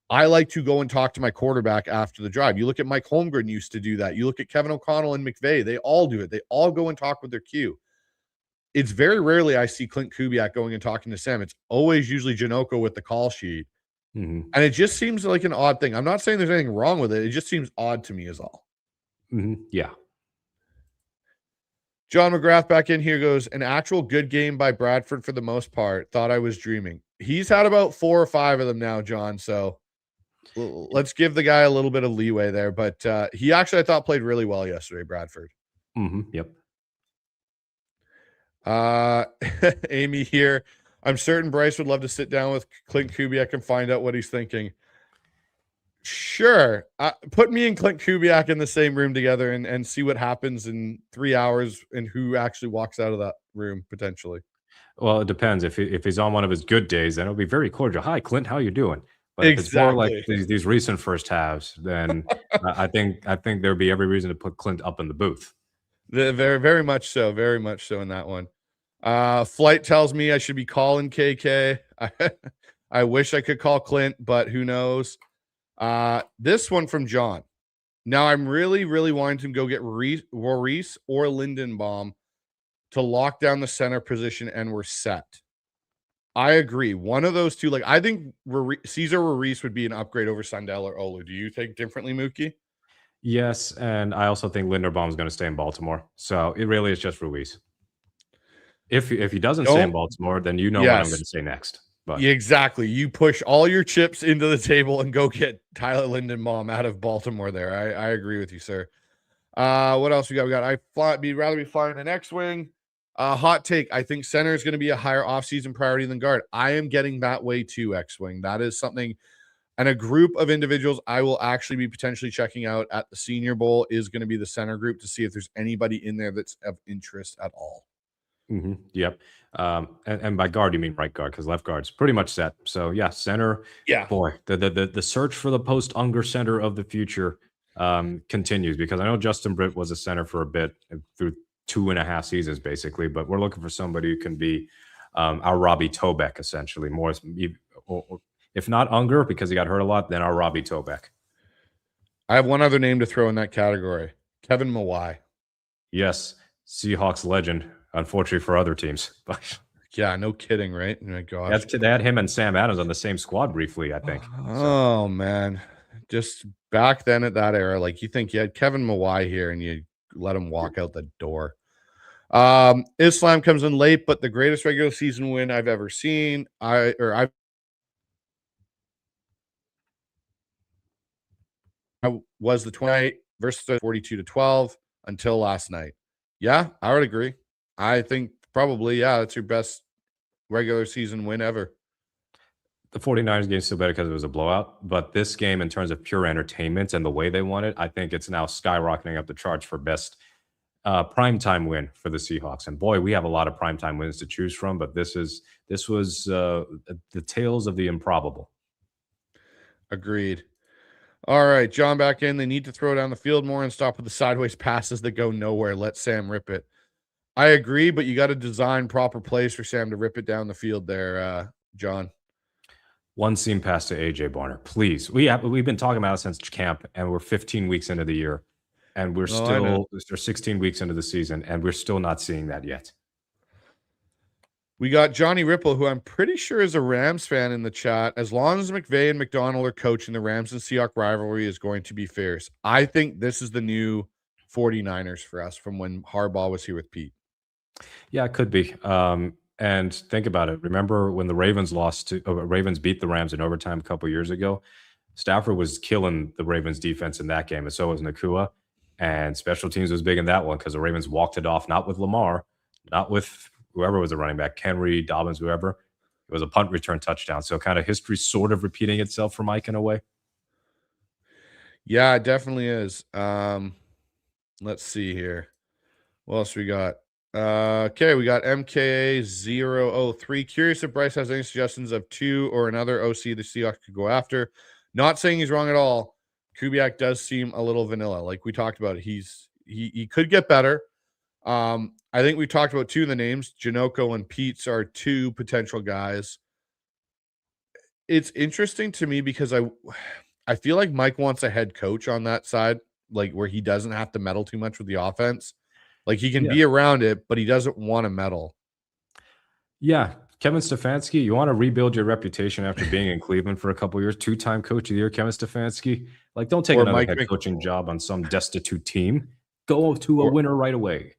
I like to go and talk to my quarterback after the drive. You look at Mike Holmgren used to do that. You look at Kevin O'Connell and McVay. They all do it. They all go and talk with their Q. It's very rarely I see Klint Kubiak going and talking to Sam. It's always usually Janoko with the call sheet. Mm-hmm. And it just seems like an odd thing. I'm not saying there's anything wrong with it. It just seems odd to me is all. Mm-hmm. Yeah. John McGrath back in here goes, an actual good game by Bradford for the most part. Thought I was dreaming. He's had about 4 or 5 of them now, John. So let's give the guy a little bit of leeway there. But he actually, I thought, played really well yesterday, Bradford. Mm-hmm. Yep. Amy here. I'm certain Bryce would love to sit down with Klint Kubiak and find out what he's thinking. Sure. Put me and Klint Kubiak in the same room together and see what happens in 3 hours and who actually walks out of that room potentially. Well, it depends. If he's on one of his good days, then it'll be very cordial. Hi, Klint, how you doing? But if it's more like these recent first halves, then I think there'd be every reason to put Klint up in the booth. Very, very much so. Very much so in that one. Flight tells me I should be calling KK. I wish I could call Klint, but who knows? This one from John. Now I'm really, really wanting to go get Maurice or Lindenbaum to lock down the center position, and we're set. I agree. One of those two, like I think Cesar Ruiz would be an upgrade over Sundell or Olu. Do you think differently, Mookie? Yes, and I also think Linderbaum is going to stay in Baltimore. So it really is just Ruiz. If he doesn't stay in Baltimore, then you know what I'm going to say next. But yeah, exactly. You push all your chips into the table and go get Tyler Lindenbaum out of Baltimore there. I agree with you, sir. What else we got? We got rather be flying an X-Wing. Hot take. I think center is going to be a higher offseason priority than guard. I am getting that way too, X-Wing. That is something, and a group of individuals I will actually be potentially checking out at the Senior Bowl is going to be the center group to see if there's anybody in there that's of interest at all. Mm-hmm. Yep. And by guard, you mean right guard, because left guard's pretty much set. So yeah, center. Yeah. Boy, the search for the post Unger center of the future continues, because I know Justin Britt was a center for a bit through 2.5 seasons basically, but we're looking for somebody who can be our Robbie Tobeck essentially, more or if not Unger because he got hurt a lot, then our Robbie Tobeck. I have one other name to throw in that category: Kevin Mawai. Yes, Seahawks legend. Unfortunately for other teams. Yeah, no kidding, right? Oh my gosh. They had him and Sam Adams on the same squad briefly, I think. Oh, man. Just back then at that era, like you think you had Kevin Mawai here and you let him walk out the door. Islam comes in late, but the greatest regular season win I've ever seen. I was the 28 versus the 42-12 until last night. Yeah, I would agree. I think probably, yeah, that's your best regular season win ever. The 49ers game is still better because it was a blowout, but this game, in terms of pure entertainment and the way they won it, I think it's now skyrocketing up the charts for best primetime win for the Seahawks. And boy, we have a lot of primetime wins to choose from, but this was the tales of the improbable. Agreed. All right, John back in. They need to throw down the field more and stop with the sideways passes that go nowhere. Let Sam rip it. I agree, but you got to design proper plays for Sam to rip it down the field there, John. One seam pass to AJ Barner, please. We've been talking about it since camp, and we're 15 weeks into the year, and we're 16 weeks into the season, and we're still not seeing that yet. We got Johnny Ripple, who I'm pretty sure is a Rams fan in the chat. As long as McVay and McDonald are coaching, the Rams and Seahawks rivalry is going to be fierce. I think this is the new 49ers for us from when Harbaugh was here with Pete. Yeah, it could be. And think about it. Remember when the Ravens Ravens beat the Rams in overtime a couple years ago? Stafford was killing the Ravens defense in that game, and so was Nakua. And special teams was big in that one because the Ravens walked it off, not with Lamar, not with whoever was the running back, Henry, Dobbins, whoever. It was a punt return touchdown. So kind of history sort of repeating itself for Mike in a way. Yeah, it definitely is. Let's see here. What else we got? Okay, we got MKA003. Curious if Bryce has any suggestions of 2 or another OC the Seahawks could go after. Not saying he's wrong at all. Kubiak does seem a little vanilla. Like we talked about, he could get better. I think we talked about 2 of the names. Janoko and Peets are 2 potential guys. it's interesting to me because I feel like Mike wants a head coach on that side, like where he doesn't have to meddle too much with the offense. Like he can Yeah. be around it, but he doesn't want to meddle. Yeah. Kevin Stefanski, you want to rebuild your reputation after being in Cleveland for a couple years, two-time coach of the year, Kevin Stefanski. Like, don't take Or another Mike head Mc, coaching job on some destitute team. Go to a or winner right away.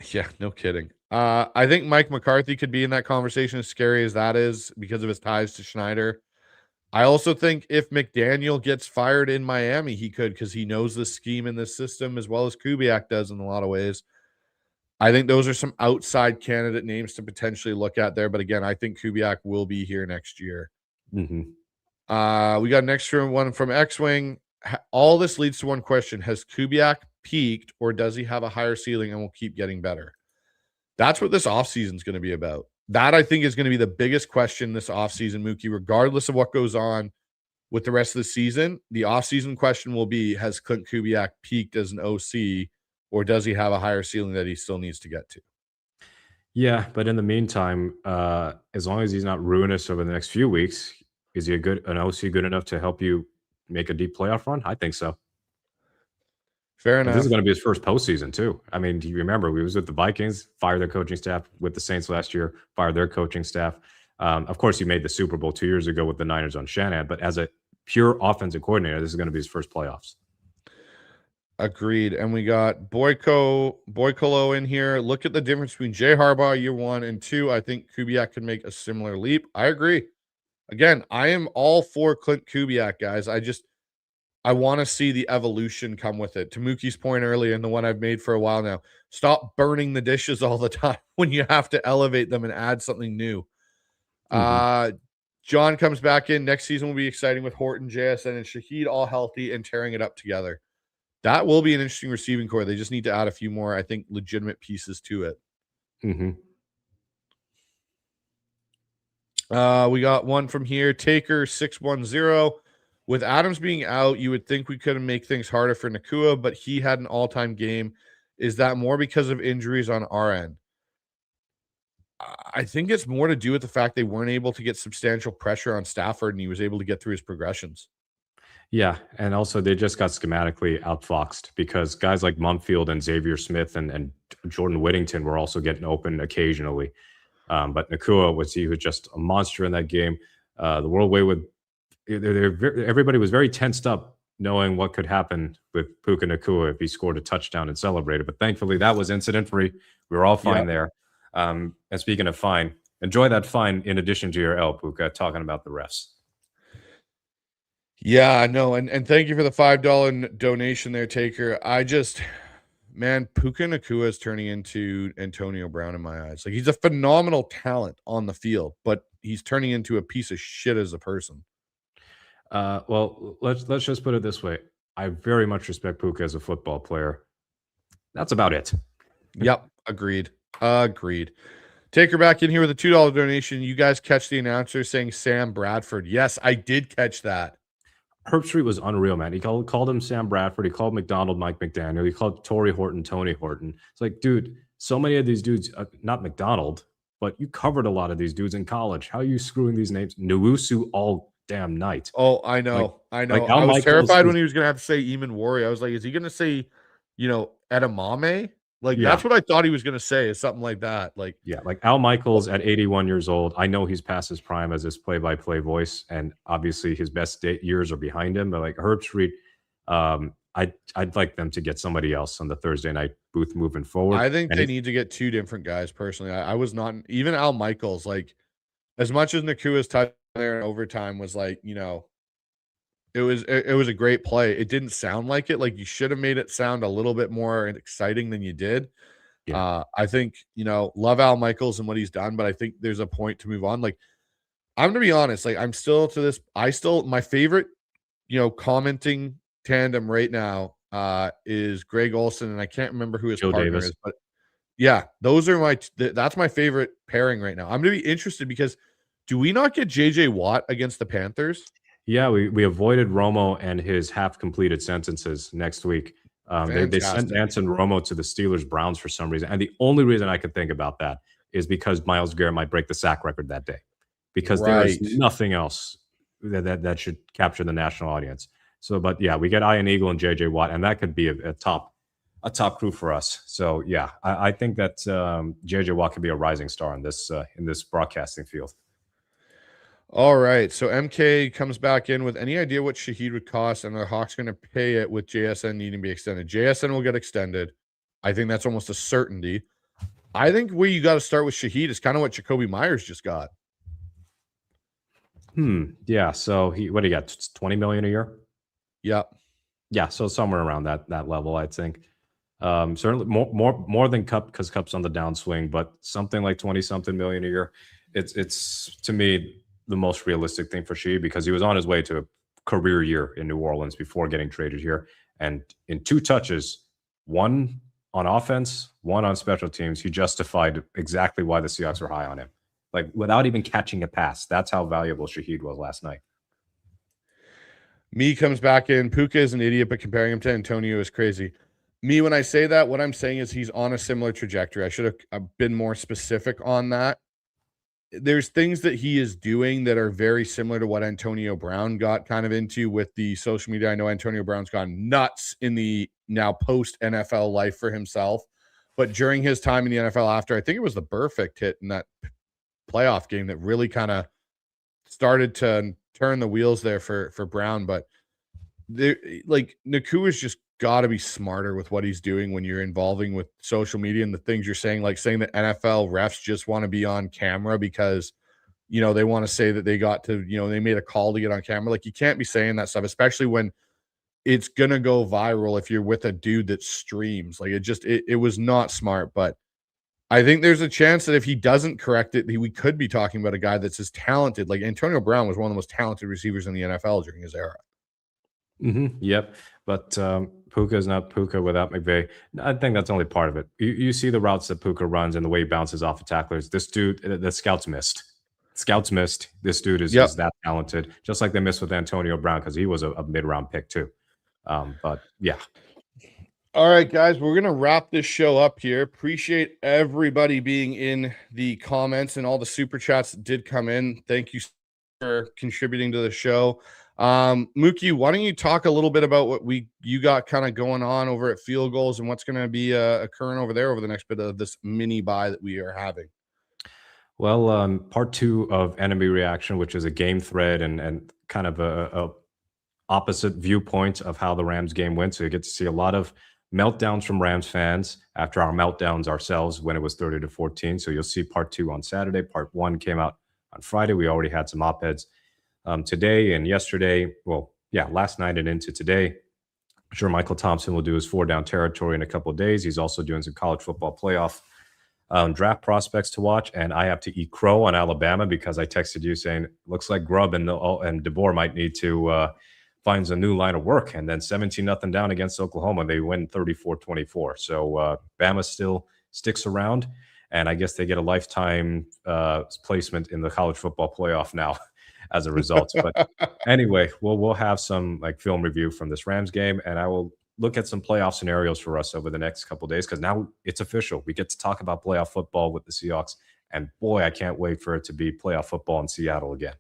yeah, no kidding. I think Mike McCarthy could be in that conversation, as scary as that is, because of his ties to Schneider. I also think if McDaniel gets fired in Miami, he could, because he knows this scheme and this system as well as Kubiak does in a lot of ways. I think those are some outside candidate names to potentially look at there. But again, I think Kubiak will be here next year. Mm-hmm. We got an extra one from X-Wing. All this leads to one question. Has Kubiak peaked, or does he have a higher ceiling and will keep getting better? That's what this offseason is going to be about. That, I think, is going to be the biggest question this offseason, Mookie, regardless of what goes on with the rest of the season. The offseason question will be, has Klint Kubiak peaked as an OC, or does he have a higher ceiling that he still needs to get to? Yeah, but in the meantime, as long as he's not ruinous over the next few weeks, is he an OC good enough to help you make a deep playoff run? I think so. Fair And enough. this is going to be his first postseason too. I mean, do you remember we was with the Vikings, fired their coaching staff, with the Saints last year, fired their coaching staff. Of course, he made the Super Bowl 2 years ago with the Niners on Shanahan, but as a pure offensive coordinator, this is going to be his first playoffs. Agreed. And we got Boycolo in here. Look at the difference between Jay Harbaugh year 1 and 2. I think Kubiak could make a similar leap. I agree. Again, I am all for Klint Kubiak, guys. I want to see the evolution come with it. To Mookie's point earlier, and the one I've made for a while now, stop burning the dishes all the time when you have to elevate them and add something new. John comes back in. Next season will be exciting with Horton, JSN, and Shaheed all healthy and tearing it up together. That will be an interesting receiving core. They just need to add a few more, I think, legitimate pieces to it. We got one from here. Taker 610. With Adams being out, you would think we could make things harder for Nakua, but he had an all-time game. Is that more because of injuries on our end? I think it's more to do with the fact they weren't able to get substantial pressure on Stafford, and he was able to get through his progressions. Yeah, and also they just got schematically outfoxed because guys like Mumfield and Xavier Smith and Jordan Whittington were also getting open occasionally. But Nakua was just a monster in that game. The World Way with everybody was very tensed up knowing what could happen with Puka Nakua if he scored a touchdown and celebrated. But thankfully, that was incident-free. We were all fine there. And speaking of fine, enjoy that fine in addition to your L, Puka, talking about the refs. Yeah, no, and thank you for the $5 donation there, Taker. Man, Puka Nakua is turning into Antonio Brown in my eyes. Like, he's a phenomenal talent on the field, but he's turning into a piece of shit as a person. Well, let's just put it this way. I very much respect Puka as a football player. That's about it. Yep, agreed. Taker back in here with a $2 donation. You guys catch the announcer saying Sam Bradford. Yes, I did catch that. Herbstreit was unreal, man. He called him Sam Bradford. He called McDonald Mike McDaniel. He called Torrey Horton Tony Horton. It's like, dude, so many of these dudes, not McDonald, but you covered a lot of these dudes in college. How are you screwing these names? Newusu all damn night. Oh, I know. I was Michaels terrified when he was going to have to say Eamon Warrior. I was like, is he going to say, Edamame? That's what I thought he was going to say, is something like that. Like Al Michaels at 81 years old. I know he's past his prime as this play-by-play voice, and obviously his best years are behind him. But like Herbstreit, I'd like them to get somebody else on the Thursday night booth moving forward. I think they need to get two different guys. Personally, I was not even Al Michaels. Like, as much as Nakua's touch there in overtime was like, it was a great play. It didn't sound like it. Like, you should have made it sound a little bit more exciting than you did. Yeah. I think, love Al Michaels and what he's done, but I think there's a point to move on. Like, I'm going to be honest. Like, my favorite, commenting tandem right now is Greg Olson, and I can't remember who his partner is, but yeah, those are that's my favorite pairing right now. I'm going to be interested because do we not get JJ Watt against the Panthers? Yeah, we avoided Romo and his half-completed sentences next week. They sent Nance and Romo to the Steelers-Browns for some reason. And the only reason I could think about that is because Myles Garrett might break the sack record that day. Because there is nothing else that should capture the national audience. So, but yeah, we get Ian Eagle and JJ Watt, and that could be a top crew for us. So yeah, I think that JJ Watt could be a rising star in this broadcasting field. All right. So MK comes back in with any idea what Shaheed would cost, and the Hawks going to pay it with JSN needing to be extended. JSN will get extended. I think that's almost a certainty. I think where you got to start with Shaheed is kind of what Jacoby Myers just got. Yeah. So what do you got? 20 million a year? Yeah. Yeah. So somewhere around that level, I think. Certainly more than Cup, because Cup's on the downswing, but something like 20 something million a year. It's to me the most realistic thing for Shaheed, because he was on his way to a career year in New Orleans before getting traded here. And in 2 touches, one on offense, one on special teams, he justified exactly why the Seahawks were high on him. Like, without even catching a pass. That's how valuable Shaheed was last night. Me comes back in. Puka is an idiot, but comparing him to Antonio is crazy. Me, when I say that, what I'm saying is he's on a similar trajectory. I should have been more specific on that. There's things that he is doing that are very similar to what Antonio Brown got kind of into with the social media. I know Antonio Brown's gone nuts in the now post NFL life for himself, but during his time in the NFL after, I think it was the perfect hit in that playoff game that really kind of started to turn the wheels there for Brown. But like Nakua's just got to be smarter with what he's doing when you're involving with social media and the things you're saying, like saying that NFL refs just want to be on camera because, they want to say that they got to, they made a call to get on camera. Like, you can't be saying that stuff, especially when it's going to go viral if you're with a dude that streams. Like, it was not smart. But I think there's a chance that if he doesn't correct it, we could be talking about a guy that's as talented. Like, Antonio Brown was one of the most talented receivers in the NFL during his era. Yep. But Puka is not Puka without McVay. I think that's only part of it. You see the routes that Puka runs and the way he bounces off of tacklers. This dude, the scouts missed. Scouts missed. This dude is that talented, just like they missed with Antonio Brown, because he was a mid-round pick too. But yeah. All right, guys, we're going to wrap this show up here. Appreciate everybody being in the comments and all the super chats that did come in. Thank you for contributing to the show. Mookie, why don't you talk a little bit about what you got kind of going on over at Field Goals and what's going to be occurring over there over the next bit of this mini buy that we are having? Well, part 2 of Enemy Reaction, which is a game thread and kind of a opposite viewpoint of how the Rams game went. So you get to see a lot of meltdowns from Rams fans after our meltdowns ourselves when it was 30-14. So you'll see part 2 on Saturday. Part 1 came out on Friday. We already had some op-eds today and yesterday. Well, yeah, last night and into today. I'm sure Michael Thompson will do his 4-down territory in a couple of days. He's also doing some college football playoff draft prospects to watch. And I have to eat crow on Alabama because I texted you saying, looks like Grubb and DeBoer might need to find a new line of work. And then 17-0 down against Oklahoma. They win 34-24. So Bama still sticks around. And I guess they get a lifetime placement in the college football playoff now as a result. But anyway, we'll have some like film review from this Rams game, and I will look at some playoff scenarios for us over the next couple of days, because now it's official. We get to talk about playoff football with the Seahawks, and boy, I can't wait for it to be playoff football in Seattle again.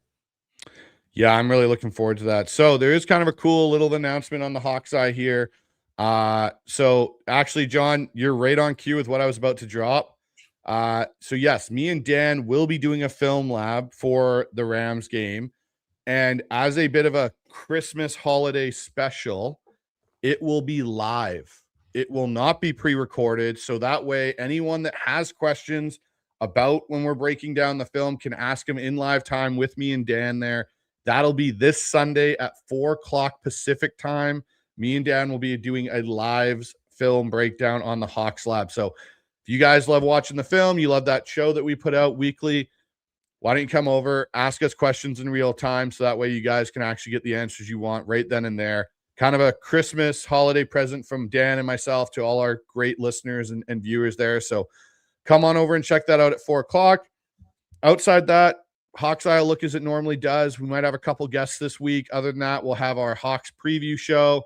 Yeah, I'm really looking forward to that. So there is kind of a cool little announcement on the Hawks Eye here. So actually, John, you're right on cue with what I was about to drop. So yes, me and Dan will be doing a film lab for the Rams game. And as a bit of a Christmas holiday special, it will be live. It will not be pre-recorded. So that way, anyone that has questions about when we're breaking down the film can ask them in live time with me and Dan there. That'll be this Sunday at 4:00 Pacific time. Me and Dan will be doing a live film breakdown on the Hawks Lab. So if you guys love watching the film, you love that show that we put out weekly, why don't you come over, ask us questions in real time, so that way you guys can actually get the answers you want right then and there. Kind of a Christmas holiday present from Dan and myself to all our great listeners and viewers there. So come on over and check that out at 4:00. Outside that, Hawks Eye will look as it normally does. We might have a couple guests this week. Other than that, we'll have our Hawks preview show,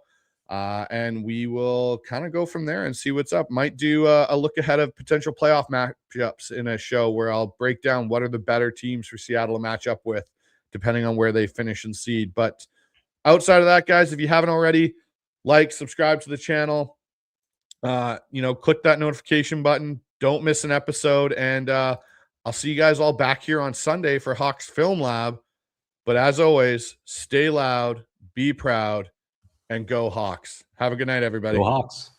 and we will kind of go from there and see what's up. Might do a look ahead of potential playoff matchups in a show where I'll break down what are the better teams for Seattle to match up with depending on where they finish in seed. But outside of that, guys, if you haven't already, like, subscribe to the channel, click that notification button. Don't miss an episode. And I'll see you guys all back here on Sunday for Hawks Film Lab. But as always, stay loud, be proud, and go Hawks. Have a good night, everybody. Go Hawks.